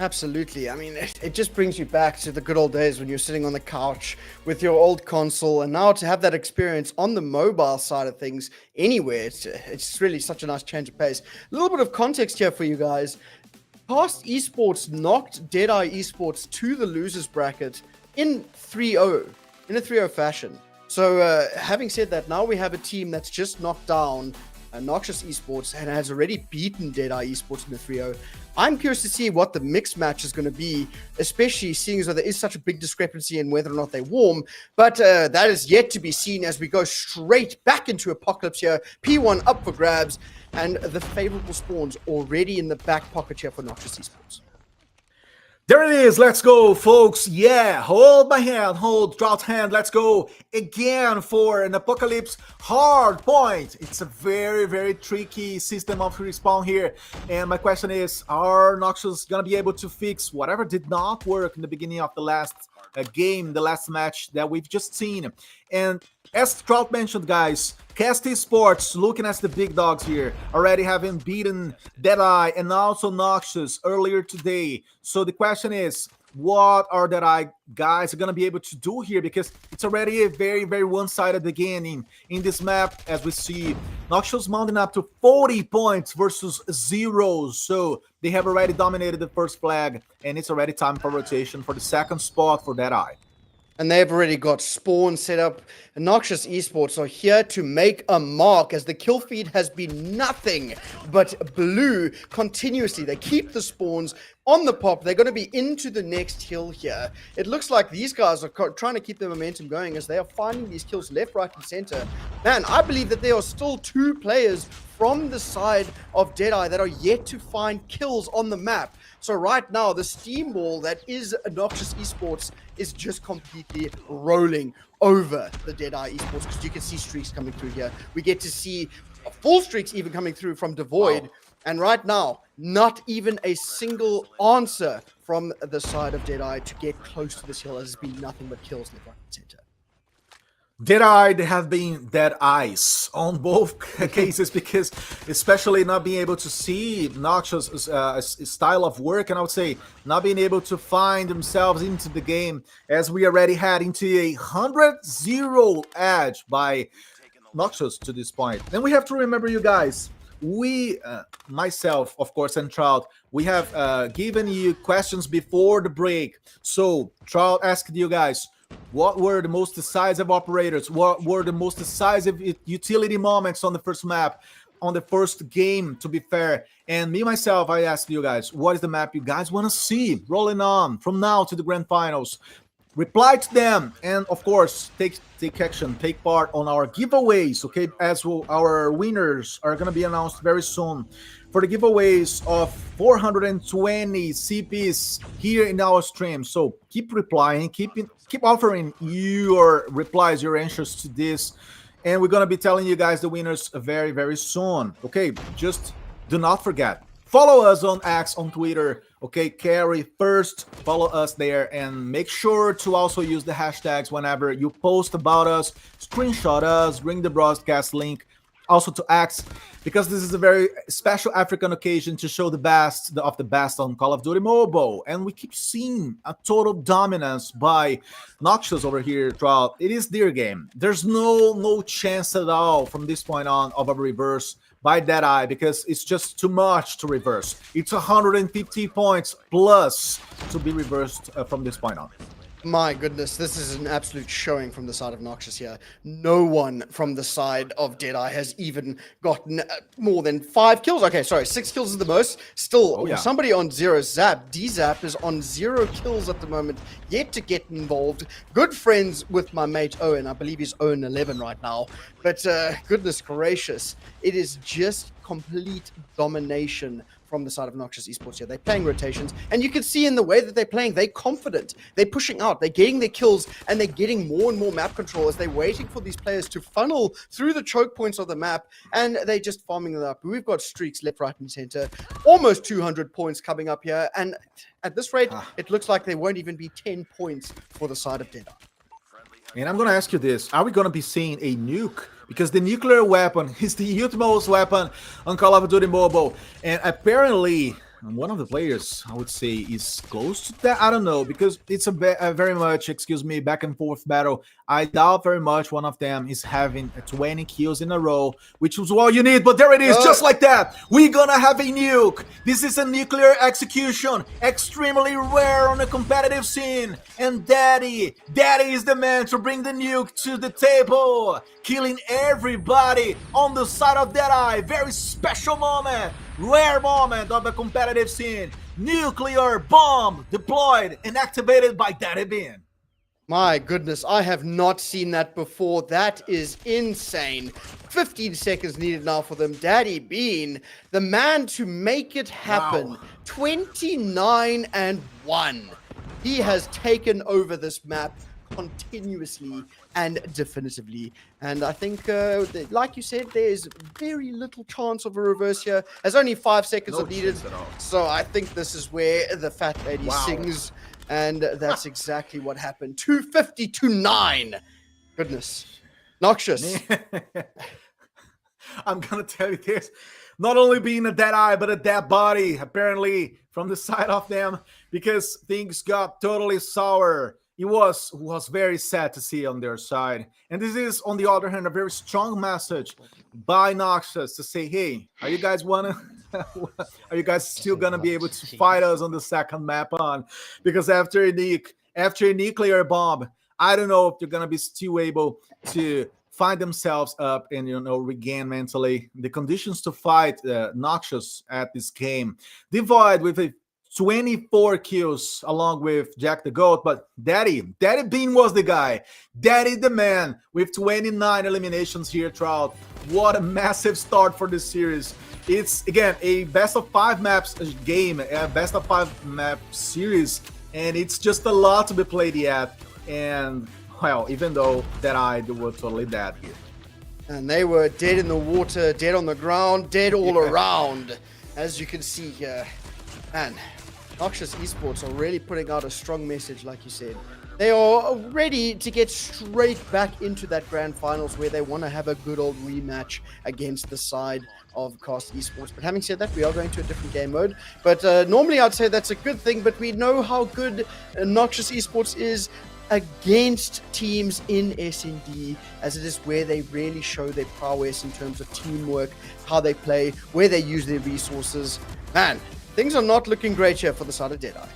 Absolutely. I mean, it just brings you back to the good old days when you're sitting on the couch with your old console, and now to have that experience on the mobile side of things anywhere, it's really such a nice change of pace. A little bit of context here for you guys. CARRY1ST Esports knocked Deadeye Esports to the losers bracket in 3-0, in a 3-0 fashion. So having said that, now we have a team that's just knocked down Noxious Esports and has already beaten Deadeye Esports in the 3-0. I'm curious to see what the mixed match is going to be, especially seeing as though there is such a big discrepancy in whether or not they warm. But that is yet to be seen as we go straight back into Apocalypse here. P1 up for grabs, and the favorable spawns already in the back pocket here for Noxious Esports. There it is. Let's go, folks. Yeah, hold my hand, hold Trout's hand. Let's go again for an Apocalypse hard point. It's a very, very tricky system of respawn here. And my question is, are Noxious going to be able to fix whatever did not work in the beginning of the last game, the last match that we've just seen? And as Trout mentioned, guys, CARRY1ST Esports, looking at the big dogs here, already having beaten Deadeye and also Noxious earlier today. So the question is, what are Deadeye guys going to be able to do here? Because it's already a very, very one-sided beginning in this map, as we see Noxious mounting up to 40 points versus 0. So they have already dominated the first flag, and it's already time for rotation for the second spot for Deadeye. And they've already got spawn set up. Noxious Esports are here to make a mark, as the kill feed has been nothing but blue continuously. They keep the spawns on the pop. They're going to be into the next hill here. It looks like these guys are trying to keep the momentum going as they are finding these kills left, right, and center. Man, I believe that there are still 2 players from the side of Deadeye that are yet to find kills on the map. So right now, the steam ball that is Noxious Esports is just completely rolling over the Deadeye Esports, because you can see streaks coming through here. We get to see full streaks even coming through from Devoid. Wow. And right now, not even a single answer from the side of Deadeye to get close to this hill, as it's been nothing but kills left, right, and center. Deadeye, they have been dead eyes on both cases, because especially not being able to see Noxious' style of work, and I would say not being able to find themselves into the game, as we already had into a 100-0 edge by Noxious to this point. Then we have to remember, you guys, we, myself, of course, and Trout, we have given you questions before the break. So Trout asked you guys, what were the most decisive operators? What were the most decisive utility moments on the first map, on the first game, to be fair? And me, myself, I asked you guys, what is the map you guys want to see rolling on from now to the grand finals? Reply to them, and of course, take action, take part on our giveaways, okay? As well, our winners are going to be announced very soon for the giveaways of 420 CPs here in our stream. So keep replying, keep offering your replies, your answers to this, and we're going to be telling you guys the winners very, very soon. Okay, just do not forget, follow us on X, on Twitter, okay? CARRY1ST, follow us there, and make sure to also use the hashtags whenever you post about us, screenshot us, bring the broadcast link also to X, because this is a very special African occasion to show the best of the best on Call of Duty Mobile. And we keep seeing a total dominance by Noxious over here throughout. It is their game. There's no chance at all from this point on of a reverse by Deadeye, because it's just too much to reverse. It's 150 points plus to be reversed from this point on. My goodness, this is an absolute showing from the side of Noxious here. No one from the side of Deadeye has even gotten more than 5 kills. Okay, sorry, 6 kills is the most. Still, somebody on 0 zap. D-Zap is on 0 kills at the moment, yet to get involved. Good friends with my mate Owen. I believe he's Owen 11 right now. But goodness gracious, it is just complete domination from the side of Noxious Esports here. They're playing rotations, and you can see in the way that they're playing, they're confident. They're pushing out, they're getting their kills, and they're getting more and more map control as they're waiting for these players to funnel through the choke points of the map, and they're just farming them up. We've got streaks left, right, and center. Almost 200 points coming up here, and at this rate, it looks like there won't even be 10 points for the side of Deadeye. And I'm going to ask you this. Are we going to be seeing a nuke? Because the nuclear weapon is the utmost weapon on Call of Duty Mobile. And apparently, one of the players, I would say, is close to that. I don't know, because it's a very much, excuse me, back and forth battle. I doubt very much one of them is having 20 kills in a row, which is all you need. But there it is, just like that. We're gonna have a nuke. This is a nuclear execution, extremely rare on a competitive scene. And Daddy is the man to bring the nuke to the table, killing everybody on the side of Deadeye. Very special moment. Rare moment of the competitive scene. Nuclear bomb deployed and activated by Daddy Bean. My goodness, I have not seen that before. That is insane. 15 seconds needed now for them. Daddy Bean, the man to make it happen. Wow. 29 and 1. He has taken over this map continuously and definitively, and I think like you said, there's very little chance of a reverse here. There's only 5 seconds of needed, so I think this is where the fat lady sings, and that's exactly what happened. 250 to 9. Goodness. Noxious. I'm gonna tell you this, not only being a dead eye but a dead body apparently from the side of them, because things got totally sour. It was very sad to see on their side. And this is, on the other hand, a very strong message by Noxious to say, hey, are you guys still gonna be able to fight us on the second map on? Because after a nuclear bomb, I don't know if they're gonna be still able to find themselves up and, you know, regain mentally the conditions to fight Noxious at this game. Devoid with a 24 kills along with Jack the Goat, but Daddy Bean was the guy. Daddy the man with 29 eliminations here throughout. What a massive start for this series. It's, again, a best of 5 maps game, a best of 5 map series, and it's just a lot to be played yet. And, well, even though Deadeye were totally dead here. And they were dead in the water, dead on the ground, dead all around, as you can see here. And Noxious Esports are really putting out a strong message, like you said. They are ready to get straight back into that grand finals where they want to have a good old rematch against the side of CARRY1ST Esports. But having said that, we are going to a different game mode. But normally I'd say that's a good thing, but we know how good Noxious Esports is against teams in SND, as it is where they really show their prowess in terms of teamwork, how they play, where they use their resources. Man, things are not looking great here for the side of Deadeye.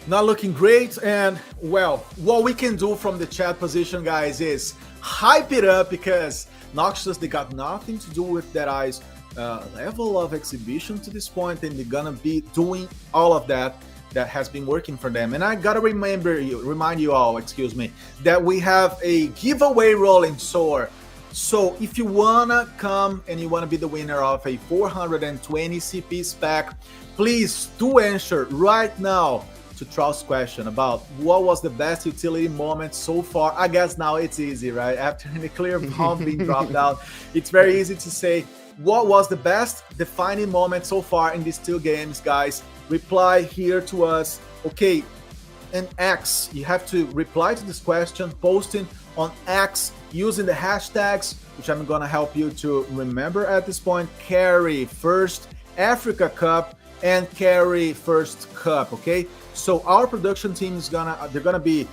Not looking great, and, well, what we can do from the chat position, guys, is hype it up, because Noxious, they got nothing to do with Deadeye's level of exhibition to this point, and they're gonna be doing all of that has been working for them. And I gotta remind you all, that we have a giveaway rolling. So if you wanna come and you wanna be the winner of a 420 CP spec, please do answer right now to Trout's question about what was the best utility moment so far. I guess now it's easy, right? After the clear bomb being dropped out, it's very easy to say what was the best defining moment so far in these 2 games, guys. Reply here to us. Okay, and X, you have to reply to this question, posting on X using the hashtags, which I'm gonna help you to remember at this point: CARRY1ST Africa Cup and CARRY1ST Cup. Okay, so our production team is gonna be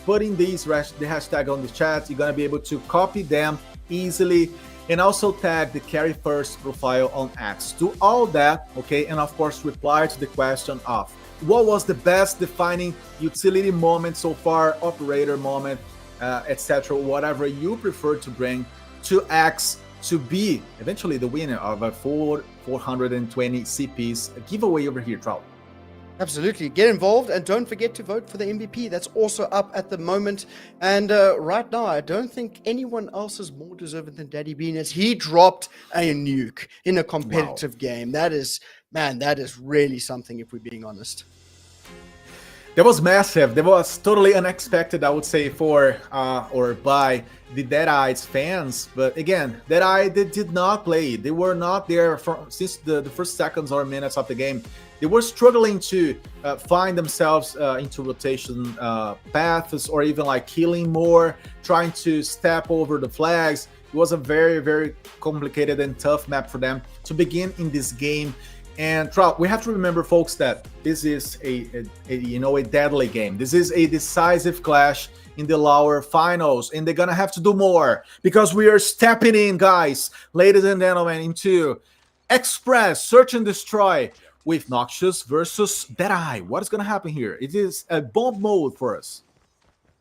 putting the hashtag on the chat. You're gonna be able to copy them easily, and also tag the CARRY1ST profile on X. Do all that, okay, and of course reply to the question of what was the best defining utility moment so far, operator moment, etc., whatever you prefer to bring to X to be eventually the winner of a 420 CPs giveaway over here, Trout. Absolutely. Get involved and don't forget to vote for the MVP. That's also up at the moment. And right now, I don't think anyone else is more deserving than Daddy Bean as he dropped a nuke in a competitive game. That is, man, that is really something if we're being honest. That was massive. That was totally unexpected, I would say, for or by the Deadeye's fans. But again, Deadeye, they did not play. They were not there since the first seconds or minutes of the game. They were struggling to find themselves into rotation paths or even like killing more, trying to step over the flags. It was a very, very complicated and tough map for them to begin in this game. And Trout, we have to remember, folks, that this is a deadly game. This is a decisive clash in the lower finals, and they're gonna have to do more because we are stepping in, guys, ladies and gentlemen, into Express Search and Destroy with Noxious versus Deadeye. What is gonna happen here? It is a bomb mode for us.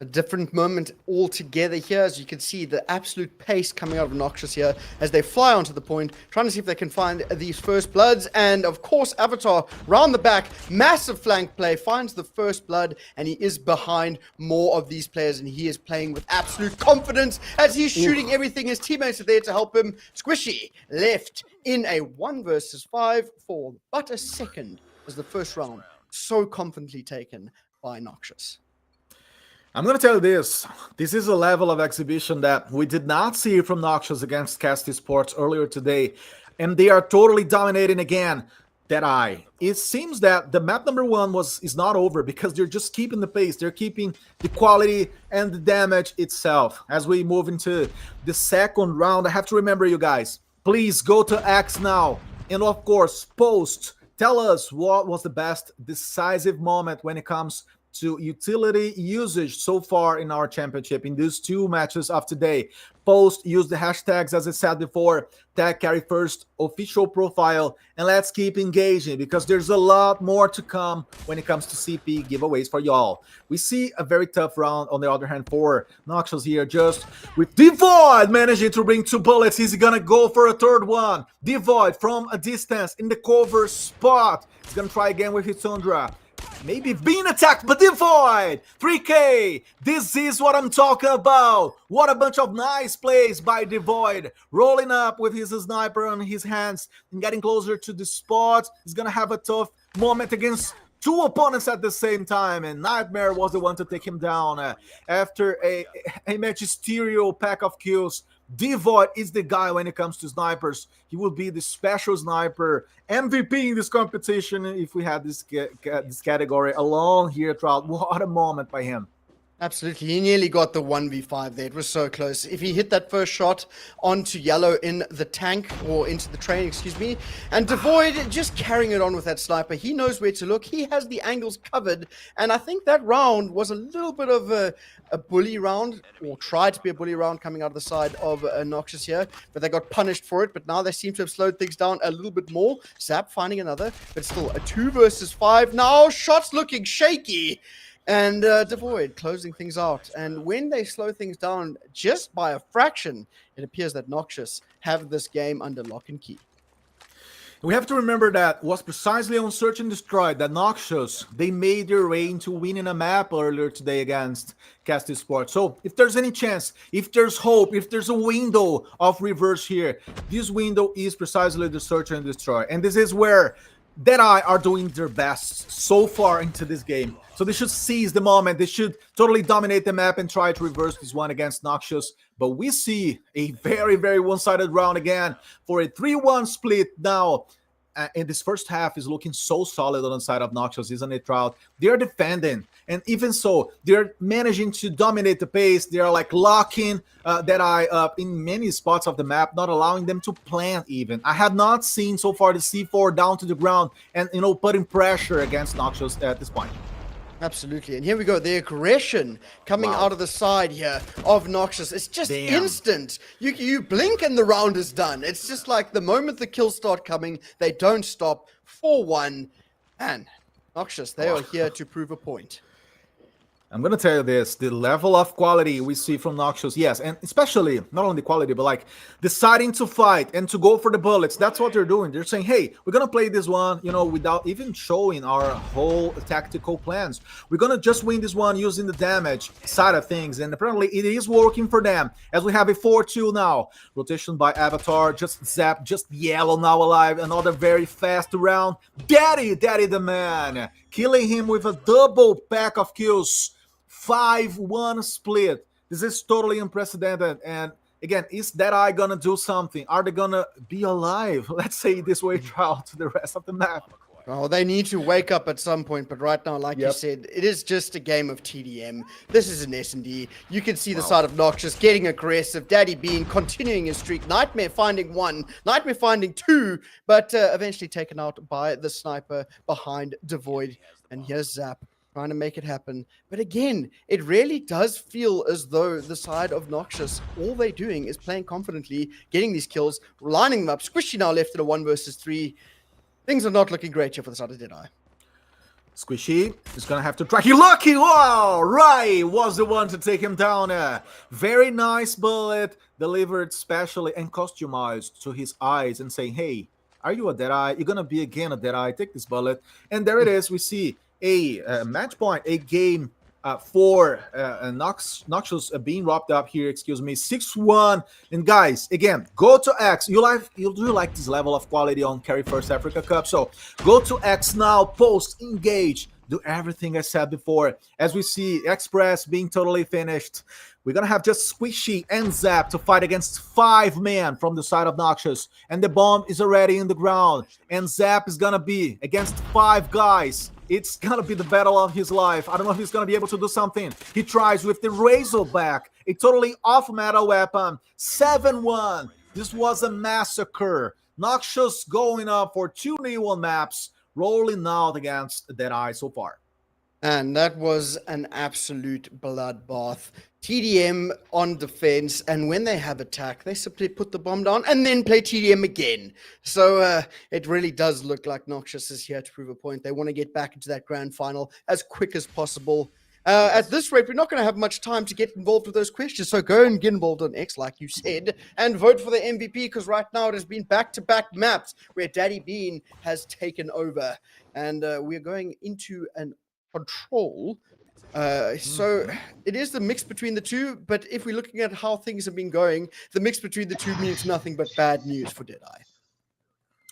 A different moment altogether here, as you can see the absolute pace coming out of Noxious here as they fly onto the point, trying to see if they can find these first bloods. And of course, Avatar round the back, massive flank play, finds the first blood, and he is behind more of these players, and he is playing with absolute confidence as he's shooting everything. His teammates are there to help him. Squishy left in a 1 versus 5 for but a second as the first round so confidently taken by Noxious. I'm going to tell you this. This is a level of exhibition that we did not see from Noxious against CARRY1ST Sports earlier today. And they are totally dominating again. Deadeye. It seems that the map number 1 is not over because they're just keeping the pace. They're keeping the quality and the damage itself. As we move into the second round, I have to remember you guys, please go to X now. And of course, post. Tell us what was the best decisive moment when it comes to utility usage so far in our championship in these 2 matches of today. Post, use the hashtags as I said before, tag CARRY1ST official profile, and let's keep engaging because there's a lot more to come when it comes to CP giveaways for y'all. We see a very tough round on the other hand for Noxious here, just with Devoid managing to bring 2 bullets. He's gonna go for a third one. Devoid from a distance in the cover spot. He's gonna try again with his Tundra. Maybe being attacked, but Devoid! 3K! This is what I'm talking about! What a bunch of nice plays by Devoid! Rolling up with his sniper on his hands and getting closer to the spot. He's gonna have a tough moment against 2 opponents at the same time, and Nightmare was the one to take him down after a magisterial pack of kills. Devoid is the guy when it comes to snipers. He will be the special sniper MVP in this competition if we had this category alone here throughout. What a moment by him. Absolutely. He nearly got the 1v5 there. It was so close. If he hit that first shot onto Yellow in the tank, or into the train, excuse me, and Devoid just carrying it on with that sniper. He knows where to look. He has the angles covered. And I think that round was a little bit of a bully round, or tried to be a bully round coming out of the side of Noxious here, but they got punished for it. But now they seem to have slowed things down a little bit more. Zap finding another, but still a 2 versus 5. Now shots looking shaky. And Devoid closing things out. And when they slow things down just by a fraction, it appears that Noxious have this game under lock and key. We have to remember that it was precisely on Search and Destroy that Noxious, they made their way into winning a map earlier today against CARRY1ST Sports. So if there's any chance, if there's hope, if there's a window of reverse here, this window is precisely the Search and Destroy. And this is where Deadeye are doing their best so far into this game. So they should seize the moment. They should totally dominate the map and try to reverse this one against Noxious. But we see a very, very one-sided round again for a 3-1 split now. And this first half is looking so solid on the side of Noxious, isn't it, Trout? They're defending, and even so, they're managing to dominate the pace. They are like locking Deadeye up in many spots of the map, not allowing them to plant even. I have not seen so far the C4 down to the ground and, putting pressure against Noxious at this point. Absolutely. And here we go. The aggression coming out of the side here of Noxious. It's just instant. You blink and the round is done. It's just like the moment the kills start coming, they don't stop. 4-1. And Noxious, they are here to prove a point. I'm gonna tell you this, the level of quality we see from Noxious, yes, and especially, not only quality, but like deciding to fight and to go for the bullets, that's what they're doing. They're saying, hey, we're gonna play this one, you know, without even showing our whole tactical plans. We're gonna just win this one using the damage side of things, and apparently it is working for them, as we have a 4-2 now. Rotation by Avatar, just Zap, just Yellow now alive, another very fast round. Daddy the man, killing him with a double pack of kills. 5-1 split. This is totally unprecedented. And again, is Deadeye gonna do something? Are they gonna be alive? Let's say this way throughout the rest of the map. Oh, they need to wake up at some point, but right now, like you said, it is just a game of TDM. This is an S&D. You can see the side of Noxious getting aggressive. Daddy Bean continuing his streak. Nightmare finding 1, Nightmare finding 2, but eventually taken out by the sniper behind Devoid. And here's Zap trying to make it happen. But again, it really does feel as though the side of Noxious, all they're doing is playing confidently, getting these kills, lining them up. Squishy now left in a 1 versus 3. Things are not looking great here for the side of Deadeye. Squishy is gonna have to try. He lucky! Wow! Rai was the one to take him down. Very nice bullet, delivered specially and customized to his eyes and saying, hey, are you a Deadeye? You're gonna be again a Deadeye. Take this bullet. And there it is. We see a match point, a game for Noxious being wrapped up here, 6-1. And guys, again, go to X. You do like this level of quality on CARRY1ST Africa Cup, so go to X now, post, engage, do everything I said before. As we see Express being totally finished, we're gonna have just Squishy and Zap to fight against 5 men from the side of Noxious, and the bomb is already in the ground, and Zap is gonna be against 5 guys. It's gonna be the battle of his life. I don't know if he's gonna be able to do something. He tries with the Razorback, a totally off-meta weapon. 7-1. This was a massacre. Noxious going up for 2 Neon maps, rolling out against Deadeye so far. And that was an absolute bloodbath. TDM on defense, and when they have attack, they simply put the bomb down and then play TDM again. So it really does look like Noxious is here to prove a point. They want to get back into that grand final as quick as possible. At this rate, we're not going to have much time to get involved with those questions, so go and get involved on X, like you said, and vote for the MVP, because right now it has been back-to-back maps where Daddy Bean has taken over. And we're going into an control. So it is the mix between the two, but if we're looking at how things have been going, the mix between the two means nothing but bad news for Deadeye.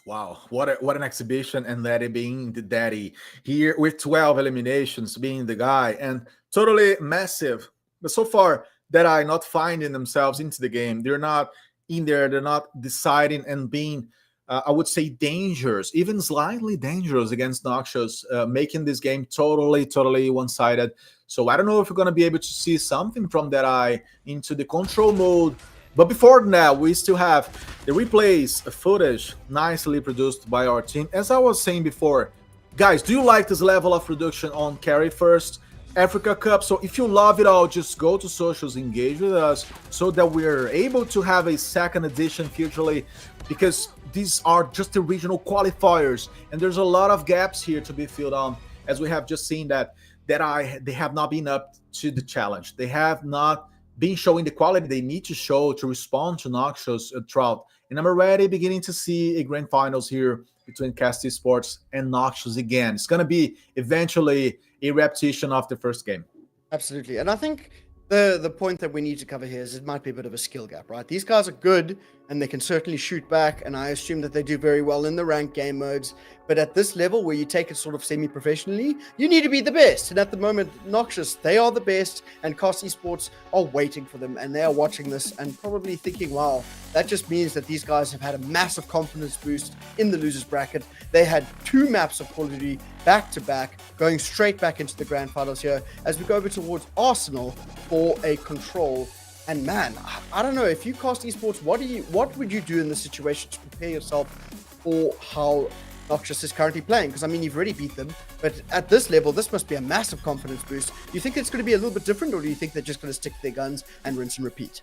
Wow, what an exhibition, and Daddy being the daddy here with 12 eliminations, being the guy, and totally massive. But so far, Deadeye not finding themselves into the game. They're not in there. They're not deciding and being, I would say, dangerous, even slightly dangerous against Noxious, making this game totally one-sided. So I don't know if we're going to be able to see something from Deadeye into the control mode. But before that, we still have the replays footage nicely produced by our team. As I was saying before, guys, do you like this level of production on CARRY1ST Africa Cup? So if you love it all, just go to socials, engage with us, so that we're able to have a second edition futurely, because these are just the regional qualifiers, and there's a lot of gaps here to be filled on, as we have just seen that they have not been up to the challenge. They have not been showing the quality they need to show to respond to Noxious throughout. And I'm already beginning to see a grand finals here between CARRY1ST Esports and Noxious again. It's going to be eventually a repetition of the first game. Absolutely. And I think the point that we need to cover here is it might be a bit of a skill gap, right? These guys are good, and they can certainly shoot back, and I assume that they do very well in the ranked game modes. But at this level, where you take it sort of semi-professionally, you need to be the best. And at the moment, Noxious, they are the best, and CARRY1ST Esports are waiting for them, and they are watching this and probably thinking, wow, that just means that these guys have had a massive confidence boost in the losers bracket. They had 2 maps of Call of Duty back-to-back, going straight back into the grand finals here, as we go over towards Arsenal for a control. And man, I don't know, if you CARRY1ST Esports, what would you do in this situation to prepare yourself for how Noxious is currently playing? Because I mean, you've already beat them, but at this level, this must be a massive confidence boost. Do you think it's going to be a little bit different, or do you think they're just going to stick to their guns and rinse and repeat?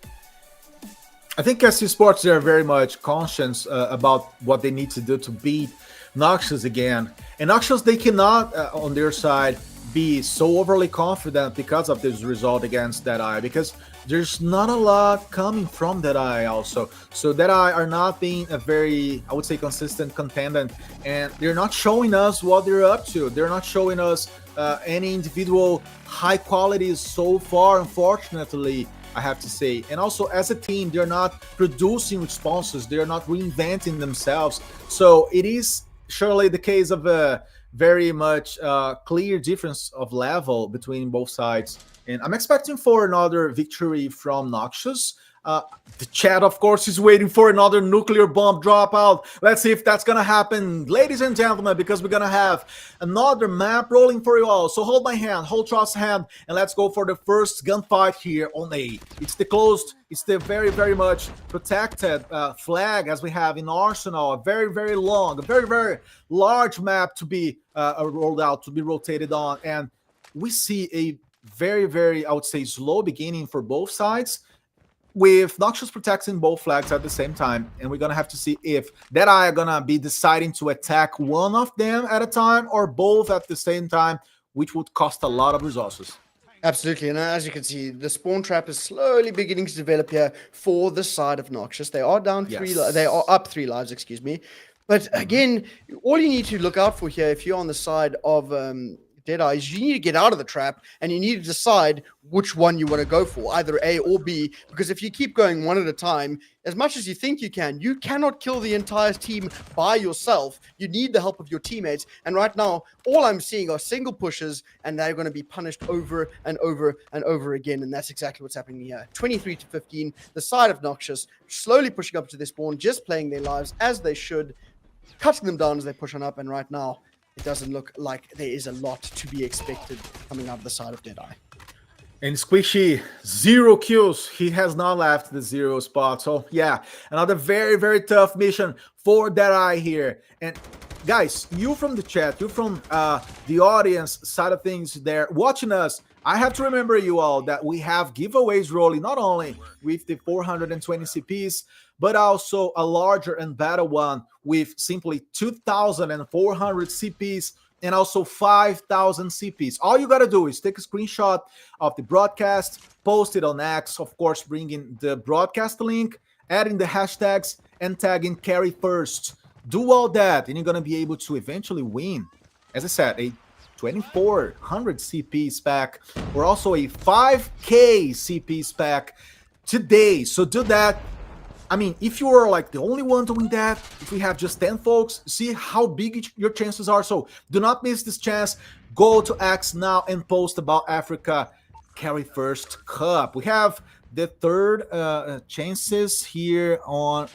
I think CARRY1ST Esports, they are very much conscious about what they need to do to beat Noxious again. And Noxious, they cannot, on their side, be so overly confident because of this result against Deadeye, because there's not a lot coming from Deadeye also. So Deadeye are not being a very, I would say, consistent contender, and they're not showing us what they're up to. They're not showing us any individual high qualities so far, unfortunately, I have to say. And also, as a team, they're not producing responses. They're not reinventing themselves. So it is surely the case of a very much clear difference of level between both sides. And I'm expecting for another victory from Noxious. The chat, of course, is waiting for another nuclear bomb dropout. Let's see if that's going to happen, ladies and gentlemen, because we're going to have another map rolling for you all. So hold my hand, hold Trust's hand, and let's go for the first gunfight here on A. It's the closed, it's the very, very much protected flag as we have in Arsenal. A very, very long, a very, very large map to be rolled out, to be rotated on. And we see a very, very, I would say, slow beginning for both sides, with Noxious protecting both flags at the same time. And we're going to have to see if Deadeye are going to be deciding to attack one of them at a time or both at the same time, which would cost a lot of resources. Absolutely, and as you can see, the spawn trap is slowly beginning to develop here for the side of Noxious. They are down they are up 3 lives, excuse me. But again, all you need to look out for here, if you're on the side of Deadeye, is you need to get out of the trap and you need to decide which one you want to go for, either A or B, because if you keep going one at a time, as much as you think you cannot kill the entire team by yourself. You need the help of your teammates, and right now, all I'm seeing are single pushes, and they're going to be punished over and over and over again, and that's exactly what's happening here. 23-15, the side of Noxious, slowly pushing up to their spawn, just playing their lives as they should, cutting them down as they push on up, and right now, it doesn't look like there is a lot to be expected coming out of the side of Deadeye. And Squishy, 0 kills. He has not left the 0 spot. So, yeah, another very, very tough mission for Deadeye here. And, guys, you from the chat, you from the audience side of things there watching us, I have to remember you all that we have giveaways rolling, not only with the 420 CPs, but also a larger and better one with simply 2,400 CPs and also 5,000 CPs. All you got to do is take a screenshot of the broadcast, post it on X, of course, bringing the broadcast link, adding the hashtags, and tagging CARRY1ST. Do all that, and you're going to be able to eventually win, as I said, a 2,400 CP spec, or also a 5K CP spec today. So do that. I mean, if you are like the only one doing that, if we have just 10 folks, see how big your chances are. So do not miss this chance. Go to X now and post about Africa CARRY1ST Cup. We have the third chances here on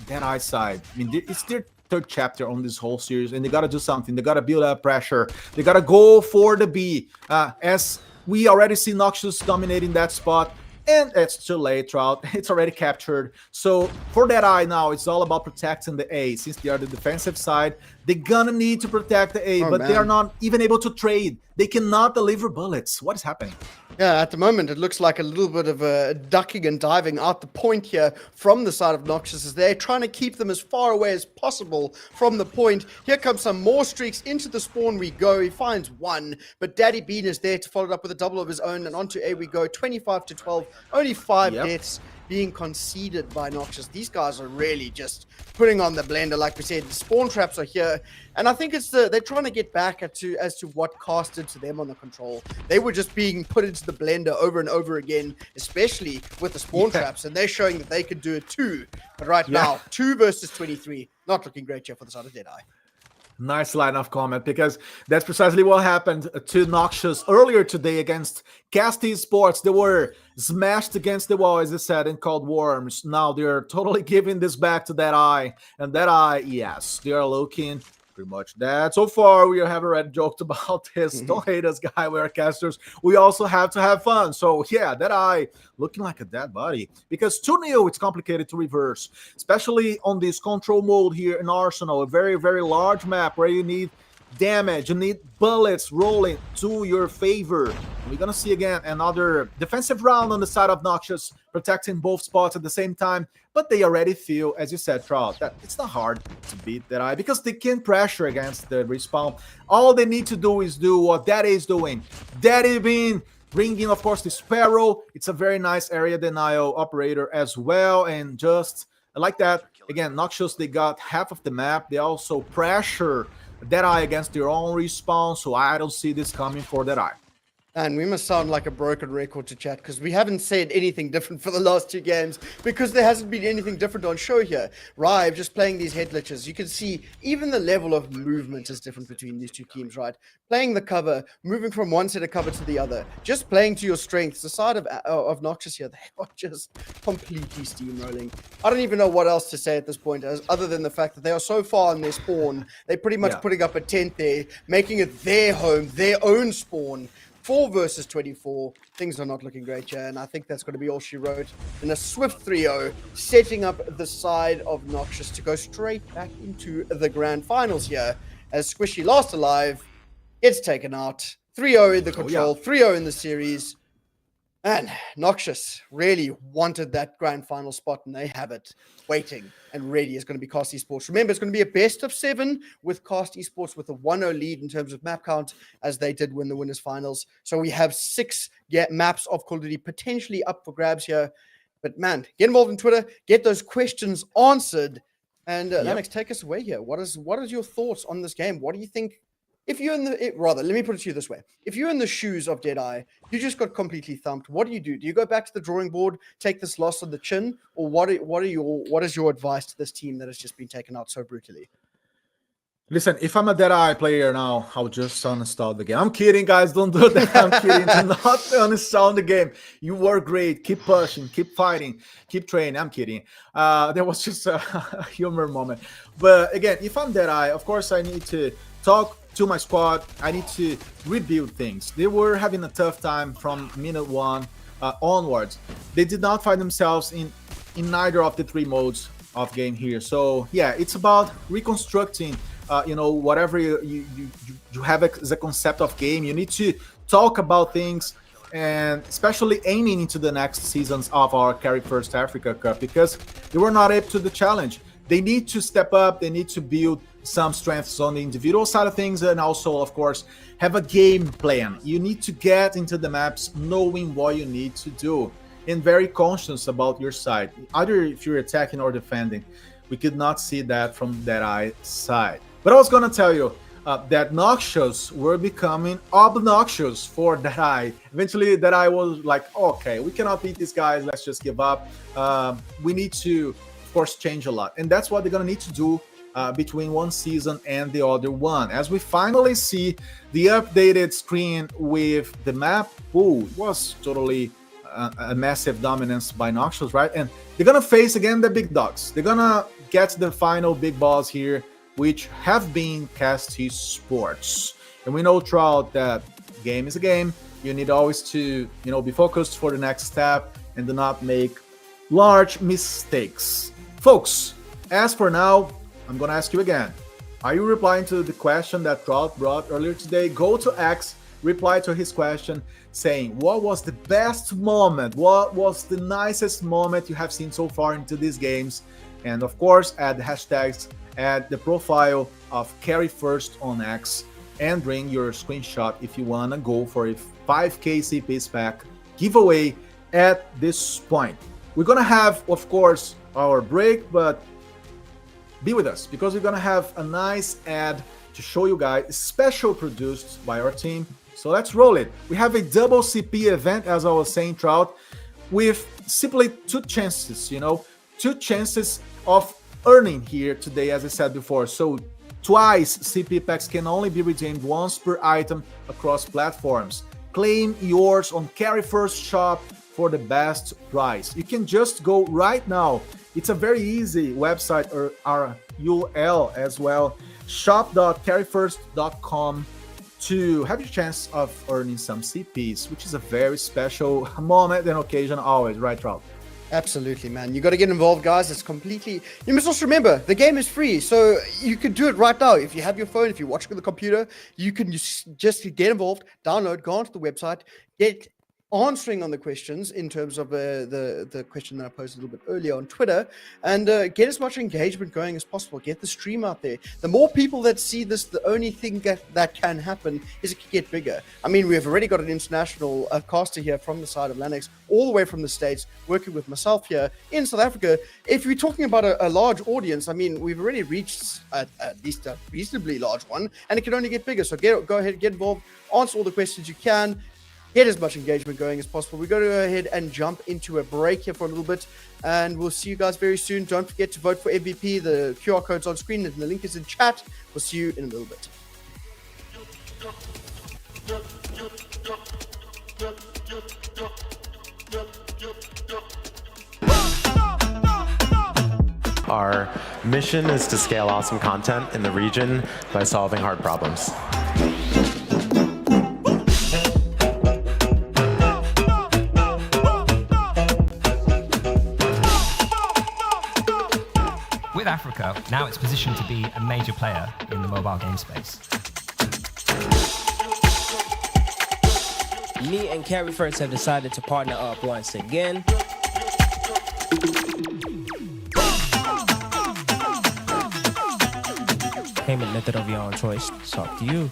Deadeye side. I mean, it's their third chapter on this whole series, and they got to do something. They got to build up pressure. They got to go for the B. As we already see Noxious dominating that spot. And it's too late, Trout. It's already captured. So for Deadeye now, it's all about protecting the A. Since they are the defensive side, they're gonna need to protect the A, but they are not even able to trade. They cannot deliver bullets. What is happening? Yeah, at the moment, it looks like a little bit of a ducking and diving out the point here from the side of Noxious, as they're trying to keep them as far away as possible from the point. Here comes some more streaks. Into the spawn we go. He finds one, but Daddy Bean is there to follow it up with a double of his own, and onto A we go. 25-12, only 5 deaths being conceded by Noxious. These guys are really just putting on the blender, like we said. The spawn traps are here, and I think it's they're trying to get back as to what casted to them on the control. They were just being put into the blender over and over again, especially with the spawn traps, and they're showing that they could do it too. But right now, 2 versus 23, not looking great here for the side of Deadeye. Nice line of comment, because that's precisely what happened to Noxious earlier today against Casti Sports. They were smashed against the wall, as I said, and called worms. Now they're totally giving this back to Deadeye, and Deadeye, yes, they are looking pretty much dead. So far, we have already joked about this. Don't hate us, guy. We're casters. We also have to have fun. So yeah, Deadeye looking like a dead body, because 2-0, it's complicated to reverse, especially on this control mode here in Arsenal, a very, very large map where you need damage, you need bullets rolling to your favor. And we're gonna see again another defensive round on the side of Noxious, protecting both spots at the same time. But they already feel, as you said, Trout, that it's not hard to beat Deadeye because they can pressure against the respawn. All they need to do is do what Daddy is doing. Daddy being bringing, of course, the Sparrow. It's a very nice area denial operator as well. And just like that, again, Noxious, they got half of the map. They also pressure Deadeye against their own respawn. So I don't see this coming for Deadeye. And we must sound like a broken record to chat because we haven't said anything different for the last 2 games because there hasn't been anything different on show here. Rive just playing these head glitches. You can see even the level of movement is different between these 2 teams, right? Playing the cover, moving from one set of cover to the other, just playing to your strengths. The side of Noxious here, they are just completely steamrolling. I don't even know what else to say at this point other than the fact that they are so far in their spawn. They're pretty much putting up a tent there, making it their home, their own spawn. 4 versus 24. Things are not looking great here, and I think that's going to be all she wrote in a swift 3-0, setting up the side of Noxious to go straight back into the grand finals here, as Squishy, last alive, gets taken out. 3-0 in the control, 3-0 in the series. And Noxious really wanted that grand final spot, and they have it waiting and ready. Is going to be Cast Esports. Remember, it's going to be a best of 7 with Cast Esports with a 1-0 lead in terms of map count, as they did win the winners finals. So we have 6 maps of Call of Duty potentially up for grabs here. But man, get involved in Twitter, get those questions answered, and Lennox, take us away here. What is your thoughts on this game? What do you think? If you're in let me put it to you this way. If you're in the shoes of Deadeye, you just got completely thumped. What do? Do you go back to the drawing board, take this loss on the chin, or what is your advice to this team that has just been taken out so brutally? Listen, if I'm a Deadeye player now, I'll just uninstall the game. I'm kidding, guys. Don't do that. I'm kidding. Do not uninstall the game. You were great. Keep pushing. Keep fighting. Keep training. I'm kidding. There was just a humor moment. But again, if I'm Deadeye, of course I need to talk to my squad. I need to rebuild things. They were having a tough time from minute 1 onwards. They did not find themselves in neither of the 3 modes of game here. So yeah, it's about reconstructing whatever you have as a concept of game. You need to talk about things, and especially aiming into the next seasons of our CARRY1ST Africa Cup, because they were not up to the challenge. They need to step up. They need to build some strengths on the individual side of things, and also, of course, have a game plan. You need to get into the maps knowing what you need to do and very conscious about your side, either if you're attacking or defending. We could not see that from Deadeye side. But I was going to tell you that Noxious were becoming obnoxious for Deadeye. Eventually, Deadeye was like, okay, we cannot beat these guys. Let's just give up. We need to, of course, change a lot. And that's what they're going to need to do between one season and the other one. As we finally see the updated screen with the map, it was totally a massive dominance by Noxious, right? And they're gonna face again the big dogs. They're gonna get the final big balls here, which have been CARRY1ST Esports. And we know throughout that game is a game. You need always to, be focused for the next step and do not make large mistakes. Folks, as for now, I'm going to ask you again. Are you replying to the question that Trout brought earlier today? Go to X, reply to his question saying, what was the best moment? What was the nicest moment you have seen so far into these games? And of course, add the hashtags, add the profile of CARRY1ST on X, and bring your screenshot if you want to go for a 5K CP pack giveaway at this point. We're going to have, of course, our break, but be with us because we're gonna have a nice ad to show you guys, special produced by our team. So let's roll it. We have a double CP event, as I was saying, Trout, with simply 2 chances, 2 chances of earning here today, as I said before. So twice CP packs can only be redeemed once per item across platforms. Claim yours on CARRY1ST shop for the best price. You can just go right now. It's a very easy website, or our URL as well, shop.carry1st.com, to have your chance of earning some CPs, which is a very special moment and occasion always, right, Trout? Absolutely, man. You got to get involved, guys. It's completely. You must also remember the game is free, so you can do it right now. If you have your phone, if you're watching on the computer, you can just get involved, download, go onto the website, get answering on the questions in terms of the question that I posted a little bit earlier on Twitter, and get as much engagement going as possible. Get the stream out there. The more people that see this, the only thing that can happen is it can get bigger. I mean, we've already got an international caster here from the side of Lanix, all the way from the States, working with myself here in South Africa. If we're talking about a large audience, I mean, we've already reached at least a reasonably large one, and it can only get bigger. So go ahead, get involved, answer all the questions you can. Get as much engagement going as possible. We're going to go ahead and jump into a break here for a little bit, and we'll see you guys very soon. Don't forget to vote for MVP. The QR code's on screen and the link is in chat. We'll see you in a little bit. Our mission is to scale awesome content in the region by solving hard problems. With Africa, now it's positioned to be a major player in the mobile game space. Me and CARRY1ST have decided to partner up once again. Payment method of your own choice. It's up to you.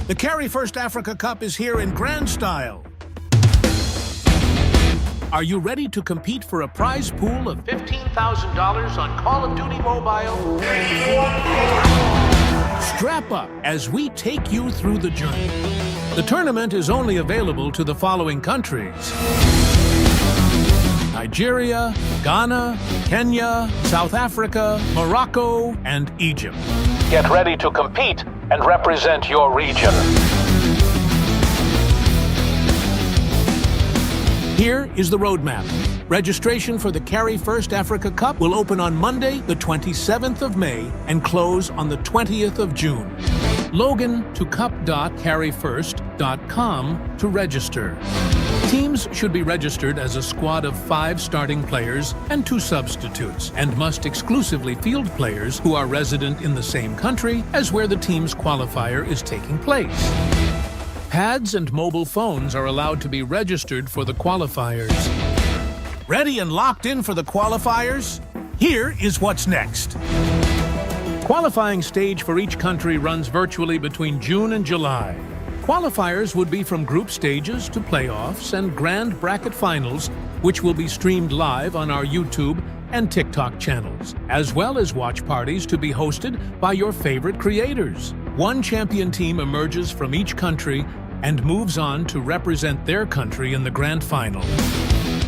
The CARRY1ST Africa Cup is here in grand style. Are you ready to compete for a prize pool of $15,000 on Call of Duty Mobile? Strap up as we take you through the journey. The tournament is only available to the following countries: Nigeria, Ghana, Kenya, South Africa, Morocco, and Egypt. Get ready to compete and represent your region. Here is the roadmap. Registration for the CARRY1ST Africa Cup will open on Monday, the 27th of May, and close on the 20th of June. Log in to cup.carry1st.com to register. Teams should be registered as a squad of 5 starting players and 2 substitutes, and must exclusively field players who are resident in the same country as where the team's qualifier is taking place. Pads and mobile phones are allowed to be registered for the qualifiers. Ready and locked in for the qualifiers? Here is what's next. Qualifying stage for each country runs virtually between June and July. Qualifiers would be from group stages to playoffs and grand bracket finals, which will be streamed live on our YouTube and TikTok channels, as well as watch parties to be hosted by your favorite creators. One champion team emerges from each country and moves on to represent their country in the grand final.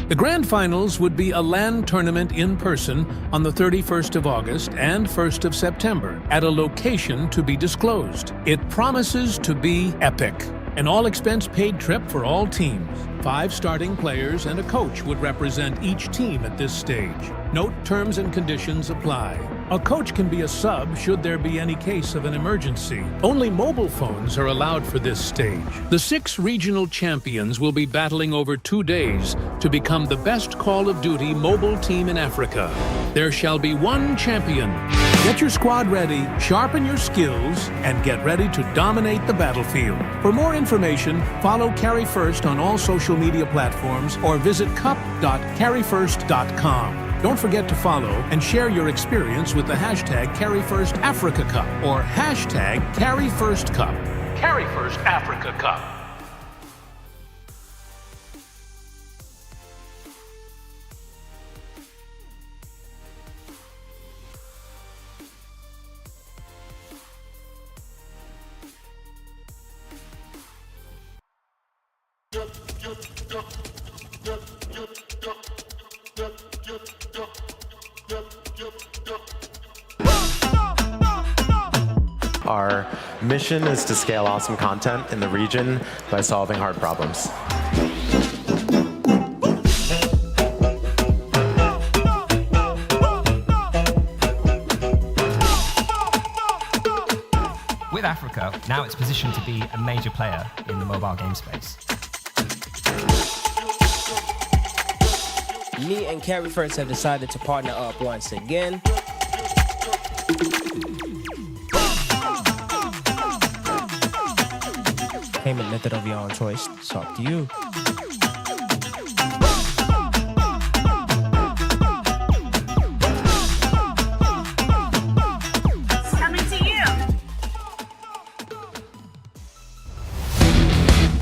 The grand finals would be a LAN tournament in person on the 31st of August and 1st of September at a location to be disclosed. It promises to be epic. An all-expense-paid trip for all teams. 5 starting players and a coach would represent each team at this stage. Note terms and conditions apply. A coach can be a sub should there be any case of an emergency. Only mobile phones are allowed for this stage. The 6 regional champions will be battling over 2 days to become the best Call of Duty mobile team in Africa. There shall be one champion. Get your squad ready, sharpen your skills, and get ready to dominate the battlefield. For more information, follow CARRY1ST on all social media platforms or visit cup.carry1st.com. Don't forget to follow and share your experience with the hashtag CARRY1ST Africa Cup or hashtag CARRY1ST Cup. CARRY1ST Africa Cup. Our mission is to scale awesome content in the region by solving hard problems. now it's positioned to be a major player in the mobile game space. Me and CARRY1ST have decided to partner up once again. Payment method of your own choice. It's up to you.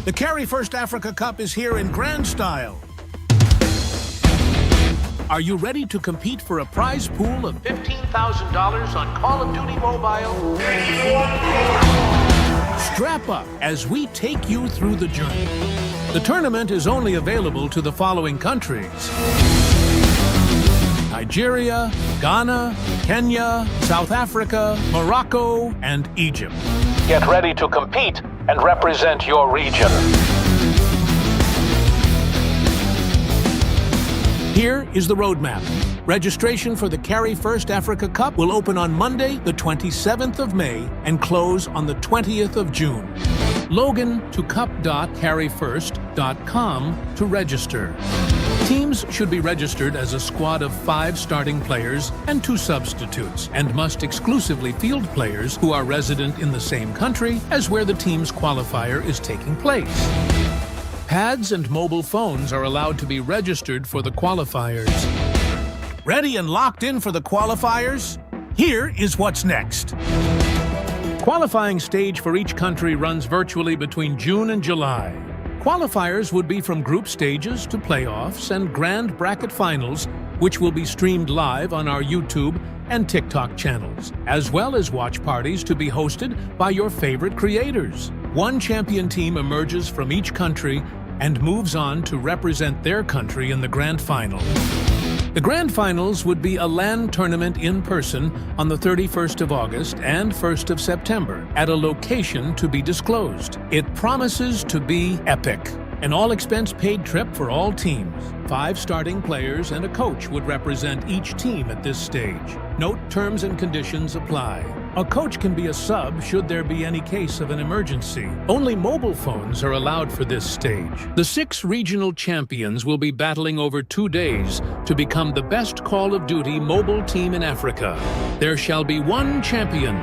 The CARRY1ST Africa Cup is here in grand style. Are you ready to compete for a prize pool of $15,000 on Call of Duty Mobile? Strap up as we take you through the journey. The tournament is only available to the following countries: Nigeria, Ghana, Kenya, South Africa, Morocco, and Egypt. Get ready to compete and represent your region. Here is the roadmap. Registration for the CARRY1ST Africa Cup will open on Monday, the 27th of May, and close on the 20th of June. Log in to cup.carry1st.com to register. Teams should be registered as a squad of 5 starting players and 2 substitutes, and must exclusively field players who are resident in the same country as where the team's qualifier is taking place. Pads and mobile phones are allowed to be registered for the qualifiers. Ready and locked in for the qualifiers? Here is what's next. Qualifying stage for each country runs virtually between June and July. Qualifiers would be from group stages to playoffs and grand bracket finals, which will be streamed live on our YouTube and TikTok channels, as well as watch parties to be hosted by your favorite creators. One champion team emerges from each country and moves on to represent their country in the grand final. The grand finals would be a LAN tournament in person on the 31st of August and 1st of September at a location to be disclosed. It promises to be epic. An all-expense-paid trip for all teams. 5 starting players and a coach would represent each team at this stage. Note terms and conditions apply. A coach can be a sub should there be any case of an emergency. Only mobile phones are allowed for this stage. The 6 regional champions will be battling over 2 days to become the best Call of Duty mobile team in Africa. There shall be one champion.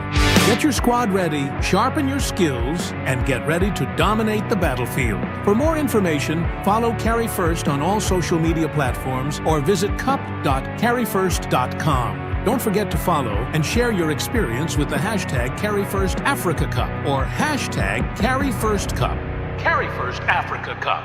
Get your squad ready, sharpen your skills, and get ready to dominate the battlefield. For more information, follow CARRY1ST on all social media platforms or visit cup.carry1st.com. Don't forget to follow and share your experience with the hashtag CARRY1ST Africa Cup or hashtag CARRY1ST Cup. CARRY1ST Africa Cup.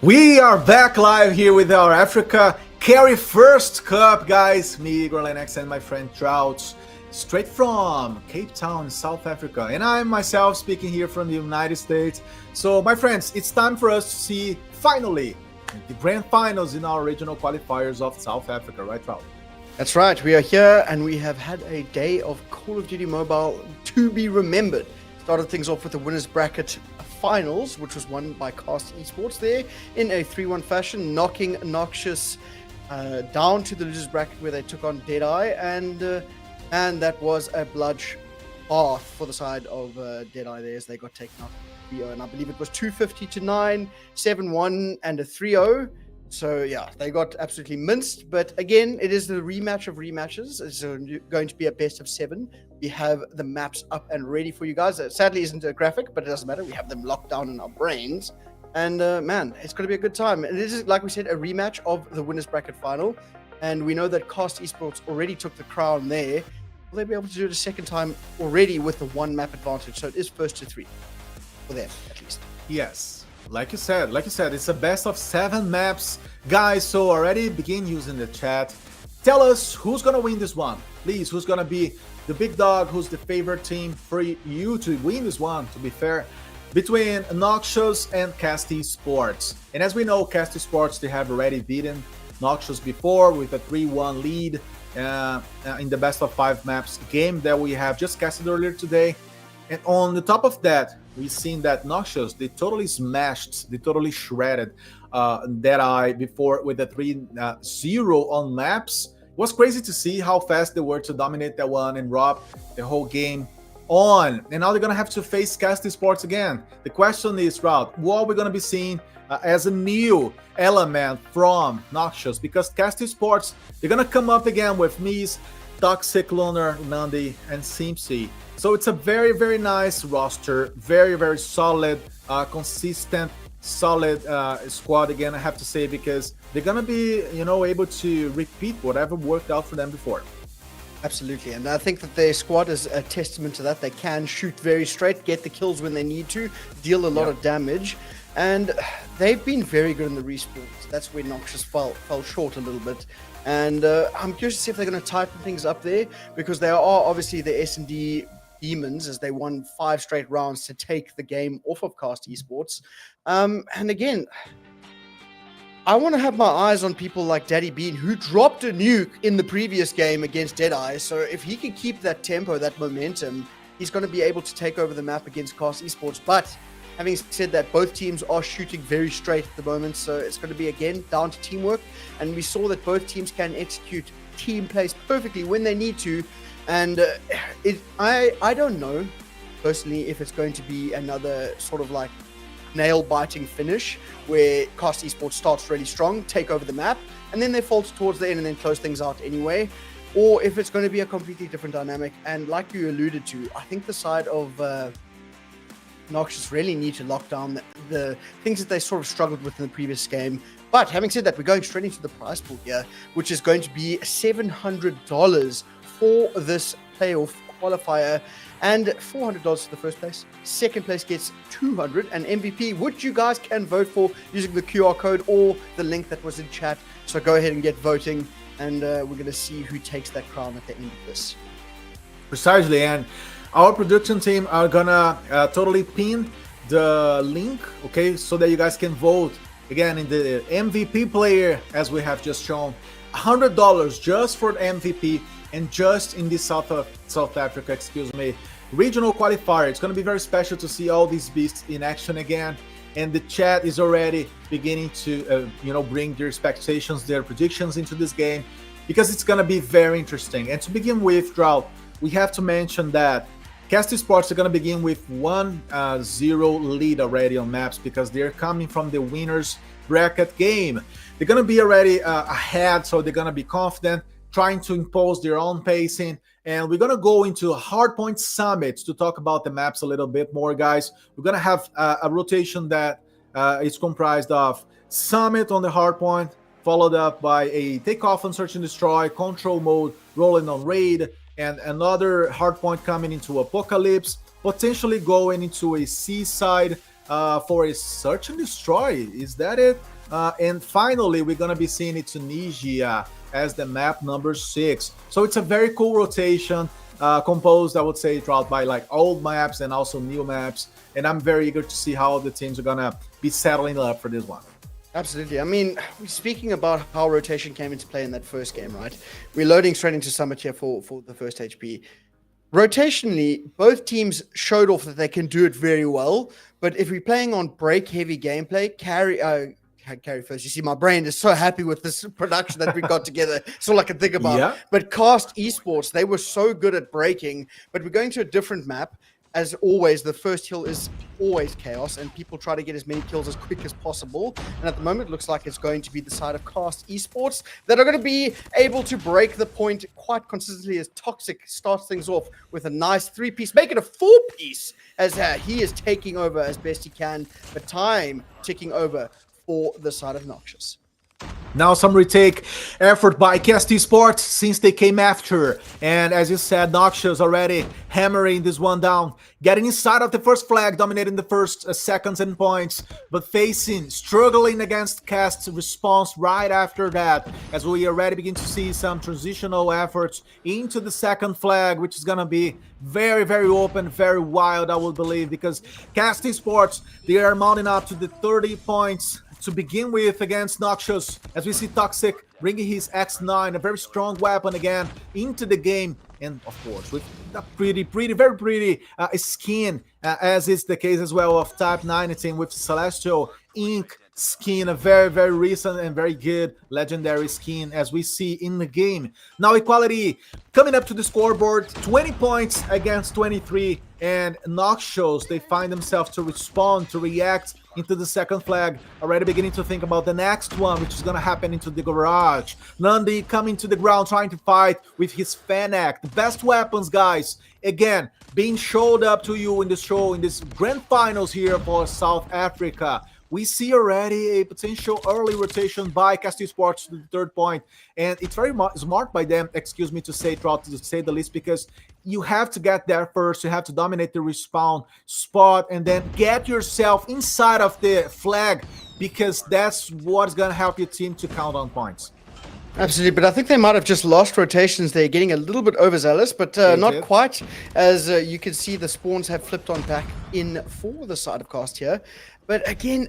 We are back live here with our Africa CARRY1ST Cup, guys. Me, Igor Lennox, and my friend Trout, straight from Cape Town, South Africa. And I'm myself speaking here from the United States. So, my friends, it's time for us to see, finally, the grand finals in our regional qualifiers of South Africa, right, Trout? That's right. We are here, and we have had a day of Call of Duty Mobile to be remembered. Started things off with the winners bracket finals, which was won by CARRY1ST Esports there in a 3-1 fashion, knocking Noxious down to the losers bracket where they took on Deadeye, and that was a bloodbath for the side of Deadeye there as they got taken out 3-0, and I believe it was 250-9, 7-1, and a 3-0. So yeah, they got absolutely minced. But again, it is the rematch of rematches. It's going to be a best of 7. We have the maps up and ready for you guys. It sadly isn't a graphic, but it doesn't matter. We have them locked down in our brains. And man, it's going to be a good time. And this is, like we said, a rematch of the winners bracket final. And we know that CARRY1ST Esports already took the crown there. Will they be able to do it a second time already with the 1 map advantage? So it is first to 3 for them, at least. Yes. Like you said, it's a best of 7 maps. Guys, so already begin using the chat. Tell us who's going to win this one. Please, who's going to be the big dog, who's the favorite team for you to win this one, to be fair, between Noxious and CARRY1ST Esports. And as we know, CARRY1ST Esports, they have already beaten Noxious before with a 3-1 lead in the best of 5 maps game that we have just casted earlier today. And on the top of that, we've seen that Noxious, they totally smashed, they totally shredded Deadeye before with a 3-0 on maps. It was crazy to see how fast they were to dominate that one and rob the whole game on. And now they're going to have to face CARRY1ST Esports again. The question is, Route, what are we going to be seeing as a new element from Noxious? Because CARRY1ST Esports, they're going to come up again with Mies, Toxic, Lunar, Nandi, and Simpsy. So it's a very, very nice roster, very, very solid, consistent, solid squad again, I have to say, because they're going to be, able to repeat whatever worked out for them before. Absolutely, and I think that their squad is a testament to that. They can shoot very straight, get the kills when they need to, deal a lot of damage, and they've been very good in the respawns. That's where Noxious fell short a little bit. And I'm curious to see if they're going to tighten things up there, because they are obviously the S&D demons, as they won 5 straight rounds to take the game off of CARRY1ST Esports. And again, I want to have my eyes on people like Daddy Bean, who dropped a nuke in the previous game against Deadeye. So if he can keep that tempo, that momentum, he's going to be able to take over the map against CARRY1ST Esports. But having said that, both teams are shooting very straight at the moment, so it's going to be, again, down to teamwork. And we saw that both teams can execute team plays perfectly when they need to. And I don't know, personally, if it's going to be another sort of like nail-biting finish where CARRY1ST Esports starts really strong, take over the map, and then they falter towards the end and then close things out anyway, or if it's going to be a completely different dynamic. And like you alluded to, I think the side of Noxious really need to lock down the things that they sort of struggled with in the previous game. But having said that, we're going straight into the prize pool here, which is going to be $700 for this playoff qualifier, and $400 for the first place. Second place gets $200, and MVP, which you guys can vote for using the QR code or the link that was in chat. So go ahead and get voting, and we're going to see who takes that crown at the end of this. Precisely, and our production team are gonna totally pin the link, okay, so that you guys can vote again in the MVP player, as we have just shown. $100 just for MVP, and just in this South Africa, regional qualifier. It's going to be very special to see all these beasts in action again. And the chat is already beginning to, bring their expectations, their predictions into this game, because it's going to be very interesting. And to begin with, Drought, we have to mention that CARRY1ST Esports are going to begin with 1-0 lead already on maps, because they're coming from the winners bracket game. They're going to be already ahead, so they're going to be confident, trying to impose their own pacing. And we're going to go into Hardpoint Summits to talk about the maps a little bit more, guys. We're going to have a rotation that is comprised of Summit on the Hardpoint, followed up by a Takeoff on Search and Destroy, Control Mode, Rolling on Raid, and another Hardpoint coming into Apocalypse, potentially going into a Seaside for a search and destroy. Is that it? And finally, we're gonna be seeing it Tunisia as the map number 6. So it's a very cool rotation, composed, I would say, throughout by like old maps and also new maps. And I'm very eager to see how the teams are gonna be settling up for this one. Absolutely. I mean, speaking about how rotation came into play in that first game, right? We're loading straight into Summit here for the first HP. Rotationally, both teams showed off that they can do it very well. But if we're playing on break-heavy gameplay, Carry first. You see, my brain is so happy with this production that we got together. It's all I can think about. Yeah. But Cast Esports, they were so good at breaking. But we're going to a different map. As always, the first hill is always chaos, and people try to get as many kills as quick as possible. And at the moment, it looks like it's going to be the side of Cast Esports that are going to be able to break the point quite consistently, as Toxic starts things off with a nice 3-piece, make it a 4-piece, as he is taking over as best he can. But time ticking over for the side of Noxious. Now some retake effort by CARRY1ST Sports since they came after. And as you said, Noxious already hammering this one down. Getting inside of the first flag, dominating the first seconds and points. But struggling against CARRY1ST's response right after that. As we already begin to see some transitional efforts into the second flag, which is going to be very, very open, very wild, I would believe. Because CARRY1ST Sports, they are mounting up to the 30 points to begin with against Noxious, as we see Toxic bringing his X9, a very strong weapon again, into the game, and of course with a very pretty skin, as is the case as well of Type 19 with Celestial Ink skin, a very, very recent and very good legendary skin as we see in the game. Now Equality coming up to the scoreboard, 20 points against 23, and Noxious, they find themselves to respond, to react into the second flag, already beginning to think about the next one, which is going to happen into the garage. Nandi coming to the ground, trying to fight with his Fennec. The best weapons, guys, again, being showed up to you in the show, in this grand finals here for South Africa. We see already a potential early rotation by CARRY1ST Sports to the third point, and it's very smart by them, excuse me to say the least, because you have to get there first, you have to dominate the respawn spot, and then get yourself inside of the flag, because that's what's going to help your team to count on points. Absolutely, but I think they might have just lost rotations there, getting a little bit overzealous, but not quite, as you can see the spawns have flipped on back in for the side of Cast here. But again,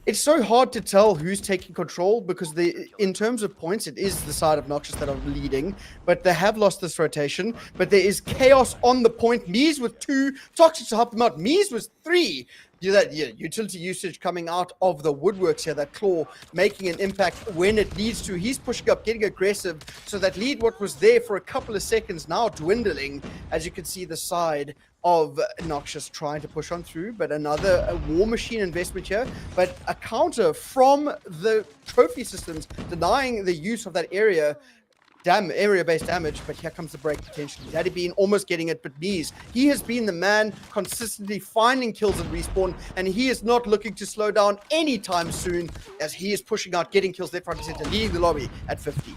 it's so hard to tell who's taking control, because in terms of points, it is the side of Noxious that are leading, but they have lost this rotation. But there is chaos on the point. Mies with 2, Toxic to help him out. Mies was 3. Utility usage coming out of the woodworks here, that claw making an impact when it needs to. He's pushing up, getting aggressive, so that lead, what was there for a couple of seconds, now dwindling, as you can see the side of Noxious trying to push on through. But another war machine investment here, but a counter from the trophy systems denying the use of that area-based damage. But here comes the break potentially. Daddy Bean almost getting it, but Mies, he has been the man consistently finding kills at respawn, and he is not looking to slow down anytime soon, as he is pushing out, getting kills left, right, and center, leading the lobby at 50.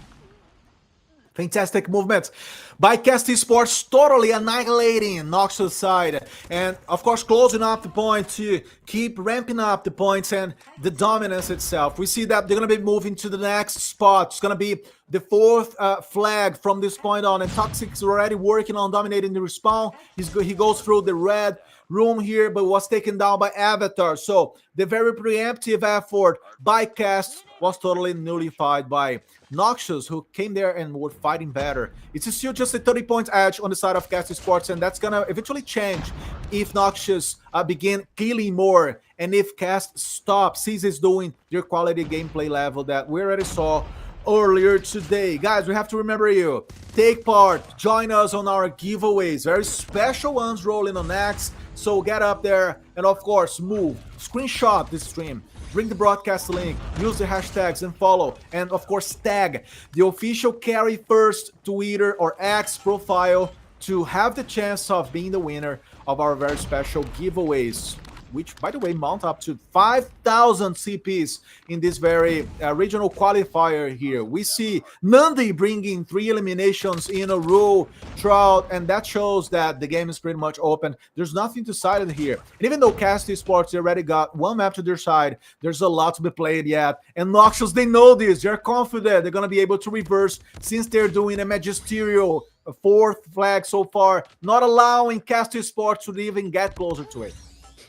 Fantastic movement by CARRY1ST Sports, totally annihilating Noxious side, and of course closing up the point to keep ramping up the points and the dominance itself. We see that they're going to be moving to the next spot. It's going to be the 4th flag from this point on, and Toxic is already working on dominating the respawn. He goes through the red room here, but was taken down by Avatar. So the very preemptive effort by CARRY1ST was totally nullified by Noxious, who came there and were fighting better. It's still just a 30 points edge on the side of CARRY1ST Sports, and that's gonna eventually change if Noxious begin killing more, and if CARRY1ST ceases doing their quality gameplay level that we already saw earlier today. Guys, we have to remember you. Take part, join us on our giveaways, very special ones rolling on X. So get up there and of course move, screenshot this stream, bring the broadcast link, use the hashtags and follow, and of course tag the official CARRY1ST Twitter or X profile to have the chance of being the winner of our very special giveaways. which, by the way, mount up to 5,000 CPs in this very regional qualifier here. We see Nandi bringing 3 eliminations in a row throughout, and that shows that the game is pretty much open. There's nothing to side here. And even though CARRY1ST Sports already got one map to their side, there's a lot to be played yet. And Noxious, they know this. They're confident they're going to be able to reverse, since they're doing a magisterial 4th flag so far, not allowing CARRY1ST Sports to even get closer to it.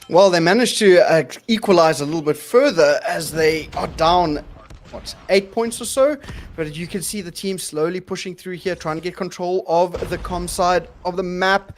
Well, they managed to equalize a little bit further as they are down, what, 8 points or so. But you can see the team slowly pushing through here, trying to get control of the com side of the map,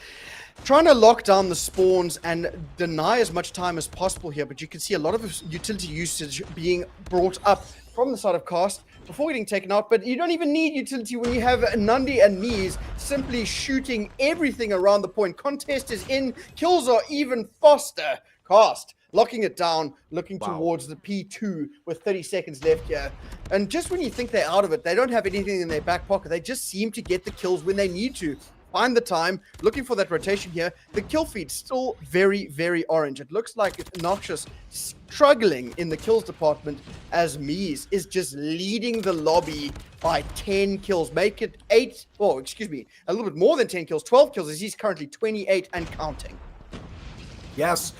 trying to lock down the spawns and deny as much time as possible here. But you can see a lot of utility usage being brought up from the side of CARRY1ST before getting taken out. But you don't even need utility when you have Nandi and Mies simply shooting everything around the point. Contest is in, kills are even faster. CARRY1ST locking it down, looking towards the P2 with 30 seconds left here. And just when you think they're out of it, they don't have anything in their back pocket. They just seem to get the kills when they need to. Find the time, looking for that rotation here. The kill feed still very, very orange. It looks like Noxious struggling in the kills department as Mies is just leading the lobby by 10 kills. Make it a little bit more than 10 kills, 12 kills, as he's currently 28 and counting. Yes.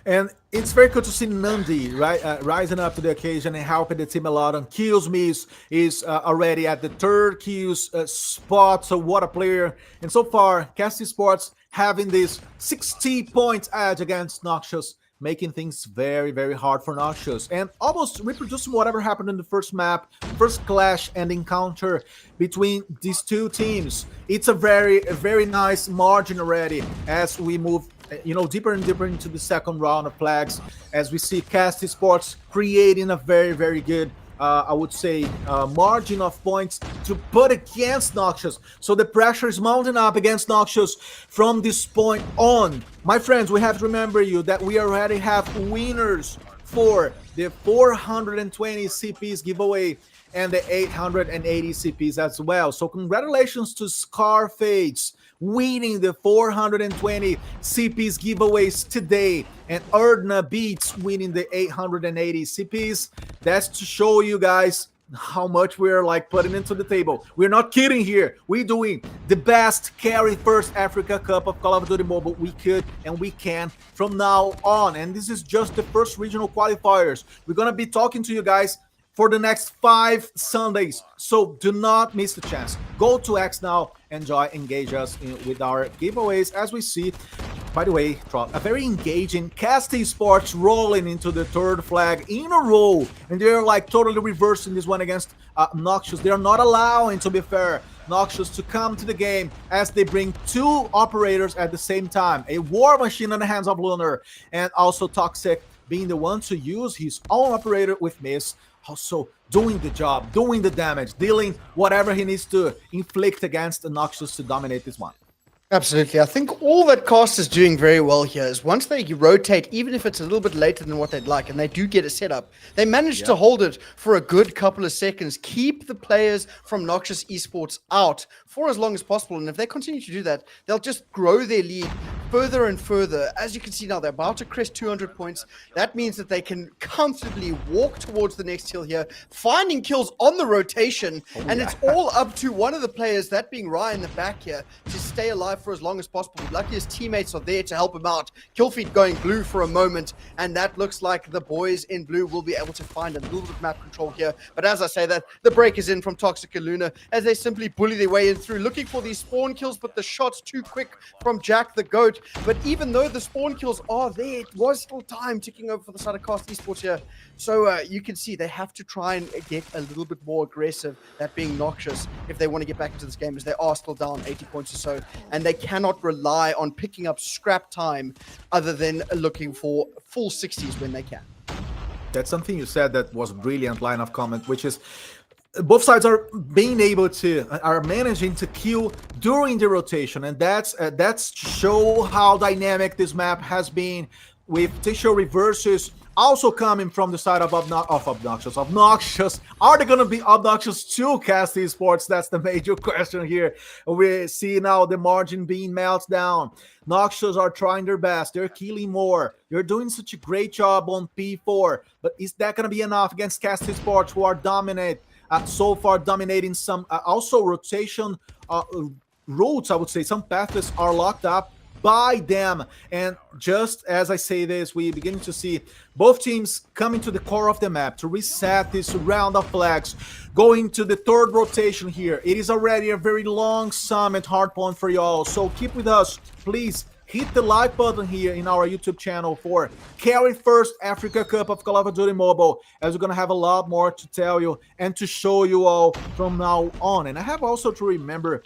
And it's very good to see Nandi rising up to the occasion and helping the team a lot on kills. Mies is already at the 3rd kills spot, so what a player. And so far, CARRY1ST Sports having this 60 points edge against Noxious, making things very, very hard for Noxious, and almost reproducing whatever happened in the first map, first clash and encounter between these two teams. It's a very nice margin already as we move deeper and deeper into the second round of flags, as we see CARRY1ST Sports creating a very good I would say margin of points to put against Noxious. So the pressure is mounting up against Noxious from this point on. My friends, we have to remember that we already have winners for the 420 CPs giveaway and the 880 CPs as well. So congratulations to Scarface winning the 420 CPs giveaways today, and Erdna Beats winning the 880 CPs. That's to show you guys how much we're like putting into the table. We're not kidding here. We're doing the best CARRY1ST Africa Cup of Call of Duty Mobile we could and we can from now on. And this is just the first regional qualifiers. We're gonna be talking to you guys for the next 5 Sundays, so do not miss the chance. Go to X now, enjoy, engage us with our giveaways as we see. By the way, a very engaging CARRY1ST Sports rolling into the 3rd flag in a row, and they're like totally reversing this one against Noxious. They're not allowing, to be fair, Noxious to come to the game as they bring 2 operators at the same time. A War Machine on the hands of Lunar, and also Toxic being the one to use his own operator with Miss, also doing the job, doing the damage, dealing whatever he needs to inflict against the Noxious to dominate this one. Absolutely. I think all that CARRY1ST is doing very well here is once they rotate, even if it's a little bit later than what they'd like, and they do get a setup, they manage to hold it for a good couple of seconds, keep the players from Noxious Esports out for as long as possible. And if they continue to do that, they'll just grow their lead further and further. As you can see now, they're about to crest 200 points. That means that they can comfortably walk towards the next hill here, finding kills on the rotation. And it's all up to one of the players, that being Ryan in the back here, to stay alive for as long as possible. Lucky his teammates are there to help him out. Killfeed going blue for a moment, and that looks like the boys in blue will be able to find a little bit of map control here. But as I say that, the break is in from Toxic and Luna as they simply bully their way in through, looking for these spawn kills, but the shot's too quick from Jack the Goat. But even though the spawn kills are there, it was still time ticking over for the side of CARRY1ST Esports here. So you can see they have to try and get a little bit more aggressive, that being Noxious, if they want to get back into this game, as they are still down 80 points or so, and they cannot rely on picking up scrap time other than looking for full 60s when they can. That's something you said that was a brilliant line of comment, which is both sides are being able to, are managing to kill during the rotation, and that's to show how dynamic this map has been, with potential reverses Also coming from the side of obnoxious. Are they going to be obnoxious to CARRY1ST Esports? That's the major question here. We see now the margin being melted down. Noxious are trying their best. They're killing more. You're doing such a great job on P4. But is that going to be enough against CARRY1ST Esports, who are so far dominating some also rotation routes? I would say some paths are locked up by them. And just as I say this, we begin to see both teams coming to the core of the map to reset this round of flags, going to the third rotation here. It is already a very long summit hardpoint for y'all, so keep with us. Please hit the like button here in our YouTube channel for CARRY1ST Africa Cup of Call of Duty Mobile, as we're going to have a lot more to tell you and to show you all from now on. And I have also to remember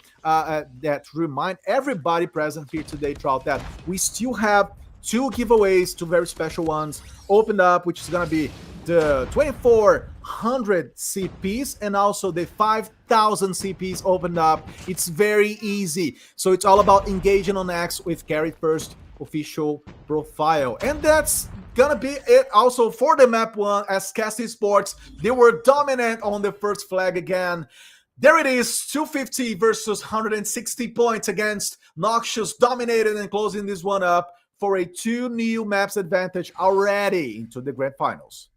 remind everybody present here today, Trout, that we still have 2 giveaways, 2 very special ones opened up, which is going to be the 2400 CPs and also the 5000 CPs opened up. It's very easy. So it's all about engaging on X with CARRY1ST official profile. And that's gonna be it also for the map 1, as CARRY1ST Esports, they were dominant on the first flag again. There it is, 250 versus 160 points against Noxious, dominated and closing this one up for a 2 new maps advantage already into the grand finals.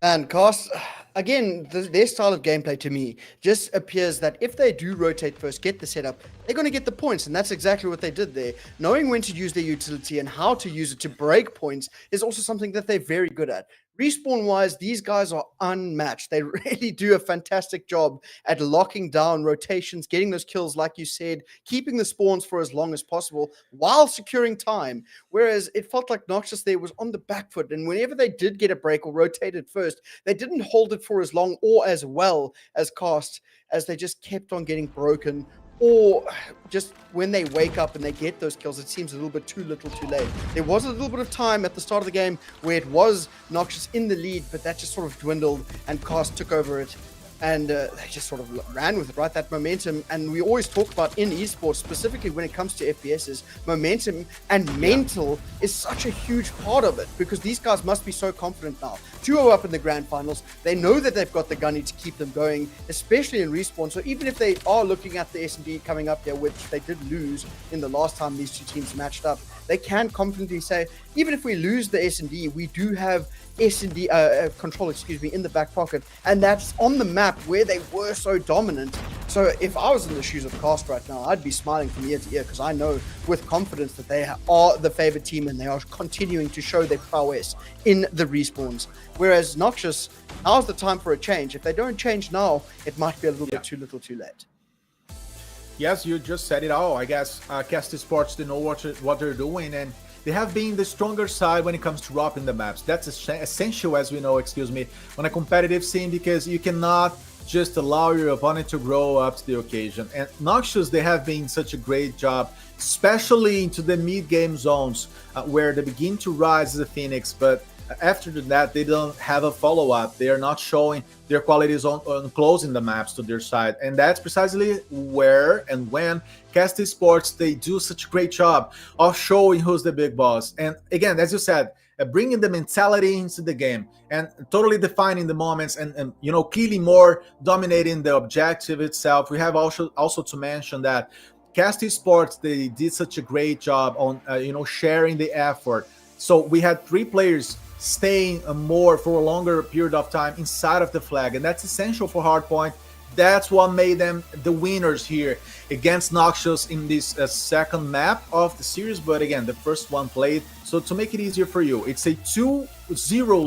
And Cast, again, their style of gameplay to me just appears that if they do rotate first, get the setup, they're going to get the points. And that's exactly what they did there. Knowing when to use their utility and how to use it to break points is also something that they're very good at. Respawn-wise, these guys are unmatched. They really do a fantastic job at locking down rotations, getting those kills, like you said, keeping the spawns for as long as possible while securing time. Whereas it felt like Noxious there was on the back foot, and whenever they did get a break or rotated first, they didn't hold it for as long or as well as Cast, as they just kept on getting broken. Or just when they wake up and they get those kills, it seems a little bit too little too late. There was a little bit of time at the start of the game where it was Noxious in the lead, but that just sort of dwindled and Cast took over it. And they just sort of ran with it, right? That momentum. And we always talk about in esports, specifically when it comes to FPSs, momentum and mental is such a huge part of it, because these guys must be so confident now. 2-0 up in the grand finals. They know that they've got the gunny to keep them going, especially in Respawn. So even if they are looking at the S&D coming up here, which they did lose in the last time these two teams matched up, they can confidently say, even if we lose the S&D, we do have S&D control, in the back pocket, and that's on the map where they were so dominant. So if I was in the shoes of Cast right now, I'd be smiling from ear to ear, because I know with confidence that they are the favored team and they are continuing to show their prowess in the respawns. Whereas Noxious, now's the time for a change. If they don't change now, it might be a little bit too little too late. Yes, you just said it all. I guess CARRY1ST Esports, they know what they're doing, and they have been the stronger side when it comes to dropping the maps. That's essential, as we know, on a competitive scene, because you cannot just allow your opponent to grow up to the occasion. And Noxious, they have been such a great job, especially into the mid-game zones, where they begin to rise as a phoenix, but after that, they don't have a follow-up. They are not showing their qualities on closing the maps to their side. And that's precisely where and when CARRY1ST Esports, they do such a great job of showing who's the big boss. And again, as you said, bringing the mentality into the game and totally defining the moments and clearly more dominating the objective itself. We have also to mention that CARRY1ST Esports, they did such a great job on sharing the effort. So we had 3 players staying for a longer period of time inside of the flag, and that's essential for hardpoint. That's what made them the winners here against Noxious in this second map of the series, but again, the first one played. So to make it easier for you, it's a 2-0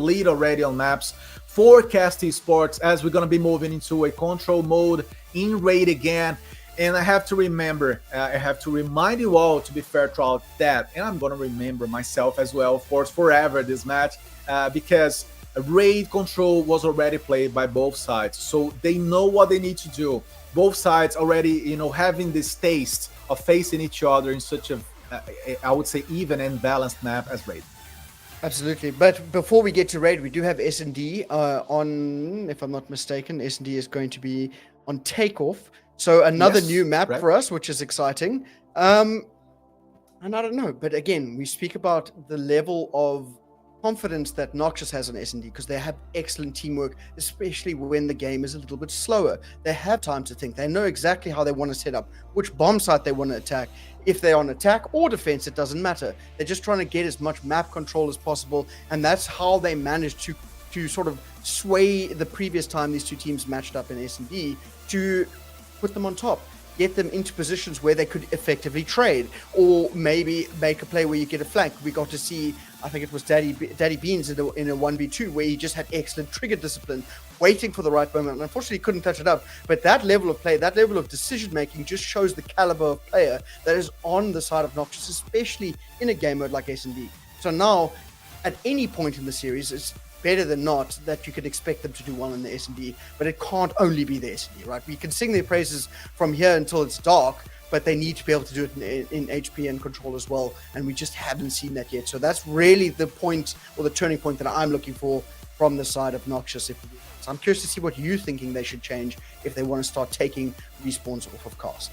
lead already on maps for CARRY1ST Esports, as we're going to be moving into a control mode in raid again. And I have to remind you all, to be fair, Trout, that, and I'm going to remember myself as well, of course, forever this match, because raid control was already played by both sides. So they know what they need to do. Both sides already, having this taste of facing each other in such a, I would say, even and balanced map as raid. Absolutely. But before we get to raid, we do have S&D on, if I'm not mistaken, S&D is going to be on takeoff. So another new map for us, which is exciting. And I don't know, but again, we speak about the level of confidence that Noxious has on S&D because they have excellent teamwork, especially when the game is a little bit slower. They have time to think. They know exactly how they want to set up, which bomb site they want to attack. If they're on attack or defense, it doesn't matter. They're just trying to get as much map control as possible, and that's how they managed to sort of sway the previous time these two teams matched up in S&D to put them on top. Get them into positions where they could effectively trade, or maybe make a play where you get a flank. We got to see, I think it was Daddy Beans in a 1v2 where he just had excellent trigger discipline, waiting for the right moment. Unfortunately, he couldn't touch it up, but that level of play, that level of decision making just shows the caliber of player that is on the side of Noxious, especially in a game mode like S&D. So now, at any point in the series, it's better than not that you could expect them to do well in the S&D, but it can't only be the S&D, right? We can sing their praises from here until it's dark, but they need to be able to do it in HP and control as well, and we just haven't seen that yet. So that's really the point, or the turning point, that I'm looking for from the side of Noxious. So I'm curious to see what you're thinking they should change if they want to start taking respawns off of cast.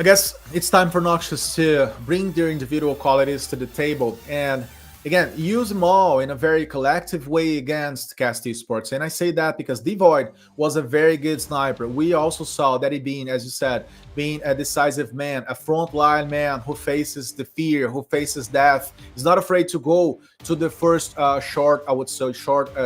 I guess it's time for Noxious to bring their individual qualities to the table and again, use them all in a very collective way against CARRY1ST Esports. And I say that because Devoid was a very good sniper. We also saw Daddy Bean, as you said, being a decisive man, a frontline man who faces the fear, who faces death. He's not afraid to go to the first short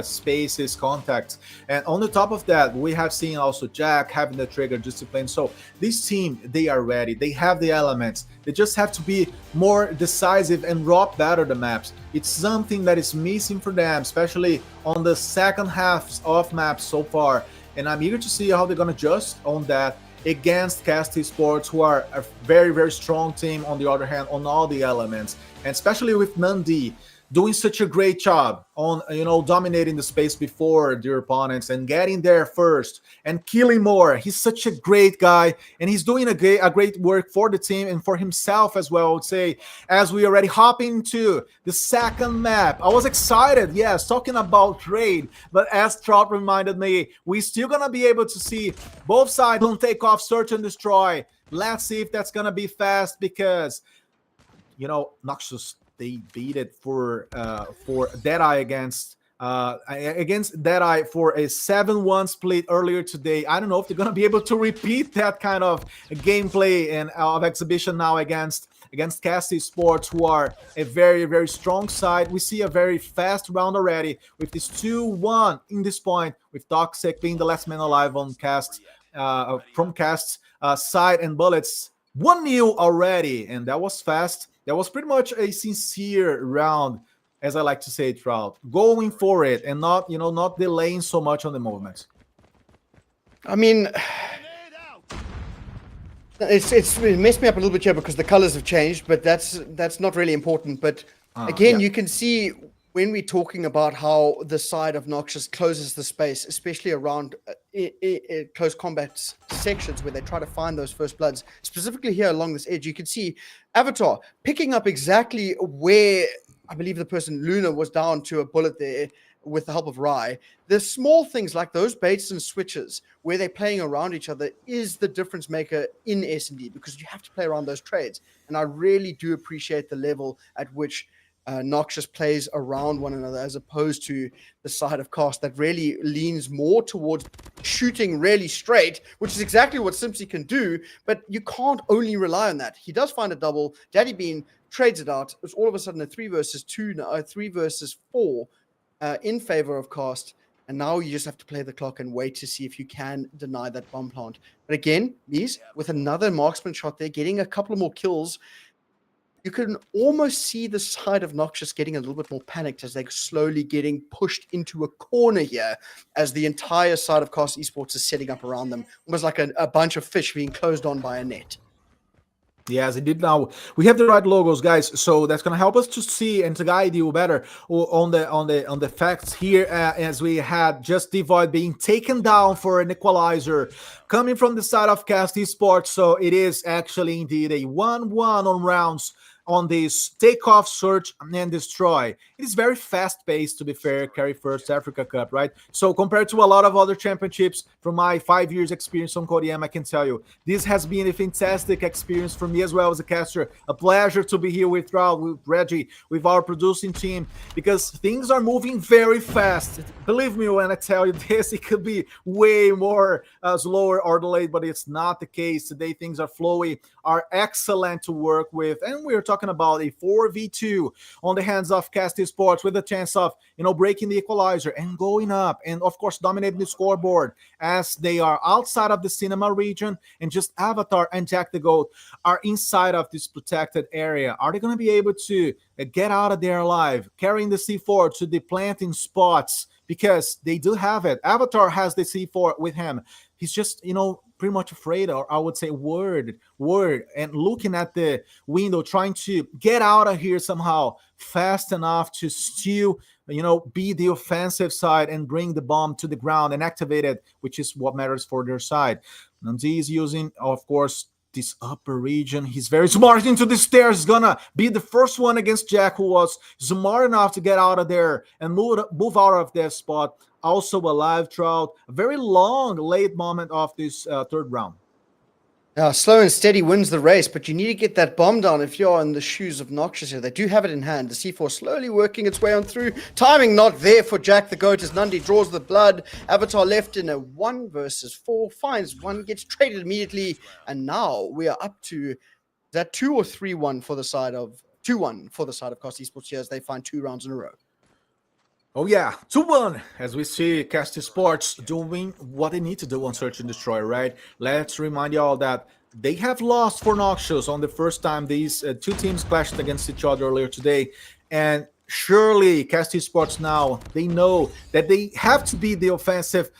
spaces, contacts. And on the top of that, we have seen also Jack having the trigger discipline. So this team, they are ready. They have the elements. They just have to be more decisive and rock better the maps. It's something that is missing for them, especially on the second half of maps so far. And I'm eager to see how they're going to adjust on that against CARRY1ST Esports, who are a very, very strong team on the other hand on all the elements. And especially with Nandi doing such a great job on, dominating the space before their opponents and getting there first and killing more. He's such a great guy, and he's doing a great work for the team and for himself as well, I would say, as we already hop into the second map. I was excited, yes, talking about trade, but as Trout reminded me, we're still going to be able to see both sides don't take off, search and destroy. Let's see if that's going to be fast because, Noxious, they beat it for Deadeye against Deadeye for a 7-1 split earlier today. I don't know if they're gonna be able to repeat that kind of gameplay and of exhibition now against CARRY1ST Esports, who are a very, very strong side. We see a very fast round already with this 2-1 in this point, with Toxic being the last man alive on CARRY1ST from CARRY1ST's side, and Bullets 1-0 already, and that was fast. That was pretty much a sincere round, as I like to say, Trout. Going for it and not delaying so much on the movement. I mean, it messed me up a little bit here because the colors have changed, but that's not really important. But again, you can see when we're talking about how the side of Noxious closes the space, especially around close combat sections where they try to find those first bloods, specifically here along this edge, you can see Avatar picking up exactly where I believe the person Luna was down to a bullet there with the help of Rye. The small things like those baits and switches where they're playing around each other is the difference maker in S&D, because you have to play around those trades. And I really do appreciate the level at which Noxious plays around one another, as opposed to the side of CARRY1ST that really leans more towards shooting really straight, which is exactly what Simpsy can do, but you can't only rely on that. He does find a double. Daddy Bean trades it out. It's all of a sudden a 3 versus 2, 3 versus 4 in favor of CARRY1ST, and now you just have to play the clock and wait to see if you can deny that bomb plant. But again, these with another marksman shot there, getting a couple of more kills, you can almost see the side of Noxious getting a little bit more panicked as they're slowly getting pushed into a corner here, as the entire side of CARRY1ST Esports is setting up around them, almost like a bunch of fish being closed on by a net. Yes, indeed. Now we have the right logos, guys, so that's gonna help us to see and to guide you better on the facts here, as we had just Devoid being taken down for an equalizer coming from the side of CARRY1ST Esports. So it is actually indeed a 1-1 on rounds on this takeoff, search, and destroy. It is very fast-paced, to be fair, CARRY1ST Africa Cup, right? So compared to a lot of other championships, from my 5 years experience on Codm, I can tell you, this has been a fantastic experience for me as well as a caster. A pleasure to be here with Raul, with Reggie, with our producing team, because things are moving very fast. Believe me when I tell you this, it could be way more slower or delayed, but it's not the case. Today things are flowy, are excellent to work with, and we're talking about a 4v2 on the hands of CARRY1ST Sports, with a chance of, you know, breaking the equalizer and going up, and of course dominating the scoreboard, as they are outside of the cinema region, and just Avatar and Jack the Goat are inside of this protected area. Are they going to be able to get out of there alive, carrying the C4 to the planting spots? Because they do have it. Avatar has the C4 with him. He's just, you know, pretty much afraid, or I would say word, and looking at the window, trying to get out of here somehow fast enough to still, you know, be the offensive side and bring the bomb to the ground and activate it, which is what matters for their side. Nandi is using, of course, this upper region. He's very smart into the stairs. He's gonna be the first one against Jack, who was smart enough to get out of there and move out of that spot. Also a live Trout. A very long late moment of this third round. Slow and steady wins the race, but you need to get that bomb down if you're in the shoes of Noxious here. They do have it in hand. The C4 slowly working its way on through. Timing not there for Jack the Goat as Nandi draws the blood. Avatar left in a 1 versus 4. Finds one, gets traded immediately. And now we are up to, is that 2 or 3-1 for the side of, 2-1 for the side of CARRY1ST Esports here as they find 2 rounds in a row. Oh yeah, 2-1, as we see CARRY1ST Sports doing what they need to do on Search and Destroy, right? Let's remind y'all that they have lost for Noxious on the first time these two teams clashed against each other earlier today. And surely CARRY1ST Sports now, they know that they have to be the offensive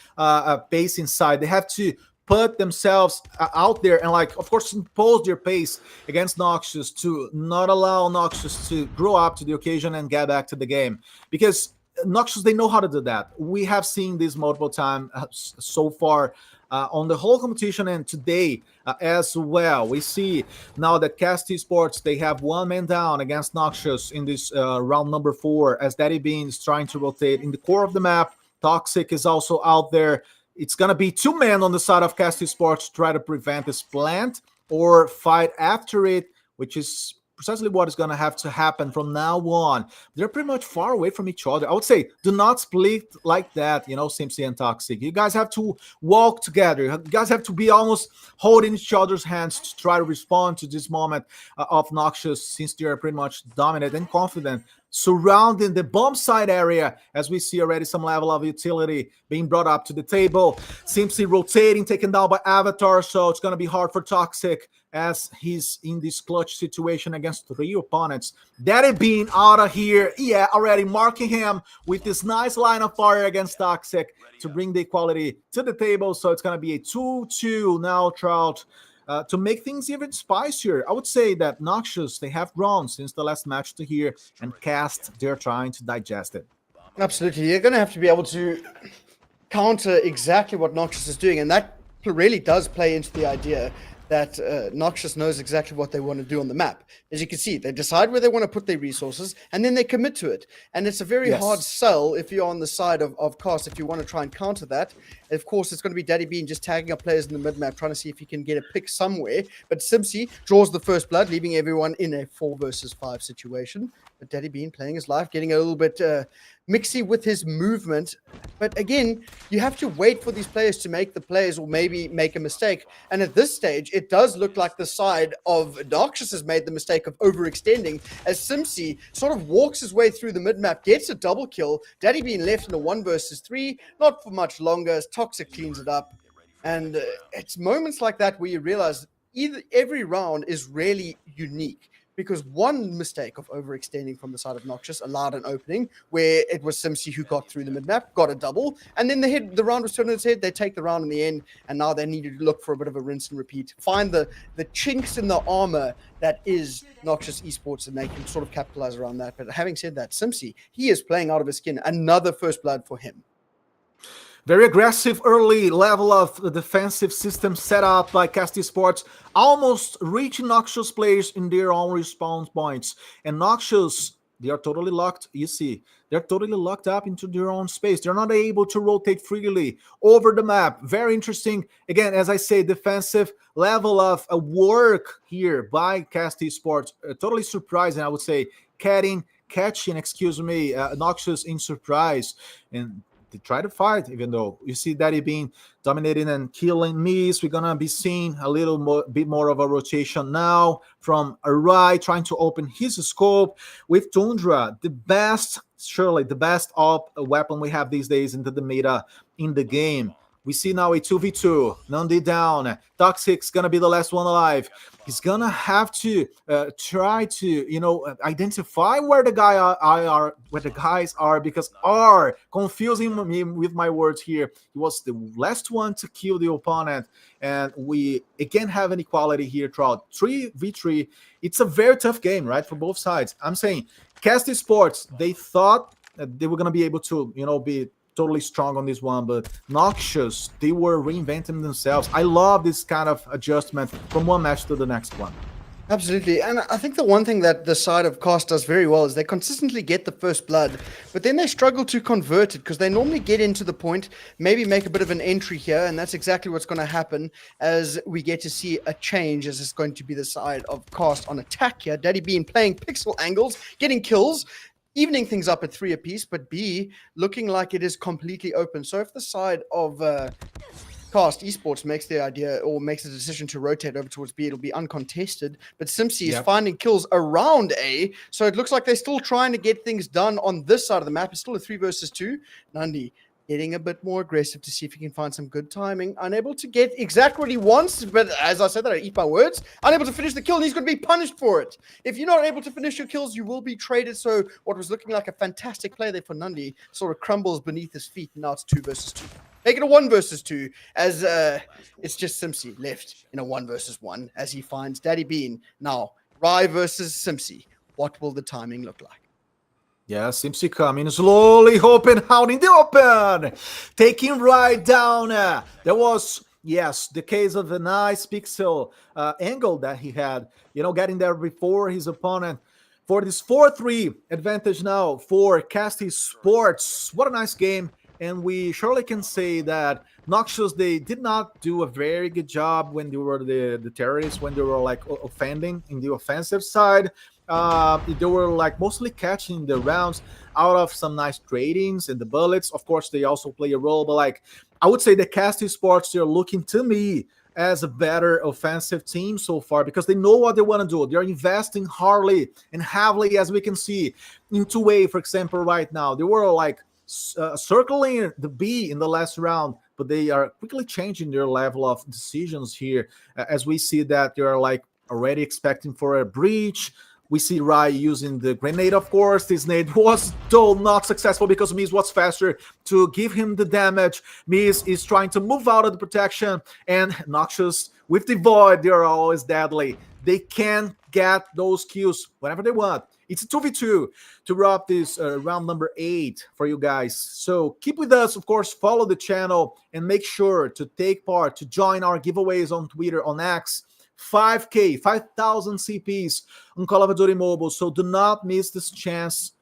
pace inside. They have to put themselves out there and, like, of course, impose their pace against Noxious to not allow Noxious to grow up to the occasion and get back to the game. Because Noxious, they know how to do that. We have seen this multiple times so far on the whole competition, and today as well. We see now that CARRY1ST Sports, they have 1 man down against Noxious in this round number 4, as Daddy Bean is trying to rotate in the core of the map. Toxic is also out there. It's going to be 2 men on the side of CARRY1ST Sports to try to prevent this plant or fight after it, which is precisely what is going to have to happen from now on. They're pretty much far away from each other. I would say do not split like that, you know, Simpsy and Toxic. You guys have to walk together. You guys have to be almost holding each other's hands to try to respond to this moment of Noxious, since they are pretty much dominant and confident, surrounding the bomb side area, as we see already some level of utility being brought up to the table. Simpsy rotating, taken down by Avatar, so it's going to be hard for Toxic as he's in this clutch situation against 3 opponents. Daddy Bean out of here, yeah, already marking him with this nice line of fire against Toxic to bring the equality to the table. So it's going to be a 2-2 now, Trout. To make things even spicier, I would say that Noxious, they have grown since the last match to here, and CARRY1ST, they're trying to digest it. Absolutely. You're going to have to be able to counter exactly what Noxious is doing, and that really does play into the idea that Noxious knows exactly what they want to do on the map. As you can see, they decide where they want to put their resources, and then they commit to it. And it's a very hard sell if you're on the side of CARRY1ST, if you want to try and counter that. Of course, it's going to be Daddy Bean just tagging up players in the mid-map, trying to see if he can get a pick somewhere. But Simpsy draws the first blood, leaving everyone in a 4 versus 5 situation. But Daddy Bean playing his life, getting a little bit mixy with his movement. But again, you have to wait for these players to make the plays or maybe make a mistake. And at this stage, it does look like the side of Noxious has made the mistake of overextending, as Simpsy sort of walks his way through the mid-map, gets a double kill. Daddy Bean left in a 1 versus 3, not for much longer, as Toxic cleans it up. And it's moments like that where you realize every round is really unique, because one mistake of overextending from the side of Noxious allowed an opening where it was Simpsy who got through the mid-map, got a double, and then the round was turned on its head. They take the round in the end, and now they need to look for a bit of a rinse and repeat, find the chinks in the armor that is Noxious Esports, and they can sort of capitalize around that. But having said that, Simpsy, he is playing out of his skin. Another first blood for him. Very aggressive early level of the defensive system set up by CARRY1ST Sports, almost reaching Noxious players in their own respawn points. And Noxious, they are totally locked. You see, they're totally locked up into their own space. They're not able to rotate freely over the map. Very interesting. Again, as I say, defensive level of work here by CARRY1ST Sports. Totally surprising, I would say. Catching, Noxious in surprise. And they try to fight, even though you see Daddy being dominating and killing Miss. We're gonna be seeing a little bit more of a rotation now from Arai trying to open his scope with Tundra, the best, surely the best weapon we have these days into the meta in the game. We see now a 2v2, Nandi down, Toxic's gonna be the last one alive. He's gonna have to try to, identify where the guys are, because R, confusing me with my words here, he was the last one to kill the opponent, and we again have an equality here throughout 3v3. It's a very tough game, right, for both sides. I'm saying CARRY1ST Sports, they thought that they were gonna be able to, be totally strong on this one, but Noxious, they were reinventing themselves. I love this kind of adjustment from one match to the next one. Absolutely. And I think the one thing that the side of CARRY1ST does very well is they consistently get the first blood, but then they struggle to convert it because they normally get into the point, maybe make a bit of an entry here, and that's exactly what's going to happen as we get to see a change, as it's going to be the side of CARRY1ST on attack here. Daddy Bean playing pixel angles, getting kills, evening things up at 3 apiece, but B looking like it is completely open. So if the side of CARRY1ST Esports makes the idea or makes the decision to rotate over towards B, it'll be uncontested. But Simpsy is finding kills around A, so it looks like they're still trying to get things done on this side of the map. It's still a 3 versus 2. Nandi getting a bit more aggressive to see if he can find some good timing. Unable to get exactly what he wants, but as I said that, I eat my words. Unable to finish the kill, and he's going to be punished for it. If you're not able to finish your kills, you will be traded. So what was looking like a fantastic play there for Nandi sort of crumbles beneath his feet. Now it's 2 versus 2. Make it a 1 versus 2, as it's just Simpsy left in a 1 versus 1 as he finds Daddy Bean. Now, Rai versus Simpsy. What will the timing look like? Yeah, Simpsy coming slowly, open out in the open, taking right down. There was, yes, the case of a nice pixel angle that he had, getting there before his opponent for this 4-3 advantage now for CARRY1ST Sports. What a nice game. And we surely can say that Noxious, they did not do a very good job when they were the terrorists, when they were like offending in the offensive side. They were like mostly catching the rounds out of some nice tradings and the bullets. Of course, they also play a role, but like I would say the CARRY1ST Sports, they're looking to me as a better offensive team so far because they know what they want to do. They're investing hardly and heavily, as we can see into A, for example, right now. They were like circling the B in the last round, but they are quickly changing their level of decisions here as we see that they're like already expecting for a breach. We see Rai using the grenade, of course. This nade was, though, not successful because Miz was faster to give him the damage. Miz is trying to move out of the protection, and Noxious with the Void, they are always deadly. They can get those kills whenever they want. It's a 2v2 to wrap this round number 8 for you guys. So keep with us, of course, follow the channel, and make sure to take part, to join our giveaways on Twitter, on X. 5,000 CPs on Call of Duty Mobile. So do not miss this chance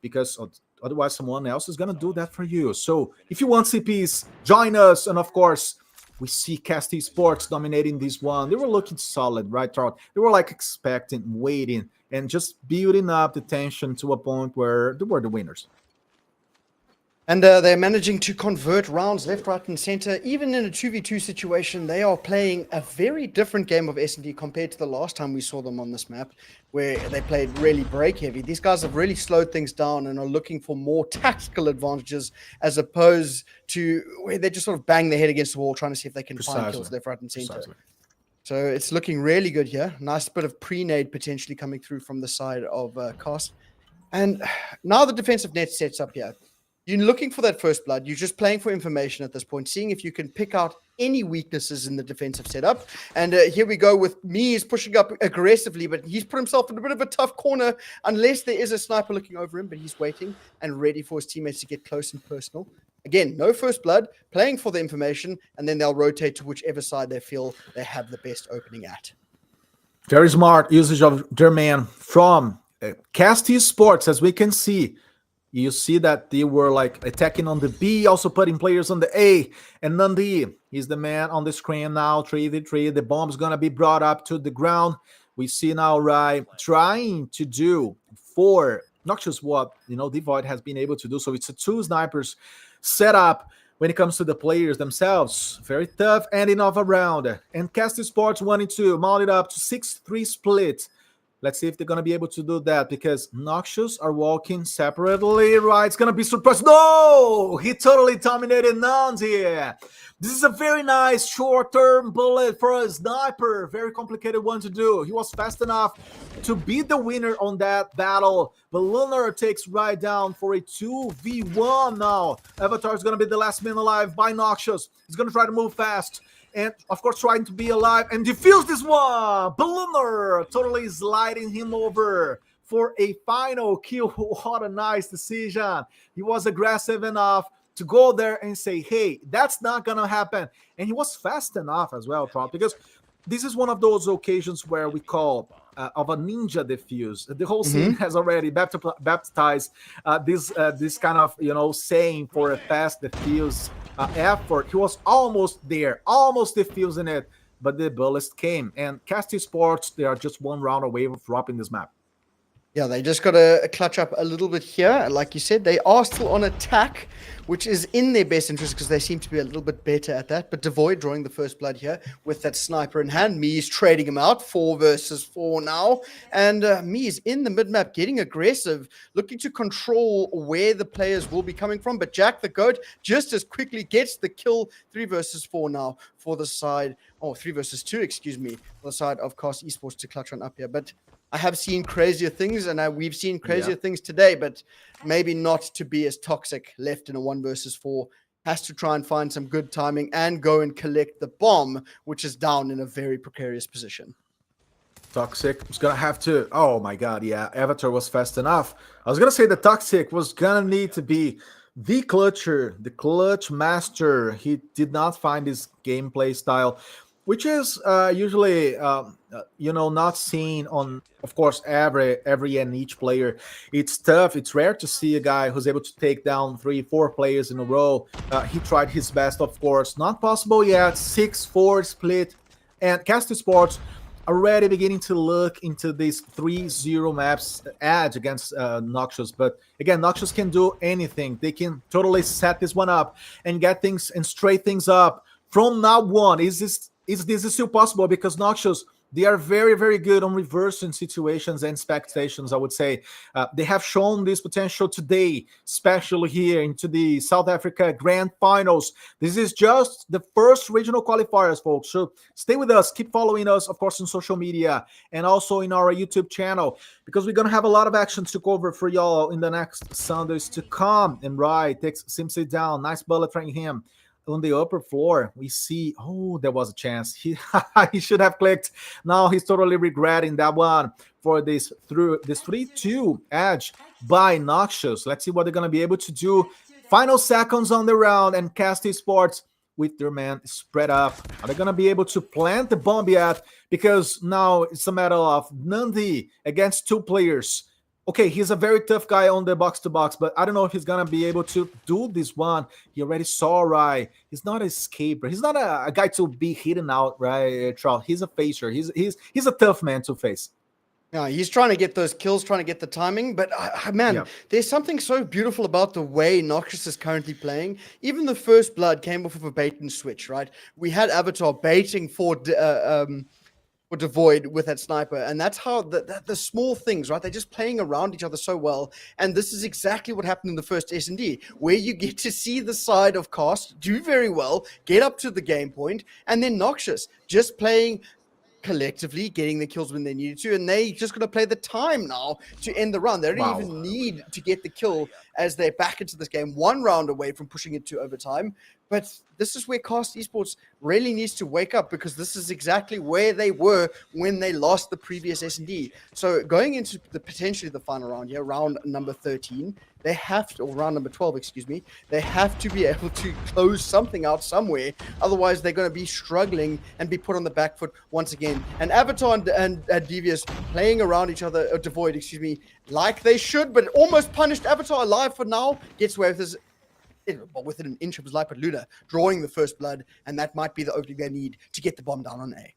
because otherwise someone else is going to do that for you. So if you want CPs, join us. And of course, we see CARRY1ST Sports dominating this one. They were looking solid, right, Trout? They were like expecting, waiting, and just building up the tension to a point where they were the winners. And they're managing to convert rounds left, right, and center. Even in a 2v2 situation, they are playing a very different game of S&D compared to the last time we saw them on this map, where they played really break-heavy. These guys have really slowed things down and are looking for more tactical advantages as opposed to where they just sort of bang their head against the wall trying to see if they can find kills left, right, and center. So it's looking really good here. Nice bit of pre-nade potentially coming through from the side of CARRY1ST. And now the defensive net sets up here. You're looking for that first blood. You're just playing for information at this point, seeing if you can pick out any weaknesses in the defensive setup. And here we go with He's pushing up aggressively, but he's put himself in a bit of a tough corner unless there is a sniper looking over him, but he's waiting and ready for his teammates to get close and personal. again, no first blood, playing for the information, and then they'll rotate to whichever side they feel they have the best opening at. Very smart usage of their man from CARRY1ST Sports, as we can see. You see that they were like attacking on the B, also putting players on the A, and Nandi is the man on the screen now, 3v3. The bomb's gonna be brought up to the ground. We see now Rai trying to do for Noxious what Devoid has been able to do. So it's a 2 snipers setup when it comes to the players themselves. Very tough ending of a round. And CARRY1ST Sports wanting to mount it up to 6-3 split. Let's see if they're going to be able to do that, because Noxious are walking separately. Right, it's going to be surprised. No! He totally dominated Nandi. This is a very nice short-term bullet for a sniper. Very complicated one to do. He was fast enough to be the winner on that battle. But Lunar takes right down for a 2v1 now. Avatar is going to be the last man alive by Noxious. He's going to try to move fast. And, of course, trying to be alive and defuse this one. Balloner totally sliding him over for a final kill. What a nice decision. He was aggressive enough to go there and say, hey, that's not going to happen. And he was fast enough as well, because this is one of those occasions where we call of a ninja defuse. The whole scene has already baptized this kind of, saying for a fast defuse effort. He was almost there, almost defusing it, but the bullets came. And CARRY1ST Sports, they are just 1 round away from dropping this map. Yeah, they just got to clutch up a little bit here. Like you said, they are still on attack, which is in their best interest because they seem to be a little bit better at that. But Devoid drawing the first blood here with that sniper in hand. Me's trading him out, 4 versus 4 now. And Me's in the mid-map getting aggressive, looking to control where the players will be coming from. But Jack the Goat just as quickly gets the kill, 3 versus 4 now for the side, 3 versus 2, excuse me, for the side of CARRY1ST Esports to clutch on up here. But I have seen crazier things, and we've seen crazier things today, but maybe not to be as toxic left in a 1 versus 4. Has to try and find some good timing and go and collect the bomb, which is down in a very precarious position. Toxic was going to have to... Oh, my God, yeah. Avatar was fast enough. I was going to say the Toxic was going to need to be the clutcher, the clutch master. He did not find his gameplay style, which is usually, not seen on, of course, every and each player. It's tough. It's rare to see a guy who's able to take down 3-4 players in a row. He tried his best, of course. Not possible yet. 6-4 split. And CARRY1ST Sports already beginning to look into these 3-0 maps edge against Noxious. But again, Noxious can do anything. They can totally set this one up and get things and straight things up. From now on, is this still possible? Because Noxious, they are very, very good on reversing situations and expectations, I would say. They have shown this potential today, especially here into the South Africa Grand Finals. This is just the first regional qualifiers, folks. So stay with us. Keep following us, of course, on social media and also in our YouTube channel, because we're going to have a lot of action to cover for y'all in the next Sundays to come. And Rai takes Simpsy down. Nice bullet from him. On the upper floor, we see, there was a chance. He should have clicked. Now he's totally regretting that one for this 3-2 edge by Noxious. Let's see what they're going to be able to do. Final seconds on the round, and CARRY1ST Sports with their man spread up. Are they going to be able to plant the bomb yet? Because now it's a matter of Nandi against 2 players. Okay, he's a very tough guy on the box-to-box, but I don't know if he's going to be able to do this one. He already saw Rai. He's not an escaper. He's not a guy to be hidden out, right, Trout? He's a facer. He's a tough man to face. Yeah, he's trying to get those kills, trying to get the timing. But, there's something so beautiful about the way Noxious is currently playing. Even the first blood came off of a bait and switch, right? We had Avatar baiting for Devoid with that sniper, and that's how the small things, right? They're just playing around each other so well, and this is exactly what happened in the first S&D, where you get to see the side of CARRY1ST do very well, get up to the game point, and then Noxious just playing collectively, getting the kills when they needed to, and they just going to play the time now to end the round. They don't even need to get the kill as they're back into this game, 1 round away from pushing it to overtime. But this is where Cast Esports really needs to wake up, because this is exactly where they were when they lost the previous S&D. So going into potentially the final round here, round number 13, they have to, or round number 12, excuse me, they have to be able to close something out somewhere. Otherwise, they're going to be struggling and be put on the back foot once again. And Avatar and Devious playing around each other, or Devoid, excuse me, like they should, but almost punished Avatar alive for now. Gets away with this. Within an inch of his life, but Luna drawing the first blood, and that might be the opening they need to get the bomb down on A.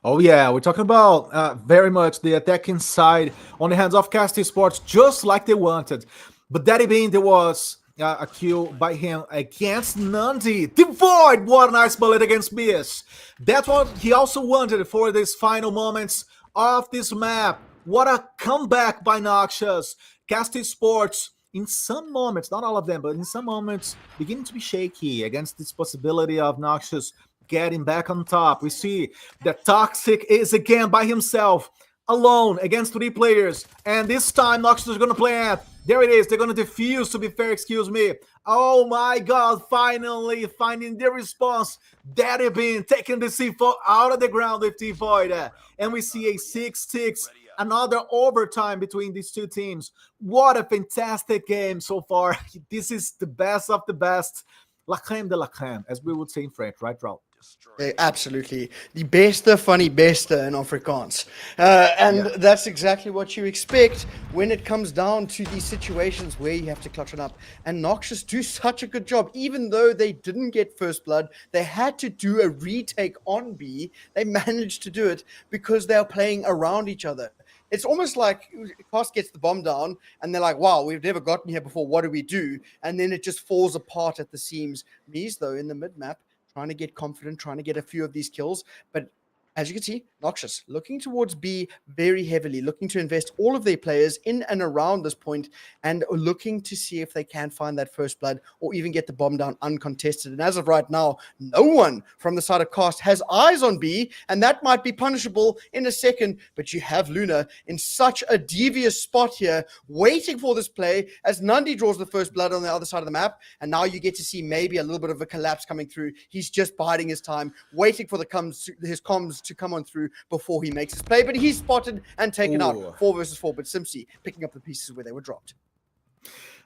Oh yeah, we're talking about very much the attacking side on the hands of CARRY1ST Esports, just like they wanted. But Daddy Bean, there was a kill by him against Nandi. Devoid, what a nice bullet against Bias. That's what he also wanted for these final moments of this map. What a comeback by Noxious. CARRY1ST Esports, in some moments, not all of them, but in some moments, beginning to be shaky against this possibility of Noxious getting back on top. We see that Toxic is again by himself, alone against 3 players, and this time Noxious is going to plant. There it is. They're going to defuse, to be fair, excuse me. Oh my god, finally finding the response. Daddy Bean taking the C4 out of the ground with Devoid. And we see a 6-6. Another overtime between these two teams. What a fantastic game so far. This is the best of the best. La crème de la crème, as we would say in French, right, Raul? Absolutely. The beste van die beste in Afrikaans. That's exactly what you expect when it comes down to these situations where you have to clutch it up. And Noxious do such a good job. Even though they didn't get first blood, they had to do a retake on B. They managed to do it because they're playing around each other. It's almost like Cost gets the bomb down and they're like, wow, we've never gotten here before. What do we do? And then it just falls apart at the seams. Mies, though, in the mid-map, trying to get confident, trying to get a few of these kills. But as you can see, Noxious looking towards B very heavily, looking to invest all of their players in and around this point and looking to see if they can find that first blood or even get the bomb down uncontested. And as of right now, no one from the side of Cast has eyes on B, and that might be punishable in a second. But you have Luna in such a devious spot here, waiting for this play as Nandi draws the first blood on the other side of the map. And now you get to see maybe a little bit of a collapse coming through. He's just biding his time, waiting for his comms to come on through before he makes his play, but he's spotted and taken out 4 versus 4. But Simpsy picking up the pieces where they were dropped.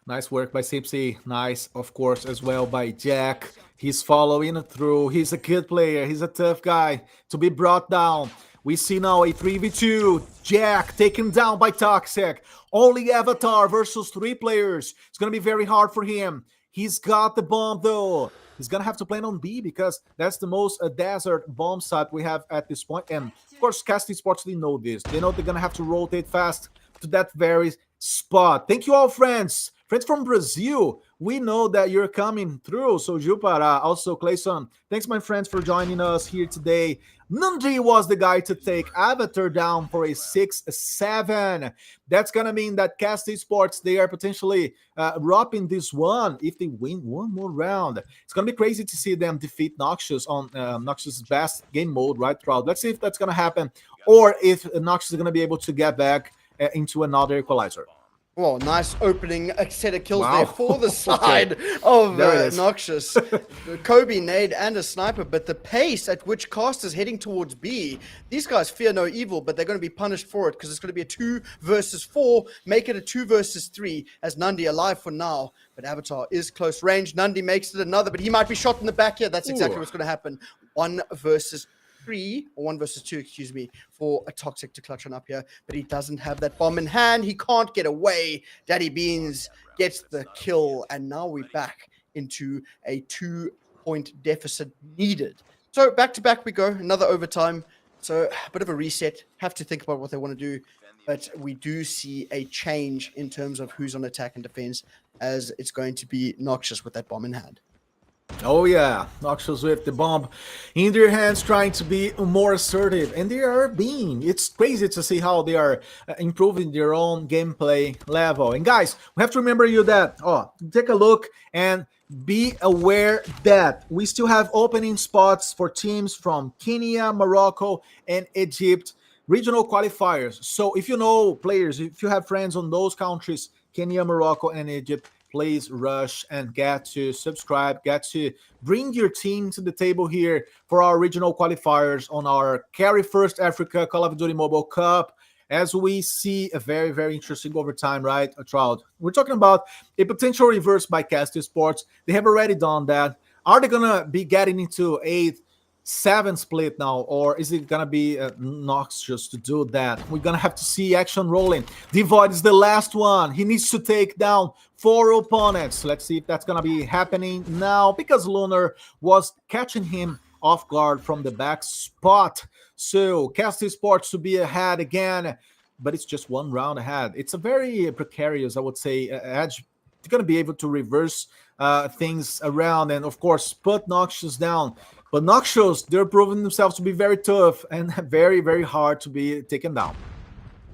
Nice work by Simpsy. Nice, of course, as well by Jack. He's following through. He's a good player. He's a tough guy to be brought down. We see now a 3v2. Jack taken down by Toxic. Only Avatar versus 3 players. It's going to be very hard for him. He's got the bomb, though. He's going to have to plan on B because that's the most desert bomb site we have at this point. And, of course, CARRY1ST Esports, they know this. They know they're going to have to rotate fast to that very spot. Thank you all, friends. Friends from Brazil, we know that you're coming through. So, Jupara, also Clayson, thanks, my friends, for joining us here today. Nandi was the guy to take Avatar down for a 6-7. That's going to mean that CARRY1ST Esports, they are potentially dropping this one if they win one more round. It's going to be crazy to see them defeat Noxious on Noxious' best game mode, right, Trout? Let's see if that's going to happen or if Noxious is going to be able to get back into another equalizer. Well, nice opening set of kills there for the side of Noxious. Kobe, nade, and a sniper, but the pace at which Cast is heading towards B, these guys fear no evil, but they're going to be punished for it because it's going to be a 2 versus 4, make it a 2 versus 3 as Nandi alive for now. But Avatar is close range. Nandi makes it another, but he might be shot in the back here. That's exactly what's going to happen. 1 versus 3, or 1 versus 2, excuse me, for a Toxic to clutch on up here, but he doesn't have that bomb in hand. He can't get away. Daddy Beans gets the kill, and now we're back into a 2-point deficit needed. So back to back we go, another overtime. So a bit of a reset. Have to think about what they want to do, but we do see a change in terms of who's on attack and defense, as it's going to be Noxious with that bomb in hand. Oh yeah, Noxious with the bomb in their hands, trying to be more assertive, and they are being. It's crazy to see how they are improving their own gameplay level. And guys, we have to remember you that, take a look and be aware that we still have opening spots for teams from Kenya, Morocco, and Egypt, regional qualifiers. So if you know players, if you have friends on those countries, Kenya, Morocco, and Egypt, please rush and get to subscribe, get to bring your team to the table here for our regional qualifiers on our CARRY1ST Africa Call of Duty Mobile Cup. As we see a very, very interesting overtime, right, Trout? We're talking about a potential reverse by CARRY1ST Sports. They have already done that. Are they going to be getting into 8-7 split now, or is it gonna be Noxious to do that? We're gonna have to see action rolling. Devoid is the last one. He needs to take down 4 opponents. Let's see if that's gonna be happening now, because Lunar was catching him off guard from the back spot. So CARRY1ST Sports to be ahead again, but it's just 1 round ahead. It's a very precarious, I would say, edge. They're gonna be able to reverse things around and, of course, put Noxious down. But Noxious, they're proving themselves to be very tough and very, very hard to be taken down.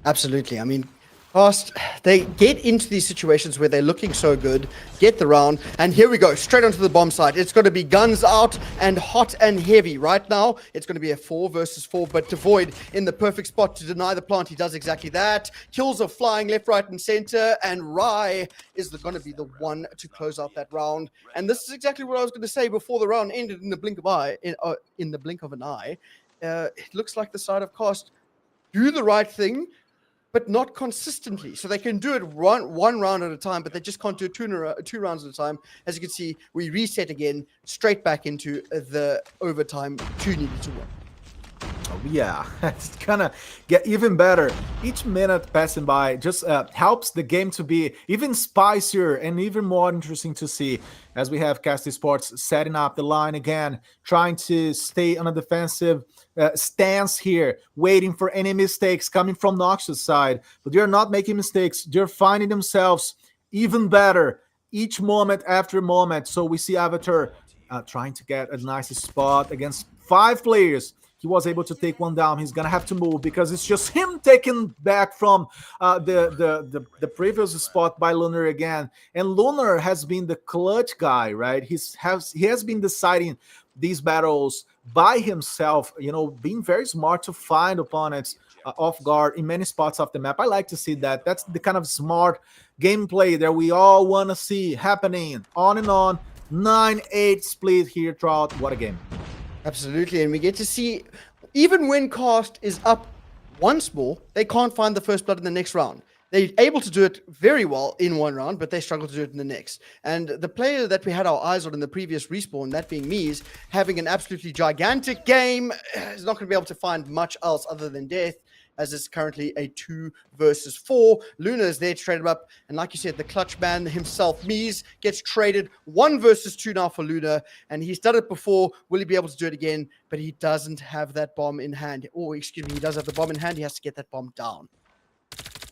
Absolutely. I mean, CARRY1ST, they get into these situations where they're looking so good, get the round, and here we go, straight onto the bomb site. It's going to be guns out and hot and heavy. Right now, it's going to be a 4 versus 4, but Devoid in the perfect spot to deny the plant. He does exactly that. Kills are flying left, right, and center, and Rye is going to be the one to close out that round. And this is exactly what I was going to say before the round ended in the blink of an eye. It looks like the side of CARRY1ST do the right thing, but not consistently. So they can do it one round at a time, but they just can't do it 2 rounds at a time. As you can see, we reset again, straight back into the overtime. 2 needed to win. Oh, yeah, it's gonna get even better. Each minute passing by just helps the game to be even spicier and even more interesting to see, as we have CARRY1ST Sports setting up the line again, trying to stay on a defensive stance here, waiting for any mistakes coming from Noxious' side. But they're not making mistakes. They're finding themselves even better each moment after moment. So we see Avatar trying to get a nice spot against 5 players. He was able to take 1 down. He's gonna have to move because it's just him taking back from the previous spot by Lunar again. And Lunar has been the clutch guy, right? He has been deciding these battles by himself, you know, being very smart to find opponents off guard in many spots of the map. I like to see that. That's the kind of smart gameplay that we all want to see happening on and on. 9-8 split here, Trout. What a game. Absolutely, and we get to see, even when CARRY1ST is up once more, they can't find the first blood in the next round. They're able to do it very well in 1 round, but they struggle to do it in the next. And the player that we had our eyes on in the previous respawn, that being me, is having an absolutely gigantic game. He's not going to be able to find much else other than death, as it's currently a 2 versus 4. Luna is there to trade him up. And like you said, the clutch man himself, Mies, gets traded 1 versus 2 now for Luna. And he's done it before. Will he be able to do it again? But he doesn't have that bomb in hand. Oh, excuse me, he does have the bomb in hand. He has to get that bomb down.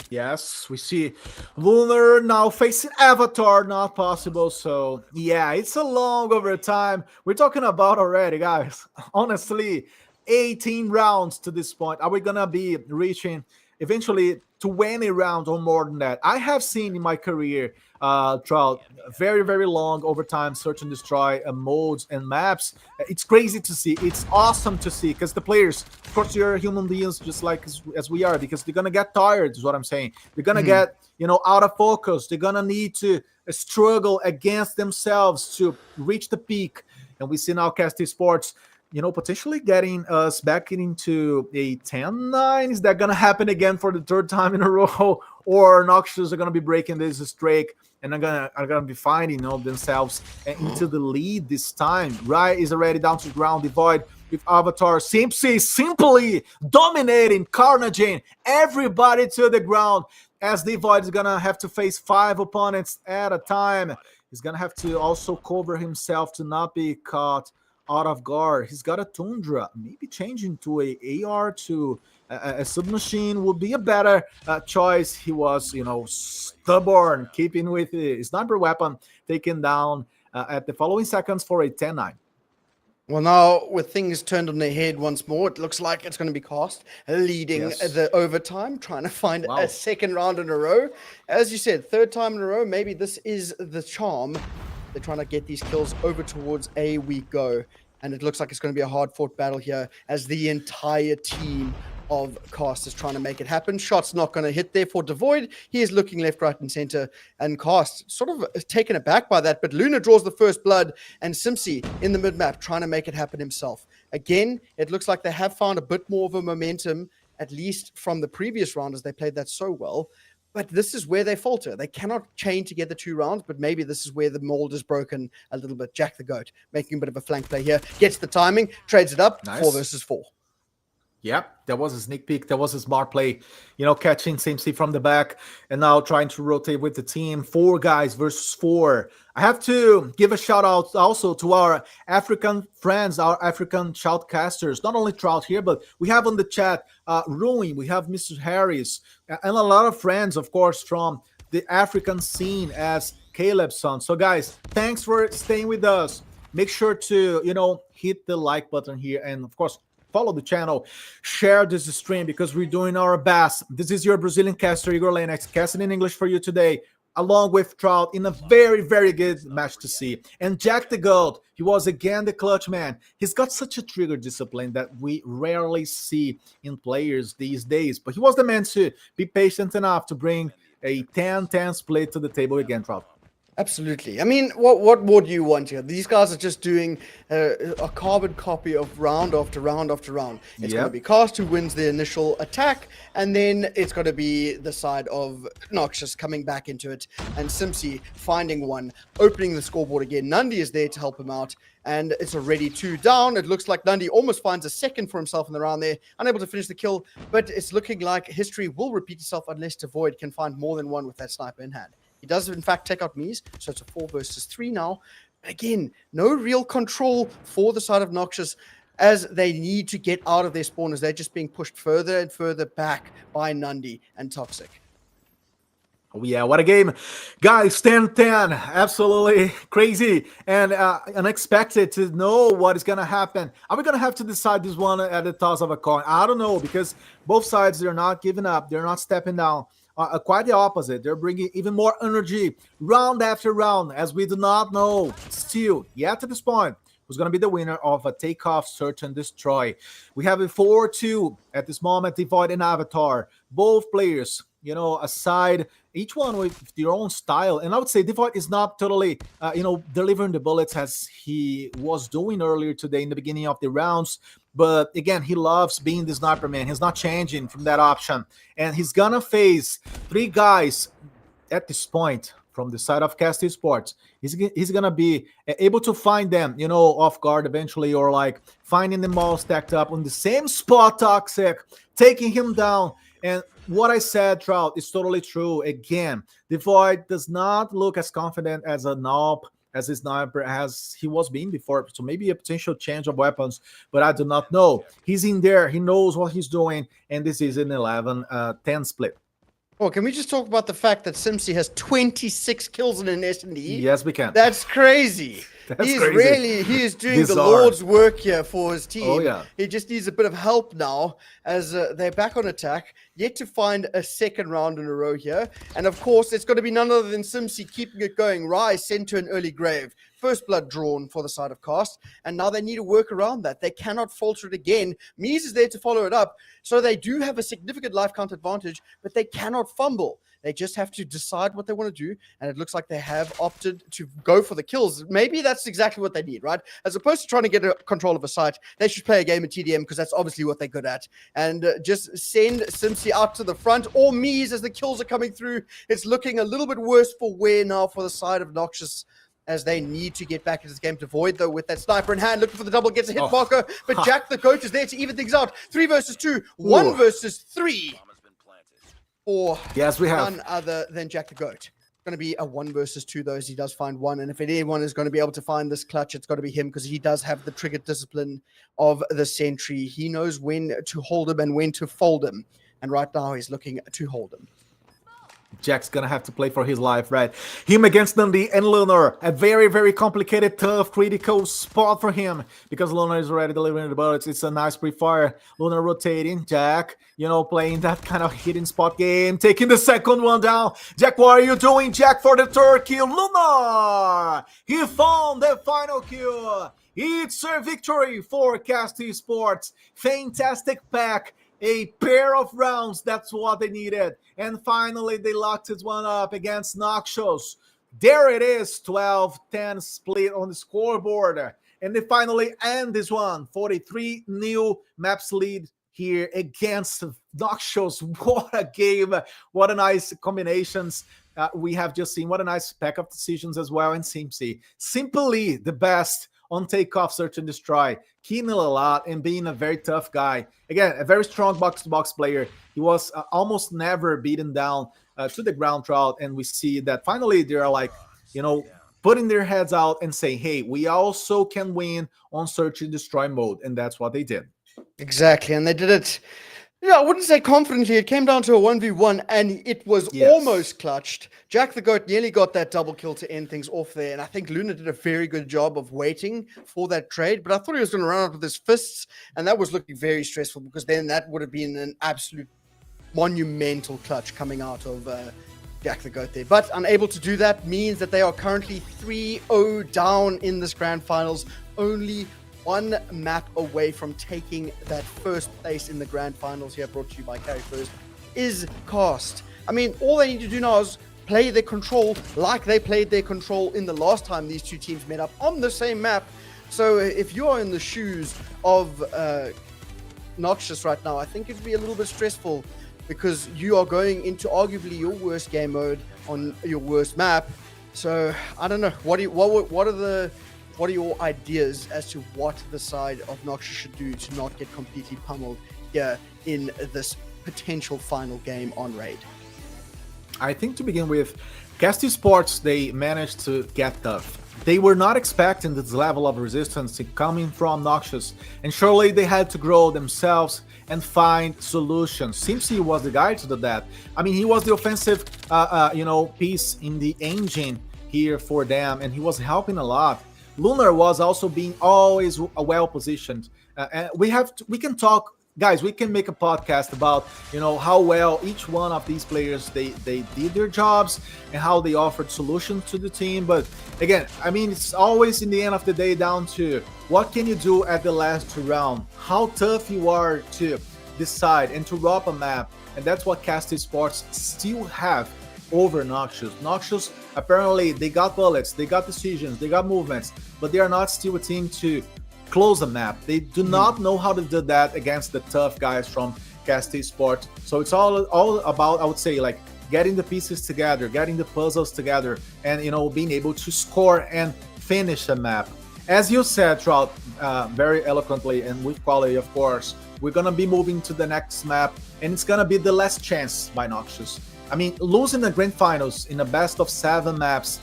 Yes, we see Lunar now facing Avatar, not possible. So, yeah, it's a long overtime. We're talking about already, guys. Honestly, 18 rounds to this point. Are we gonna be reaching eventually 20 rounds or more than that? I have seen in my career, Trout, very, very long overtime search and destroy modes and maps. It's crazy to see. It's awesome to see, because the players, of course, you're human beings just like as we are, because they're gonna get tired, is what I'm saying. They're gonna get, you know, out of focus. They're gonna need to struggle against themselves to reach the peak. And we see now CARRY1ST Sports, you know, potentially getting us back into a 10-9. Is that going to happen again for the 3rd time in a row? Or Noxious are going to be breaking this streak and are going to be finding, you know, themselves into the lead this time? Rye is already down to the ground. Devoid with Avatar simply dominating, carnaging everybody to the ground, as Devoid is going to have to face 5 opponents at a time. He's going to have to also cover himself to not be caught out of guard. He's got a Tundra. Maybe changing to a AR to a submachine would be a better choice. He was, you know, stubborn, keeping with his sniper weapon, taken down at the following seconds for a 10-9. Well, now with things turned on their head once more, it looks like it's going to be CARRY1ST leading the overtime, trying to find a 2nd round in a row. As you said, 3rd time in a row. Maybe this is the charm. They're trying to get these kills over towards A we go. And it looks like it's going to be a hard-fought battle here, as the entire team of Cast is trying to make it happen. Shot's not going to hit there for Devoid. He is looking left, right, and center, and Cast sort of taken aback by that. But Luna draws the first blood, and Simpsy in the mid-map trying to make it happen himself. Again, it looks like they have found a bit more of a momentum, at least from the previous round, as they played that so well. But this is where they falter. They cannot chain together 2 rounds, but maybe this is where the mold is broken a little bit. Jack the Goat making a bit of a flank play here. Gets the timing, trades it up, Nice. 4 versus 4. Yep, that was a sneak peek. That was a smart play. Catching Simpsy from the back and now trying to rotate with the team. 4 guys versus 4. I have to give a shout out also to our African friends, our African shoutcasters. Not only Trout here, but we have on the chat Ruin, we have Mr. Harris, and a lot of friends, of course, from the African scene as Caleb's son. So guys, thanks for staying with us. Make sure to, hit the like button here and, of course, follow the channel, share this stream because we're doing our best. This is your Brazilian caster, Igor Lennox, casting in English for you today, along with Trout in a very, very good match to see. And Jack the Goat, he was again the clutch man. He's got such a trigger discipline that we rarely see in players these days. But he was the man to be patient enough to bring a 10-10 split to the table again, Trout. Absolutely. I mean, what more do you want here? These guys are just doing a carbon copy of round after round after round. It's going to be Cast who wins the initial attack, and then it's going to be the side of Noxious coming back into it, and Simpsy finding one, opening the scoreboard again. Nundy is there to help him out, and it's already 2 down. It looks like Nundy almost finds a second for himself in the round there, unable to finish the kill, but it's looking like history will repeat itself unless Devoid can find more than one with that sniper in hand. He does, in fact, take out Mies, so it's a 4 versus 3 now. Again, no real control for the side of Noxious as they need to get out of their spawners. They're just being pushed further and further back by Nundy and Toxic. Oh, yeah, what a game. Guys, 10-10, absolutely crazy and unexpected to know what is going to happen. Are we going to have to decide this one at the toss of a coin? I don't know, because both sides, they're not giving up. They're not stepping down. Quite the opposite. They're bringing even more energy round after round, as we do not know still yet at this point who's going to be the winner of a takeoff, search, and destroy. We have a 4-2 at this moment, Devoid and Avatar. Both players, aside, each one with their own style. And I would say Devoid is not totally, delivering the bullets as he was doing earlier today in the beginning of the rounds. But again, he loves being the sniper man. He's not changing from that option. And he's going to face 3 guys at this point from the side of Cast Esports. He's going to be able to find them, off guard eventually, or like finding them all stacked up on the same spot, Toxic, taking him down. And what I said, Trout, is totally true. Again, Devoid does not look as confident as a knob, as a sniper, as he was being before. So maybe a potential change of weapons, but I do not know. He's in there. He knows what he's doing. And this is an 11-10 split. Oh, can we just talk about the fact that Simpsy has 26 kills in an S&D? Yes, we can. That's crazy. He is doing the Lord's work here for his team. Oh, yeah. He just needs a bit of help now as they're back on attack, yet to find a second round in a row here. And of course, it's going to be none other than Simpsy keeping it going. Rise sent to an early grave. First blood drawn for the side of Cast, and now they need to work around that. They cannot falter it again. Mies is there to follow it up, so they do have a significant life count advantage, but they cannot fumble. They just have to decide what they want to do, and it looks like they have opted to go for the kills. Maybe that's exactly what they need, right? As opposed to trying to get control of a site, they should play a game of TDM because that's obviously what they're good at, and just send Simpsy out to the front, or Mies as the kills are coming through. It's looking a little bit worse for wear now for the side of Noxious, as they need to get back into this game. Devoid, though, with that sniper in hand, looking for the double, gets a hit marker, but Jack the Coach is there to even things out. 3 versus 2, 1 versus 3. Or yes, we have none other than Jack the Goat. It's going to be a 1 versus 2, though, as he does find one. And if anyone is going to be able to find this clutch, it's got to be him, because he does have the trigger discipline of the sentry. He knows when to hold him and when to fold him. And right now, he's looking to hold him. Jack's gonna have to play for his life, right? Him against Nundy and Lunar. A very, very complicated, tough, critical spot for him, because Lunar is already delivering the bullets. It's a nice pre-fire. Lunar rotating. Jack, playing that kind of hidden spot game. Taking the second one down. Jack, what are you doing, Jack, for the third kill? Lunar! He found the final kill. It's a victory for CARRY1ST. Fantastic pack. A pair of rounds, that's what they needed. And finally, they locked this one up against Noxious. There it is, 12-10 split on the scoreboard. And they finally end this one, 43 new maps lead here against Noxious. What a game. What a nice combinations we have just seen. What a nice pack of decisions as well in Simpsy. Simply the best on takeoff, search and destroy. Killing a lot and being a very tough guy. Again, a very strong box-to-box player. He was almost never beaten down to the ground throughout, and we see that finally they're like, you know, putting their heads out and saying, hey, we also can win on search and destroy mode, and that's what they did. Exactly, and they did it. Yeah, I wouldn't say confidently. It came down to a 1v1, and it was almost clutched. Jack the Goat nearly got that double kill to end things off there, and I think Luna did a very good job of waiting for that trade, but I thought he was going to run out with his fists, and that was looking very stressful, because then that would have been an absolute monumental clutch coming out of Jack the Goat there. But unable to do that means that they are currently 3-0 down in this grand finals, only one map away from taking that first place in the grand finals here, brought to you by CARRY1ST, is CARRY1ST. I mean, all they need to do now is play their control like they played their control in the last time these two teams met up on the same map. So if you are in the shoes of Noxious right now, I think it'd be a little bit stressful, because you are going into arguably your worst game mode on your worst map. So I don't know. What are your ideas as to what the side of Noxious should do to not get completely pummeled here in this potential final game on Raid? I think to begin with, CARRY1ST Sports, they managed to get tough. They were not expecting this level of resistance coming from Noxious, and surely they had to grow themselves and find solutions. Simpsy was the guy to do that. I mean, he was the offensive, piece in the engine here for them, and he was helping a lot. Lunar was also being always well positioned. And we can talk, guys. We can make a podcast about how well each one of these players they did their jobs and how they offered solutions to the team. But again, I mean, it's always in the end of the day down to what can you do at the last round, how tough you are to decide and to rob a map, and that's what CARRY1ST Sports still have over Noxious. Noxious, apparently, they got bullets, they got decisions, they got movements, but they are not still a team to close a map. They do not know how to do that against the tough guys from CARRY1ST Sports. So it's all about, I would say, like getting the pieces together, getting the puzzles together, and being able to score and finish a map. As you said, Trout, very eloquently and with quality, of course, we're gonna be moving to the next map, and it's gonna be the last chance by Noxious. I mean, losing the grand finals in a best of 7 maps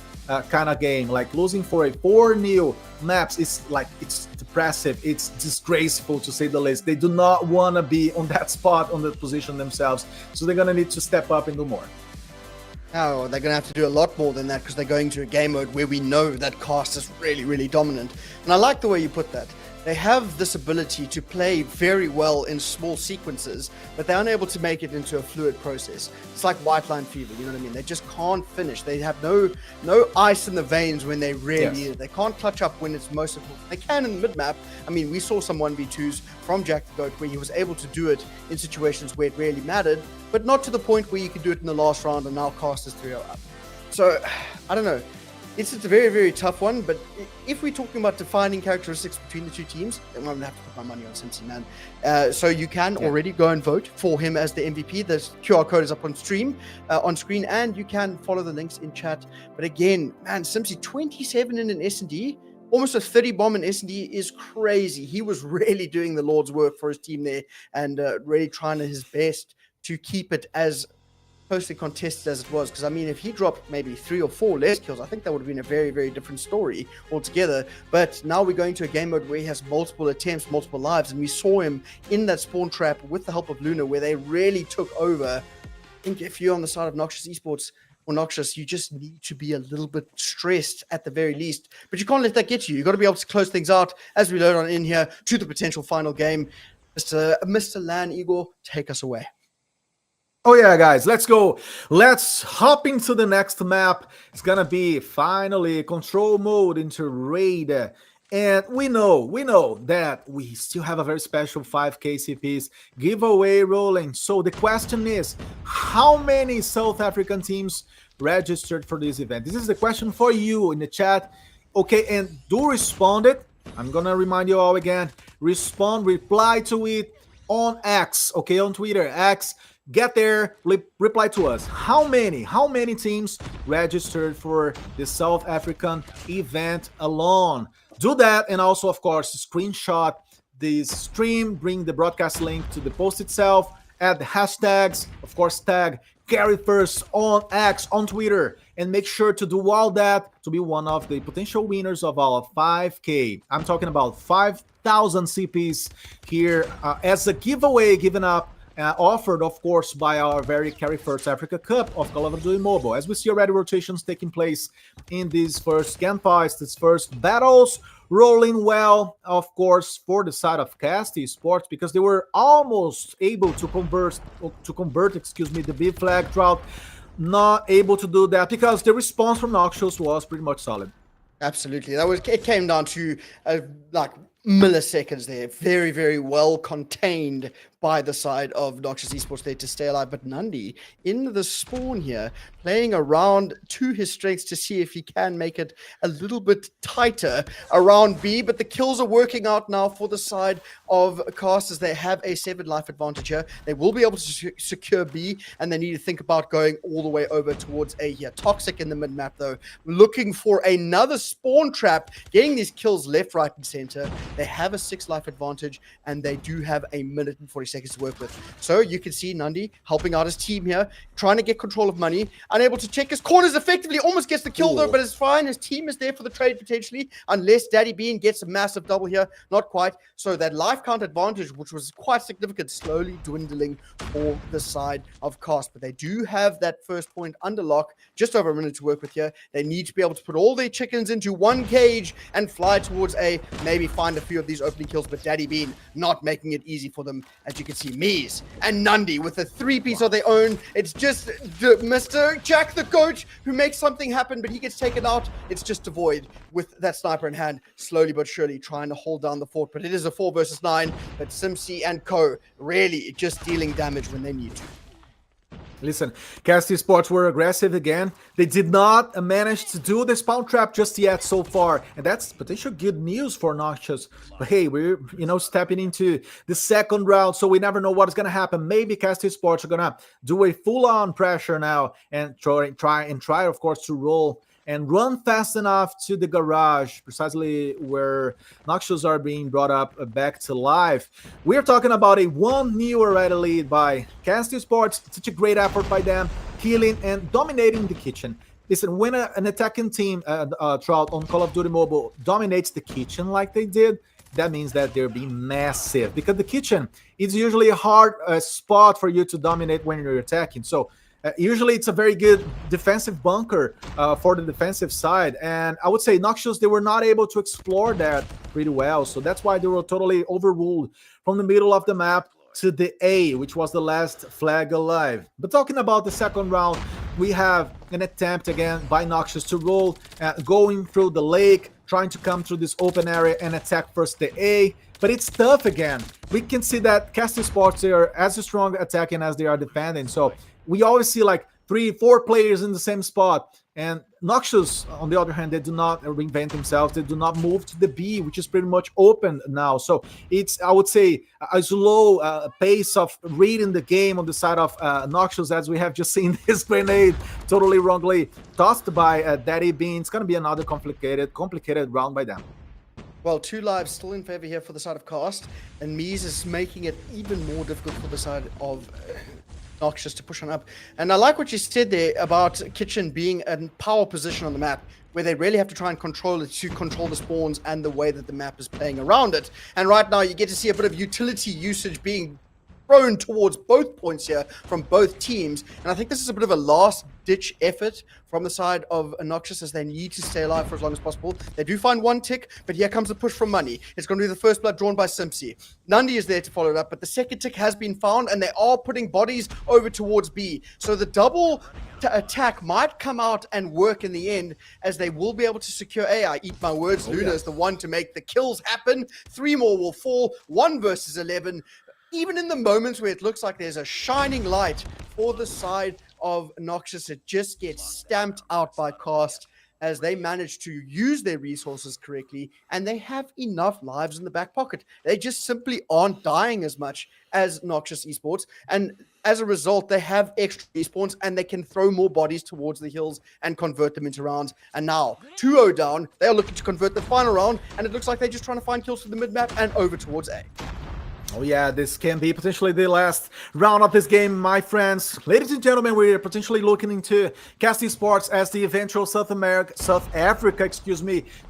kind of game, like losing for a 4-0 maps, it's depressive, it's disgraceful to say the least. They do not want to be on that spot, on that position themselves, so they're going to need to step up and do more. Now, they're going to have to do a lot more than that, because they're going to a game mode where we know that CARRY1ST is really, really dominant. And I like the way you put that. They have this ability to play very well in small sequences, but they're unable to make it into a fluid process. It's like white line fever, you know what I mean? They just can't finish. They have no ice in the veins when they really need it. They can't clutch up when it's most important. They can in the mid-map. I mean, we saw some 1v2s from Jack the Goat where he was able to do it in situations where it really mattered, but not to the point where you can do it in the last round, and now CARRY1ST is 3-0 up. So, I don't know. It's a very, very tough one, but if we're talking about defining characteristics between the two teams, then I'm going to have to put my money on Simpsy, man. So you can already go and vote for him as the MVP. The QR code is up on screen, and you can follow the links in chat. But again, man, Simpsy, 27 in an S&D, almost a 30 bomb in S&D is crazy. He was really doing the Lord's work for his team there, and really trying his best to keep it as closely contested as it was, because I mean, if he dropped maybe 3 or 4 less kills, I think that would have been a very, very different story altogether. But now we're going to a game mode where he has multiple attempts, multiple lives, and we saw him in that spawn trap with the help of Luna, where they really took over. I think if you're on the side of Noxious Esports or Noxious, you just need to be a little bit stressed at the very least, but you can't let that get you. You've got to be able to close things out as we load on in here to the potential final game. Mr. Lan Igor, take us away. Oh yeah, guys, let's go. Let's hop into the next map. It's gonna be finally control mode into Raid. And we know that we still have a very special 5K CPs giveaway rolling. So the question is, how many South African teams registered for this event? This is the question for you in the chat. Okay, and do respond it. I'm gonna remind you all again, reply to it on X, okay, on Twitter, X. Get there, reply to us. How many teams registered for the South African event alone? Do that, and also, of course, screenshot this stream, bring the broadcast link to the post itself, add the hashtags, of course, tag CARRY1ST on X, on Twitter, and make sure to do all that to be one of the potential winners of our 5K. I'm talking about 5,000 CPs here as a giveaway given up. Offered, of course, by our very CARRY1ST Africa Cup of Call of Duty Mobile. As we see already rotations taking place in these first gunfights, these first battles, rolling well, of course, for the side of CARRY1ST Esports, because they were almost able to convert, the B flag drought. Not able to do that because the response from Noxious was pretty much solid. Absolutely. It came down to like milliseconds there. Very, very well contained by the side of Noxious Esports there to stay alive. But Nandi in the spawn here, playing around to his strengths to see if he can make it a little bit tighter around B. But the kills are working out now for the side of casters. They have a 7 life advantage here. They will be able to secure B, and they need to think about going all the way over towards A here. Toxic in the mid-map, though, looking for another spawn trap, getting these kills left, right, and center. They have a 6 life advantage, and they do have a minute and 40 seconds to work with. So you can see Nandi helping out his team here, trying to get control of money, unable to check his corners effectively, almost gets the kill though, but it's fine. His team is there for the trade potentially, unless Daddy Bean gets a massive double here. Not quite. So that life count advantage, which was quite significant, slowly dwindling for the side of Cast. But they do have that first point under lock, just over a minute to work with here. They need to be able to put all their chickens into one cage and fly towards A, maybe find a few of these opening kills, but Daddy Bean not making it easy for them. As you can see, Mies and Nandi with a 3-piece of their own. It's just Mr. Jack the Coach who makes something happen, but he gets taken out. It's just Devoid with that sniper in hand, slowly but surely trying to hold down the fort. But it is a 4 versus 9, but Simsi and Co really just dealing damage when they need to. Listen, CARRY1ST Esports were aggressive again. They did not manage to do the spawn trap just yet so far, and that's potential good news for Noxious. But hey, we're stepping into the second round, so we never know what is gonna happen. Maybe CARRY1ST Esports are gonna do a full-on pressure now and try, of course, to roll and run fast enough to the garage, precisely where Noxious are being brought up back to life. We're talking about a 1-0 already lead by CARRY1ST Esports. Such a great effort by them, killing and dominating the kitchen. Listen, when an attacking team, Trout, on Call of Duty Mobile dominates the kitchen like they did, that means that they're being massive, because the kitchen is usually a hard spot for you to dominate when you're attacking. So usually it's a very good defensive bunker for the defensive side, and I would say Noxious, they were not able to explore that pretty well, so that's why they were totally overruled from the middle of the map to the A, which was the last flag alive. But talking about the second round, we have an attempt again by Noxious to roll, going through the lake, trying to come through this open area and attack first the A, but it's tough again. We can see that CARRY1ST Esports, they are as strong attacking as they are defending, so we always see like 3-4 players in the same spot. And Noxious, on the other hand, they do not reinvent themselves. They do not move to the B, which is pretty much open now. So it's, I would say, a slow pace of reading the game on the side of Noxious, as we have just seen this grenade totally wrongly tossed by Daddy Bean. It's going to be another complicated round by them. Well, 2 lives still in favor here for the side of Cast, and Mies is making it even more difficult for the side of Noxious to push on up. And I like what you said there about Kitchen being a power position on the map, where they really have to try and control it to control the spawns and the way that the map is playing around it. And right now you get to see a bit of utility usage being thrown towards both points here from both teams. And I think this is a bit of a last ditch effort from the side of Noxious as they need to stay alive for as long as possible. They do find one tick, but here comes the push from Money. It's going to be the first blood drawn by Simpsy. Nundy is there to follow it up, but the second tick has been found, and they are putting bodies over towards B. So the double attack might come out and work in the end, as they will be able to secure A. I eat my words. Luna is the one to make the kills happen. 3 more will fall. 1 versus 11. Even in the moments where it looks like there's a shining light for the side of Noxious, it just gets stamped out by Cast as they manage to use their resources correctly, and they have enough lives in the back pocket. They just simply aren't dying as much as Noxious Esports, and as a result, they have extra respawns, and they can throw more bodies towards the hills and convert them into rounds. And now, 2-0 down, they are looking to convert the final round, and it looks like they're just trying to find kills for the mid-map and over towards A. Oh yeah, this can be potentially the last round of this game, my friends. Ladies and gentlemen, we're potentially looking into CARRY1ST Sports as the eventual South Africa,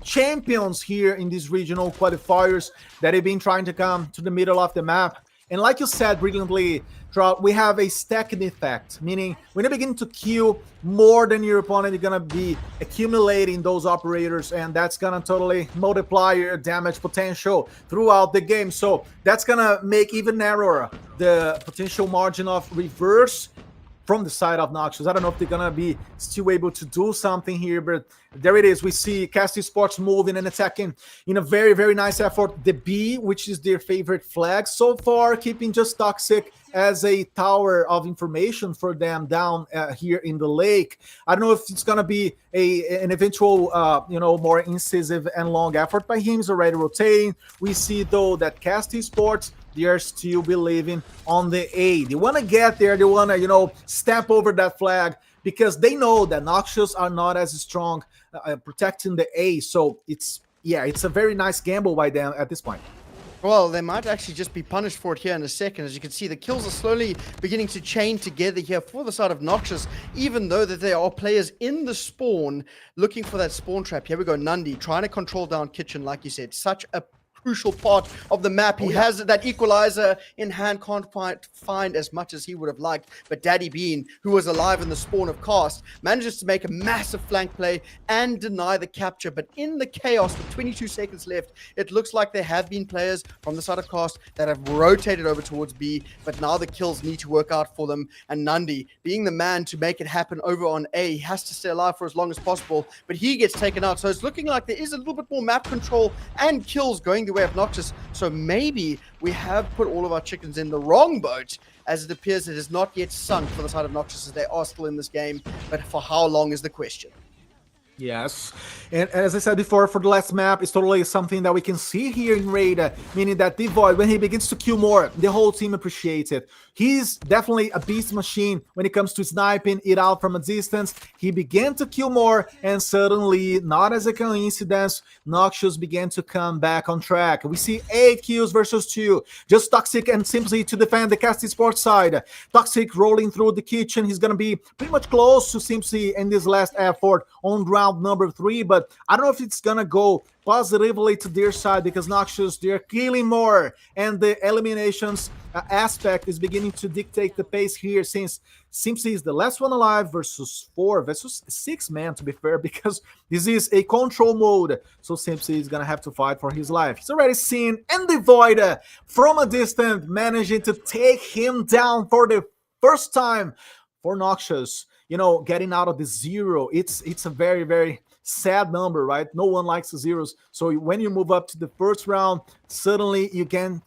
champions here in these regional qualifiers that have been trying to come to the middle of the map. And like you said brilliantly, Trout, we have a stacking effect, meaning when you begin to kill more than your opponent, you're going to be accumulating those operators, and that's going to totally multiply your damage potential throughout the game. So that's going to make even narrower the potential margin of reverse from the side of Noxious. I don't know if they're going to be still able to do something here, but there it is. We see CARRY1ST Sports moving and attacking in a very, very nice effort. The B, which is their favorite flag so far, keeping just Toxic as a tower of information for them down here in the lake. I don't know if it's going to be an eventual, more incisive and long effort by him. He's already rotating. We see, though, that CARRY1ST Sports, they are still believing on the A. They want to get there. They want to, step over that flag because they know that Noxious are not as strong protecting the A. So it's a very nice gamble by them at this point. Well, they might actually just be punished for it here in a second. As you can see, the kills are slowly beginning to chain together here for the side of Noxious, even though that there are players in the spawn looking for that spawn trap. Here we go, Nundy trying to control down Kitchen, like you said. Such a crucial part of the map. He has that equalizer in hand, can't find as much as he would have liked, but Daddy Bean, who was alive in the spawn of Cast, manages to make a massive flank play and deny the capture. But in the chaos with 22 seconds left, it looks like there have been players from the side of Cast that have rotated over towards B, but now the kills need to work out for them, and Nundy, being the man to make it happen over on A, he has to stay alive for as long as possible, but he gets taken out. So it's looking like there is a little bit more map control and kills going the way of Noxious. So maybe we have put all of our chickens in the wrong boat, as it appears it is not yet sunk for the side of Noxious, as they are still in this game, but for how long is the question. Yes, and as I said before, for the last map, it's totally something that we can see here in Raid, meaning that Devoid, when he begins to kill more, the whole team appreciates it. He's definitely a beast machine when it comes to sniping it out from a distance. He began to kill more, and suddenly, not as a coincidence, Noxious began to come back on track. We see 8 kills versus 2, just Toxic and Simpsy to defend the CARRY1ST Sports side. Toxic rolling through the kitchen, he's gonna be pretty much close to Simpsy in this last effort on round number 3, but I don't know if it's gonna go positively to their side because Noxious, they're killing more, and the eliminations aspect is beginning to dictate the pace here, since Simpsy is the last one alive versus 4 versus 6 man, to be fair, because this is a control mode, so Simpsy is gonna have to fight for his life. He's already seen and Devoid from a distance, managing to take him down for the first time for Noxious. Getting out of the 0, it's a very, very sad number, right? No one likes the zeros. So when you move up to the first round, suddenly you gain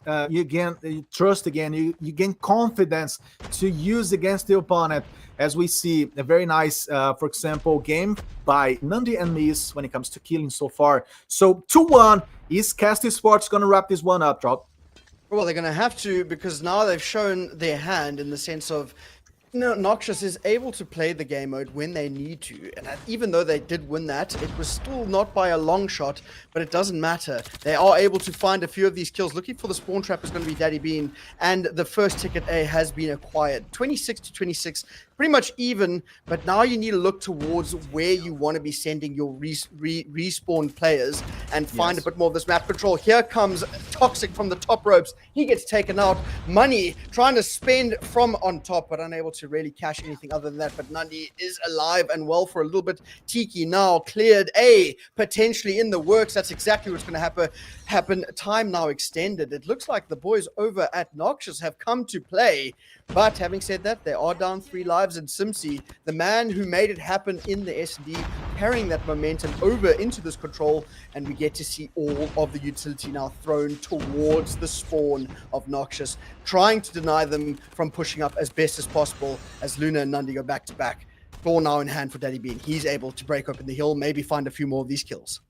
trust again. You gain confidence to use against the opponent. As we see a very nice, for example, game by Nundy and Miss when it comes to killing so far. So 2-1, is CARRY1ST Sports going to wrap this one up, Trout? Well, they're going to have to, because now they've shown their hand in the sense of Noxious is able to play the game mode when they need to, and even though they did win that, it was still not by a long shot, but it doesn't matter. They are able to find a few of these kills. Looking for the spawn trap is going to be Daddy Bean, and the first ticket A has been acquired. 26 to 26, pretty much even, but now you need to look towards where you want to be sending your respawn players, and find a bit more of this map control. Here comes Toxic from the top ropes. He gets taken out. Money trying to spend from on top, but unable to really cash anything other than that. But Nandi is alive and well for a little bit. Tiki now cleared A, potentially in the works. That's exactly what's going to happen. Time now extended. It looks like the boys over at Noxious have come to play. But having said that, they are down 3 lives, and Simsi, the man who made it happen in the S&D, carrying that momentum over into this control, and we get to see all of the utility now thrown towards the spawn of Noxious, trying to deny them from pushing up as best as possible as Luna and Nandi go back to back. Ball now in hand for Daddy Bean. He's able to break open the hill, maybe find a few more of these kills.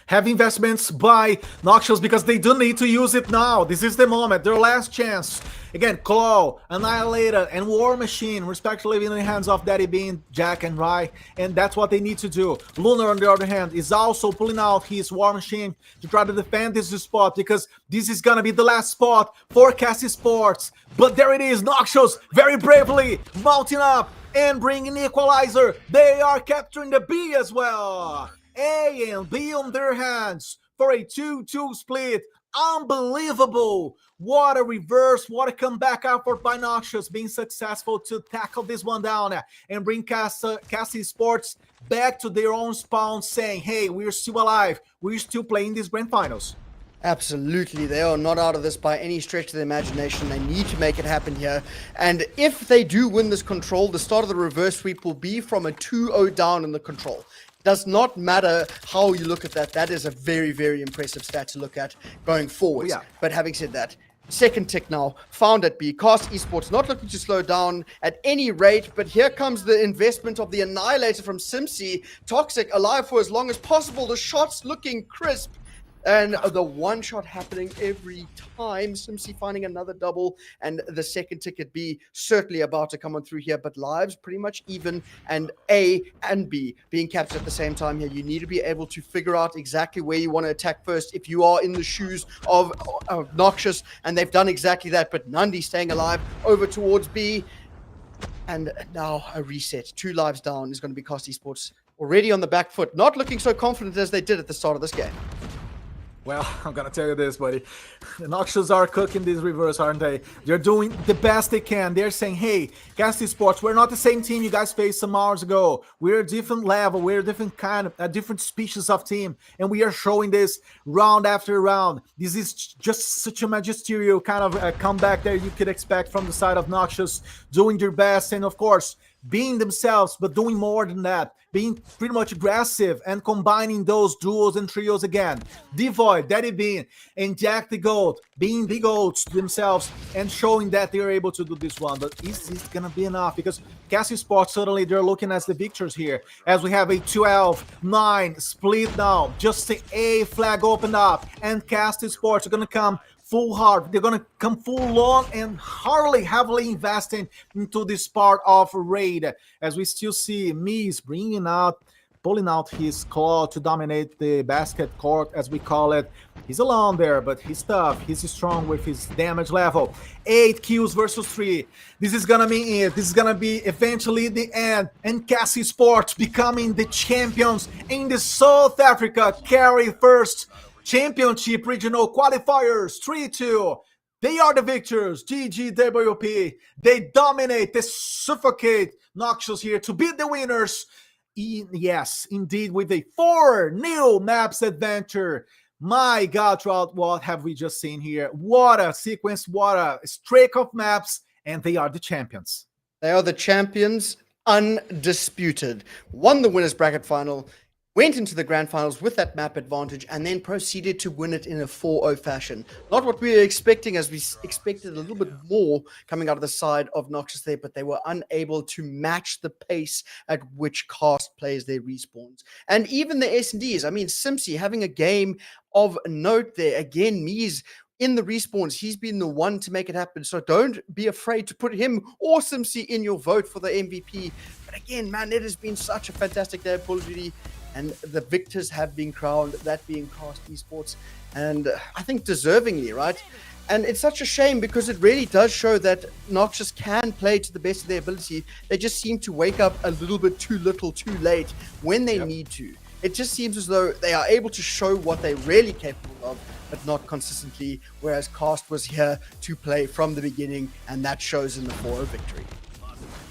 Have investments by Noxious because they do need to use it now. This is the moment, their last chance. Again, Claw, Annihilator, and War Machine, respectively in the hands of Daddy Bean, Jack, and Rai, and that's what they need to do. Lunar, on the other hand, is also pulling out his War Machine to try to defend this spot because this is gonna be the last spot for Cassie Sports. But there it is, Noxious very bravely mounting up and bringing the equalizer. They are capturing the B as well. A and B on their hands for a 2-2 split. Unbelievable. What a reverse, what a comeback effort by Noxious, being successful to tackle this one down and bring Cassie Sports back to their own spawn, saying, hey, we're still alive, we're still playing these grand finals. Absolutely, they are not out of this by any stretch of the imagination. They need to make it happen here. And if they do win this control, the start of the reverse sweep will be from a 2-0 down in the control. Does not matter how you look at that. That is a very, very impressive stat to look at going forward. Yeah. But having said that, second tick now, found at B. CARRY1ST Esports not looking to slow down at any rate, but here comes the investment of the Annihilator from Simsi. Toxic alive for as long as possible. The shots looking crisp. And the one shot happening every time. Simsi finding another double, and the second ticket B certainly about to come on through here, but lives pretty much even, and A and B being captured at the same time here. You need to be able to figure out exactly where you want to attack first if you are in the shoes of Noxious, and they've done exactly that. But Nandi staying alive over towards B, and now a reset. 2 lives down is going to be CARRY1ST Esports already on the back foot, not looking so confident as they did at the start of this game. Well, I'm gonna tell you this, buddy. The Noxious are cooking this reverse, aren't they? They're doing the best they can. They're saying, hey, CARRY1ST Sports, we're not the same team you guys faced some hours ago. We're a different level. We're a different kind of, a different species of team. And we are showing this round after round. This is just such a magisterial kind of a comeback that you could expect from the side of Noxious, doing their best and, of course, being themselves, but doing more than that, being pretty much aggressive and combining those duos and trios again. Devoid, Daddy Bean, and Jack the Goat, being the goats themselves and showing that they're able to do this one. But is this gonna be enough? Because CARRY1ST Sports, suddenly they're looking at the victors here, as we have a 12-9 split now. Just the A flag opened up, and CARRY1ST Sports are gonna come full hard. They're gonna come full on and heavily investing into this part of raid, as we still see Mies pulling out his claw to dominate the basket court, as we call it. He's alone there, but he's tough. He's strong with his damage level. 8 kills versus 3. This is gonna be it. This is gonna be eventually the end, and CARRY1ST Sports becoming the champions in the South Africa CARRY1ST Championship Regional Qualifiers. 3-2. They are the victors. GGWP. They dominate. They suffocate Noxious here to beat the winners. Yes, indeed, with a 4 new maps adventure. My God, Trout, what have we just seen here? What a sequence, what a streak of maps, and they are the champions. They are the champions, undisputed. Won the winners bracket final, went into the grand finals with that map advantage, and then proceeded to win it in a 4-0 fashion. Not what we were expecting, as we expected a little bit more coming out of the side of Noxious there, but they were unable to match the pace at which CARRY1ST plays their respawns. And even the S&Ds, I mean, Simsi having a game of note there. Again, Mies in the respawns, he's been the one to make it happen. So don't be afraid to put him or Simsi in your vote for the MVP. But again, man, it has been such a fantastic day of Call of Duty. And the victors have been crowned, that being CARRY1ST Esports, and I think deservingly, right? And it's such a shame because it really does show that Noxious can play to the best of their ability. They just seem to wake up a little bit too little, too late when they need to. It just seems as though they are able to show what they're really capable of, but not consistently, whereas Cast was here to play from the beginning, and that shows in the 4-0 victory.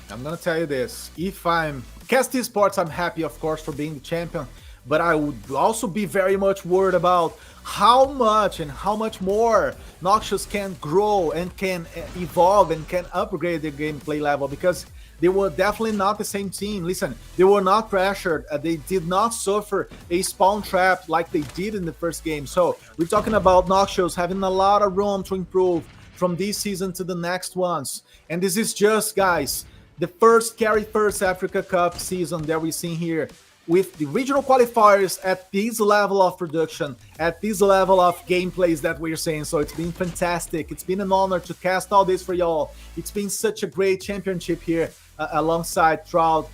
I'm gonna tell you this, if I'm CARRY1ST Esports, I'm happy, of course, for being the champion, but I would also be very much worried about how much and how much more Noxious can grow and can evolve and can upgrade their gameplay level, because they were definitely not the same team. Listen, they were not pressured. They did not suffer a spawn trap like they did in the first game. So we're talking about Noxious having a lot of room to improve from this season to the next ones. And this is just, guys, the first CARRY1ST Africa Cup season that we're seeing here, with the regional qualifiers at this level of production, at this level of gameplays that we're seeing. So it's been fantastic. It's been an honor to cast all this for y'all. It's been such a great championship here alongside Trout.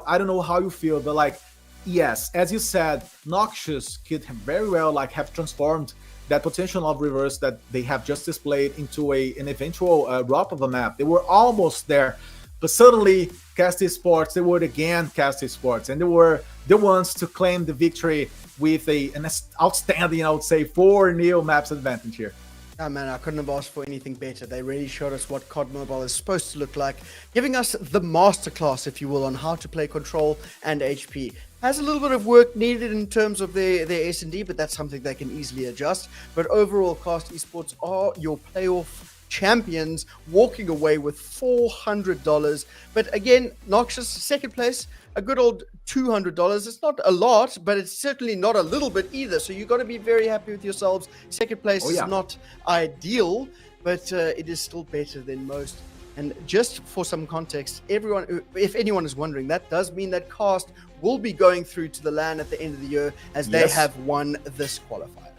I don't know how you feel, but like, yes, as you said, Noxious could very well like have transformed that potential of reverse that they have just displayed into an eventual drop of a map. They were almost there. But suddenly, CARRY1ST Esports, they were again CARRY1ST Esports, and they were the ones to claim the victory with an outstanding, I would say, 4-0 maps advantage here. Oh man, I couldn't have asked for anything better. They really showed us what COD Mobile is supposed to look like, giving us the masterclass, if you will, on how to play Control and HP. Has a little bit of work needed in terms of their S&D, but that's something they can easily adjust. But overall, CARRY1ST Esports are your playoff champions, walking away with $400. But again, Noxious, second place, a good old $200. It's not a lot, but it's certainly not a little bit either. So you've got to be very happy with yourselves. Second place is not ideal, but it is still better than most. And just for some context, everyone, if anyone is wondering, that does mean that Cast will be going through to the LAN at the end of the year, as they have won this qualifier.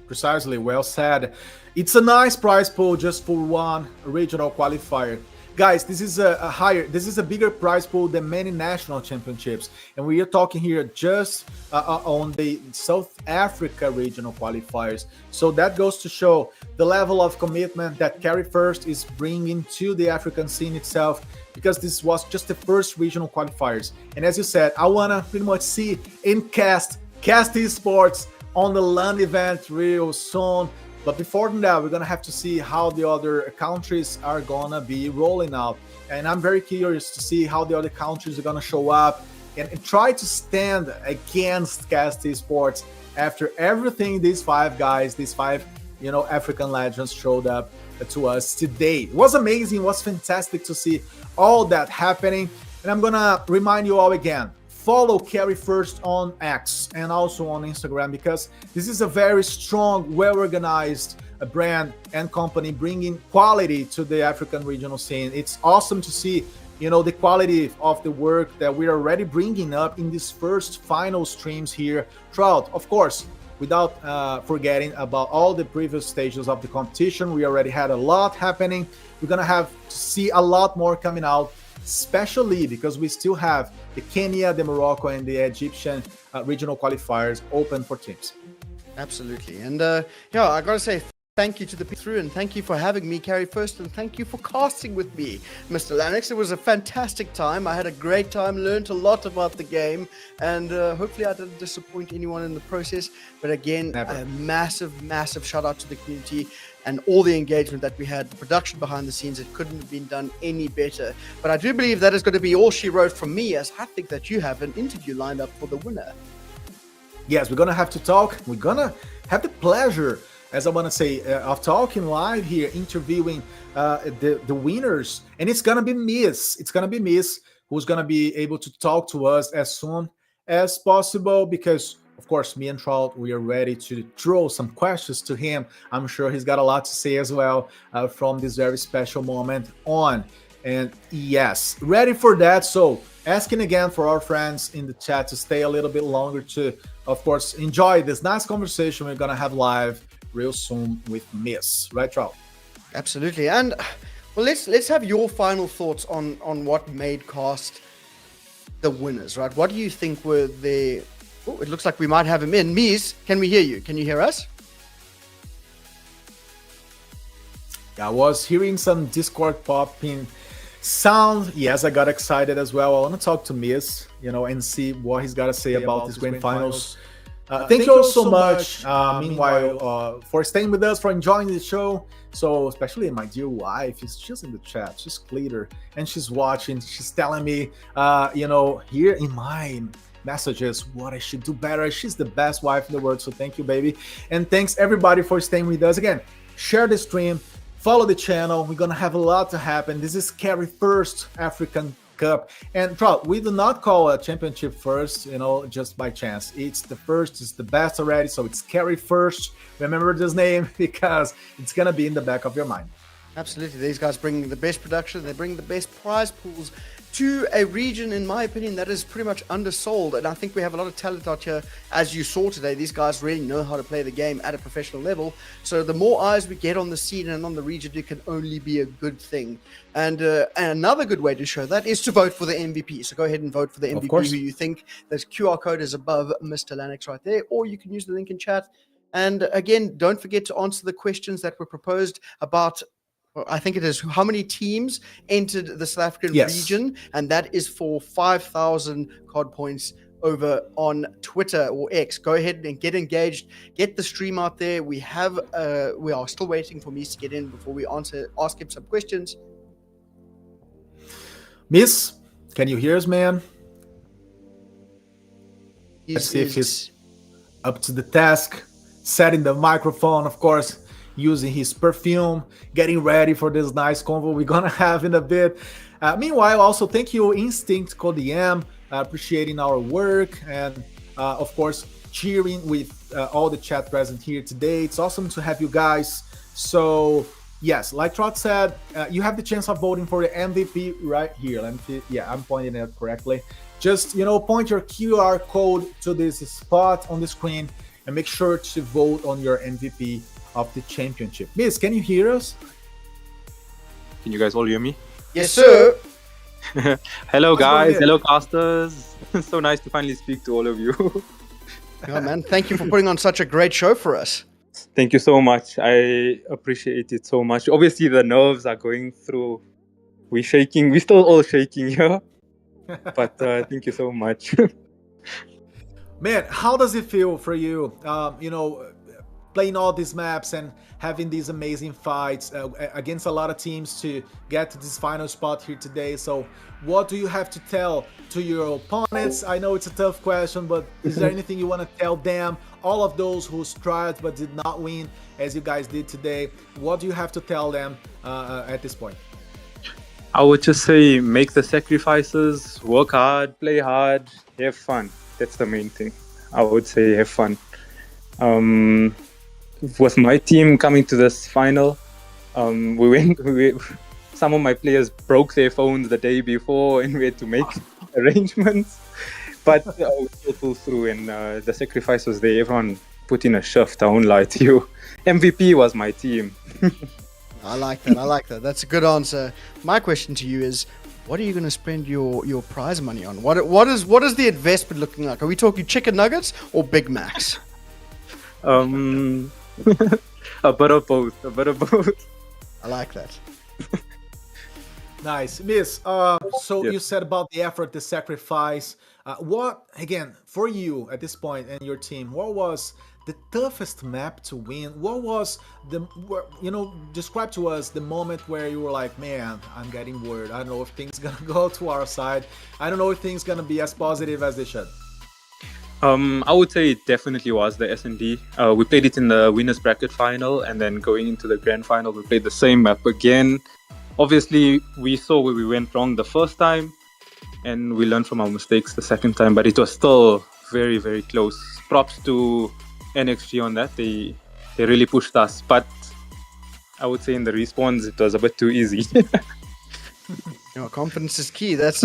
Precisely, well said. It's a nice prize pool just for one regional qualifier. Guys, this is a bigger prize pool than many national championships, and we are talking here just on the South Africa regional qualifiers. So that goes to show the level of commitment that CARRY1ST is bringing to the African scene itself, because this was just the first regional qualifiers. And as you said, I wanna pretty much see in CARRY1ST Esports on the LAN event real soon. But before that, we're gonna have to see how the other countries are gonna be rolling out. And I'm very curious to see how the other countries are gonna show up and try to stand against CARRY1ST Esports after everything these five guys, these five, African legends showed up to us today. It was amazing, it was fantastic to see all that happening. And I'm gonna remind you all again, follow CARRY1ST on X and also on Instagram, because this is a very strong, well-organized brand and company bringing quality to the African regional scene. It's awesome to see, the quality of the work that we're already bringing up in these first final streams here throughout, of course, without forgetting about all the previous stages of the competition. We already had a lot happening. We're gonna have to see a lot more coming out, especially because we still have the Kenya, the Morocco, and the Egyptian regional qualifiers open for teams. Absolutely. And I gotta say thank you to the people through, and thank you for having me, CARRY1ST, and thank you for casting with me, Mr. Lanix. It was a fantastic time. I had a great time, learned a lot about the game, and hopefully I didn't disappoint anyone in the process. But again, a massive shout out to the community and all the engagement that we had, the production behind the scenes. It couldn't have been done any better. But I do believe that is going to be all she wrote from me, as I think that you have an interview lined up for the winner. Yes, we're going to have to talk. We're going to have the pleasure, as I want to say, of talking live here, interviewing the winners. And it's going to be Miss. It's going to be Miss who's going to be able to talk to us as soon as possible, because of course, me and Trout, we are ready to throw some questions to him. I'm sure he's got a lot to say as well from this very special moment on. And yes, ready for that. So asking again for our friends in the chat to stay a little bit longer to, of course, enjoy this nice conversation we're going to have live real soon with Miss. Right, Trout? Absolutely. And well, let's have your final thoughts on what made Cast the winners, right? What do you think were the... Oh, it looks like we might have him in. Mies, can we hear you? Can you hear us? I was hearing some Discord popping Sound, yes, I got excited as well. I want to talk to Miz, and see what he's got to say about this grand finals. Thank you all so much, meanwhile, for staying with us, for enjoying the show. So, especially my dear wife, she's in the chat, she's clear, and she's watching, she's telling me, here in my messages what I should do better. She's the best wife in the world, so thank you, baby. And thanks everybody for staying with us. Again, share the stream, follow the channel. We're gonna have a lot to happen. This is CARRY1ST African Cup, and we do not call a championship first, just by chance. It's the first, it's the best already, so it's CARRY1ST. Remember this name because it's gonna be in the back of your mind. Absolutely, these guys bring the best production, they bring the best prize pools to a region, in my opinion, that is pretty much undersold. And I think we have a lot of talent out here, as you saw today. These guys really know how to play the game at a professional level. So the more eyes we get on the scene and on the region, it can only be a good thing. And another good way to show that is to vote for the MVP. So go ahead and vote for the MVP who you think. That QR code is above Mr. Lanix right there, or you can use the link in chat. And again, don't forget to answer the questions that were proposed about, I think it is, how many teams entered the South African region, and that is for 5,000 COD points over on Twitter or X. Go ahead and get engaged, get the stream out there. We are still waiting for Mies to get in before we ask him some questions. Mies, can you hear us, man? Let's see if he's up to the task, setting the microphone, of course, using his perfume, getting ready for this nice convo we're gonna have in a bit. Meanwhile, also thank you, Instinct Codm, appreciating our work, and of course cheering with all the chat present here today. It's awesome to have you guys. So yes, like Trot said, you have the chance of voting for the MVP right here. Let me see. Yeah, I'm pointing it correctly. Just point your QR code to this spot on the screen and make sure to vote on your MVP of the championship. Miss, can you hear us? Can you guys all hear me? Yes, sir. Hello, guys. Hello, casters. So nice to finally speak to all of you. Yeah, man. Thank you for putting on such a great show for us. Thank you so much. I appreciate it so much. Obviously, the nerves are going through. We're shaking. We're still all shaking here. But thank you so much. Man, how does it feel for you? Playing all these maps and having these amazing fights against a lot of teams to get to this final spot here today. So what do you have to tell to your opponents? I know it's a tough question, but is there anything you want to tell them, all of those who tried but did not win as you guys did today? What do you have to tell them at this point? I would just say make the sacrifices, work hard, play hard, have fun. That's the main thing. I would say have fun. With my team coming to this final, some of my players broke their phones the day before and we had to make arrangements. But we still pulled through, and the sacrifice was there. Everyone put in a shift, I won't lie to you. MVP was my team. I like that. That's a good answer. My question to you is, what are you going to spend your prize money on? What is the investment looking like? Are we talking chicken nuggets or Big Macs? A bit of both. I like that. Nice. Miss, you said about the effort, the sacrifice. What, again, for you at this point and your team, what was the toughest map to win? What was describe to us the moment where you were like, man, I'm getting worried. I don't know if things gonna go to our side. I don't know if things gonna be as positive as they should. I would say it definitely was the S&D. We played it in the winners bracket final, and then going into the grand final, we played the same map again. Obviously, we saw where we went wrong the first time, and we learned from our mistakes the second time, but it was still very, very close. Props to NXG on that. They really pushed us, but I would say in the respawns, it was a bit too easy. Confidence is key. That's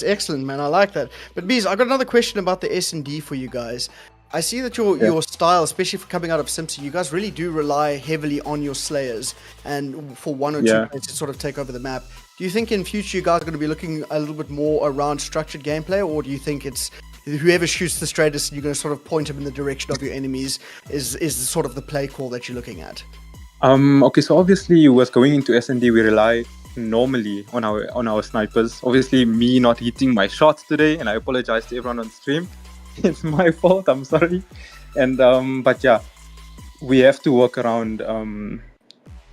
excellent, man. I like that. But Bees, I got another question about the S&D for you guys. I see that your style, especially for coming out of Simpson, you guys really do rely heavily on your slayers, and for one or two players to sort of take over the map. Do you think in future you guys are going to be looking a little bit more around structured gameplay, or do you think it's whoever shoots the straightest, you're going to sort of point them in the direction of your enemies is sort of the play call that you're looking at? Okay, so obviously with going into S&D, we rely normally on our snipers. Obviously, me not hitting my shots today, and I apologize to everyone on stream. It's my fault. I'm sorry. And but yeah, we have to work around.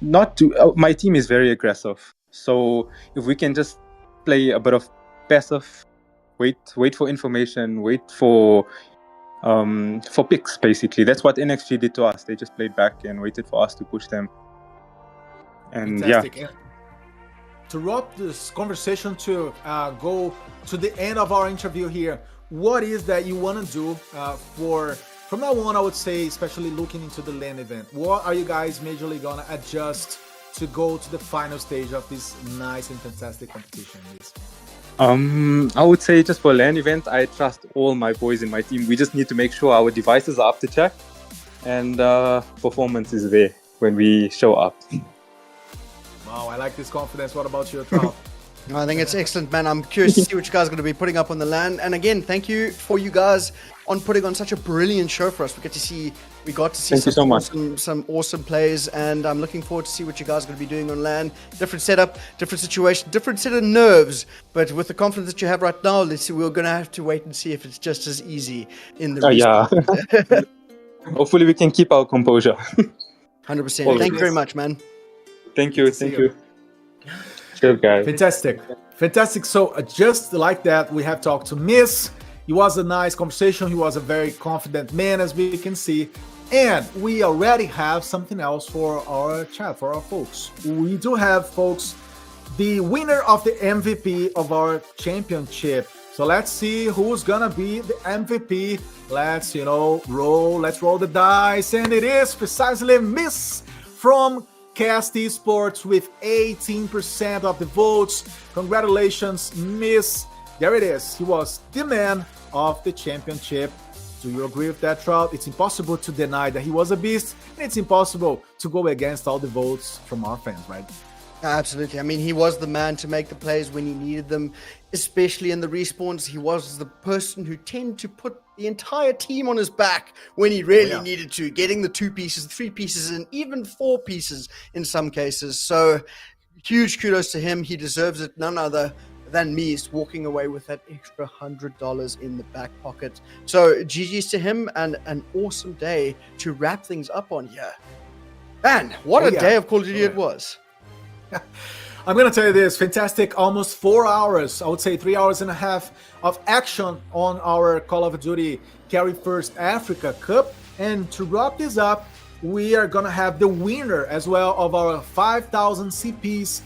My team is very aggressive, so if we can just play a bit of passive, wait for information, wait for picks. Basically, that's what NXG did to us. They just played back and waited for us to push them. And Fantastic. yeah. And to wrap this conversation, to go to the end of our interview here, what is that you want to do from now on, I would say, especially looking into the LAN event? What are you guys majorly going to adjust to go to the final stage of this nice and fantastic competition? I would say just for LAN event, I trust all my boys in my team. We just need to make sure our devices are up to check and performance is there when we show up. Wow, I like this confidence. What about you, Trout? I think it's excellent, man. I'm curious to see what you guys are going to be putting up on the LAN. And again, thank you for you guys on putting on such a brilliant show for us. We got to see Thank you so much. some awesome plays, and I'm looking forward to see what you guys are going to be doing on LAN. Different setup, different situation, different set of nerves. But with the confidence that you have right now, let's see. We're going to have to wait and see if it's just as easy in the yeah. Hopefully, we can keep our composure. 100%. Thank you very much, man. Thank you. Sure, guys. Fantastic. So just like that, we have talked to Miss. It was a nice conversation. He was a very confident man, as we can see. And we already have something else for our chat, for our folks. We do have, folks, the winner of the MVP of our championship. So let's see who's gonna be the MVP. Let's roll the dice. And it is precisely Miss from CARRY1ST Esports with 18% of the votes. Congratulations, Miss. There it is. He was the man of the championship. Do you agree with that, Trout? It's impossible to deny that he was a beast, and it's impossible to go against all the votes from our fans, right? Absolutely. I mean, he was the man to make the plays when he needed them, especially in the respawns. He was the person who tended to put the entire team on his back when he really needed to, getting the 2 pieces, 3 pieces, and even 4 pieces in some cases. So huge kudos to him. He deserves it. None other than me is walking away with that extra $100 in the back pocket. So GG's to him, and an awesome day to wrap things up on here. Man, what a day of Call of Duty it was. I'm going to tell you this, fantastic, almost 4 hours, I would say 3 hours and a half of action on our Call of Duty CARRY1ST Africa Cup. And to wrap this up, we are going to have the winner as well of our 5,000 CPs.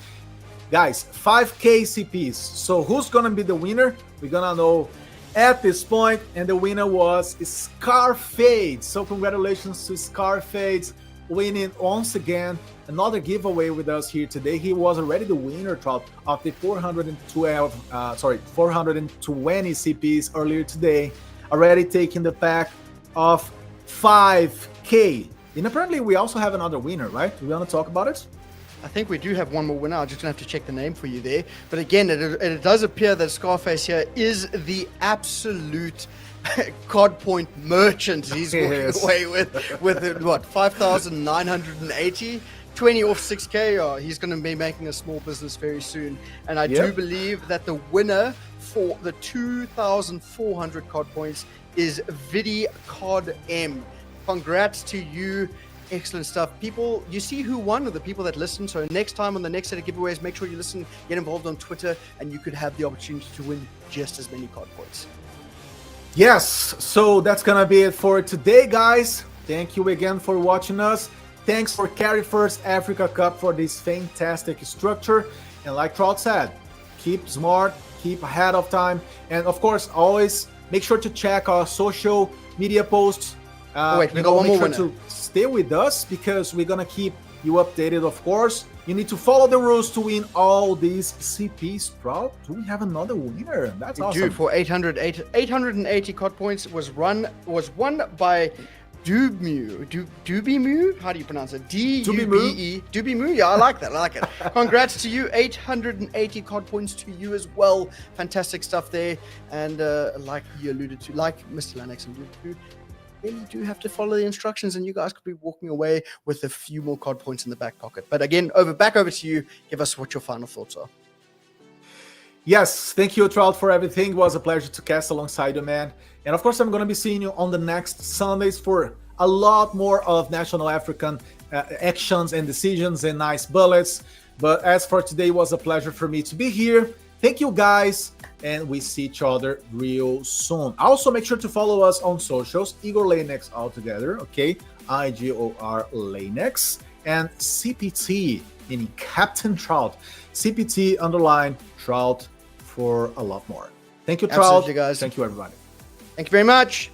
Guys, 5K CPs. So who's going to be the winner? We're going to know at this point. And the winner was Scarfades. So congratulations to Scarfades, winning once again another giveaway with us here today. He was already the winner, Trout, of the 420 CPs earlier today, already taking the pack of 5K. And apparently we also have another winner, right? Do we want to talk about it? I think we do have one more winner. I'm just going to have to check the name for you there. But again, it does appear that Scarface here is the absolute COD point merchant. He's walking away with what, 5,980? 20 off 6K. Oh, he's going to be making a small business very soon. And I do believe that the winner for the 2,400 COD points is Codm. Congrats to you. Excellent stuff. People, you see who won, or the people that listen. So next time on the next set of giveaways, make sure you listen, get involved on Twitter, and you could have the opportunity to win just as many COD points. Yes, so that's gonna be it for today, guys. Thank you again for watching us. Thanks for CARRY1ST Africa Cup for this fantastic structure. And like Trout said, keep smart, keep ahead of time, and of course, always make sure to check our social media posts. Wait, we got one more winner. To stay with us because we're gonna keep you updated, of course. You need to follow the rules to win all these CPs. Proud. Do we have another winner? That's awesome. We do, for 880 COD points was won by Dubimu? How do you pronounce it? D-U-B-E. Dubimu? Yeah, I like that. I like it. Congrats to you. 880 COD points to you as well. Fantastic stuff there. And like you alluded to, like Mr. Lannex alluded to, really do have to follow the instructions, and you guys could be walking away with a few more card points in the back pocket. But again, back over to you. Give us what your final thoughts are. Yes, thank you, Trout, for everything. It was a pleasure to cast alongside you, man. And of course, I'm going to be seeing you on the next Sundays for a lot more of National African actions and decisions and nice bullets. But as for today, it was a pleasure for me to be here. Thank you, guys, and we see each other real soon. Also, make sure to follow us on socials, Igor Lanex altogether, okay? IGOR Lanex, and CPT, meaning Captain Trout. CPT _ Trout for a lot more. Thank you, Trout. Absolutely, guys. Thank you, everybody. Thank you very much.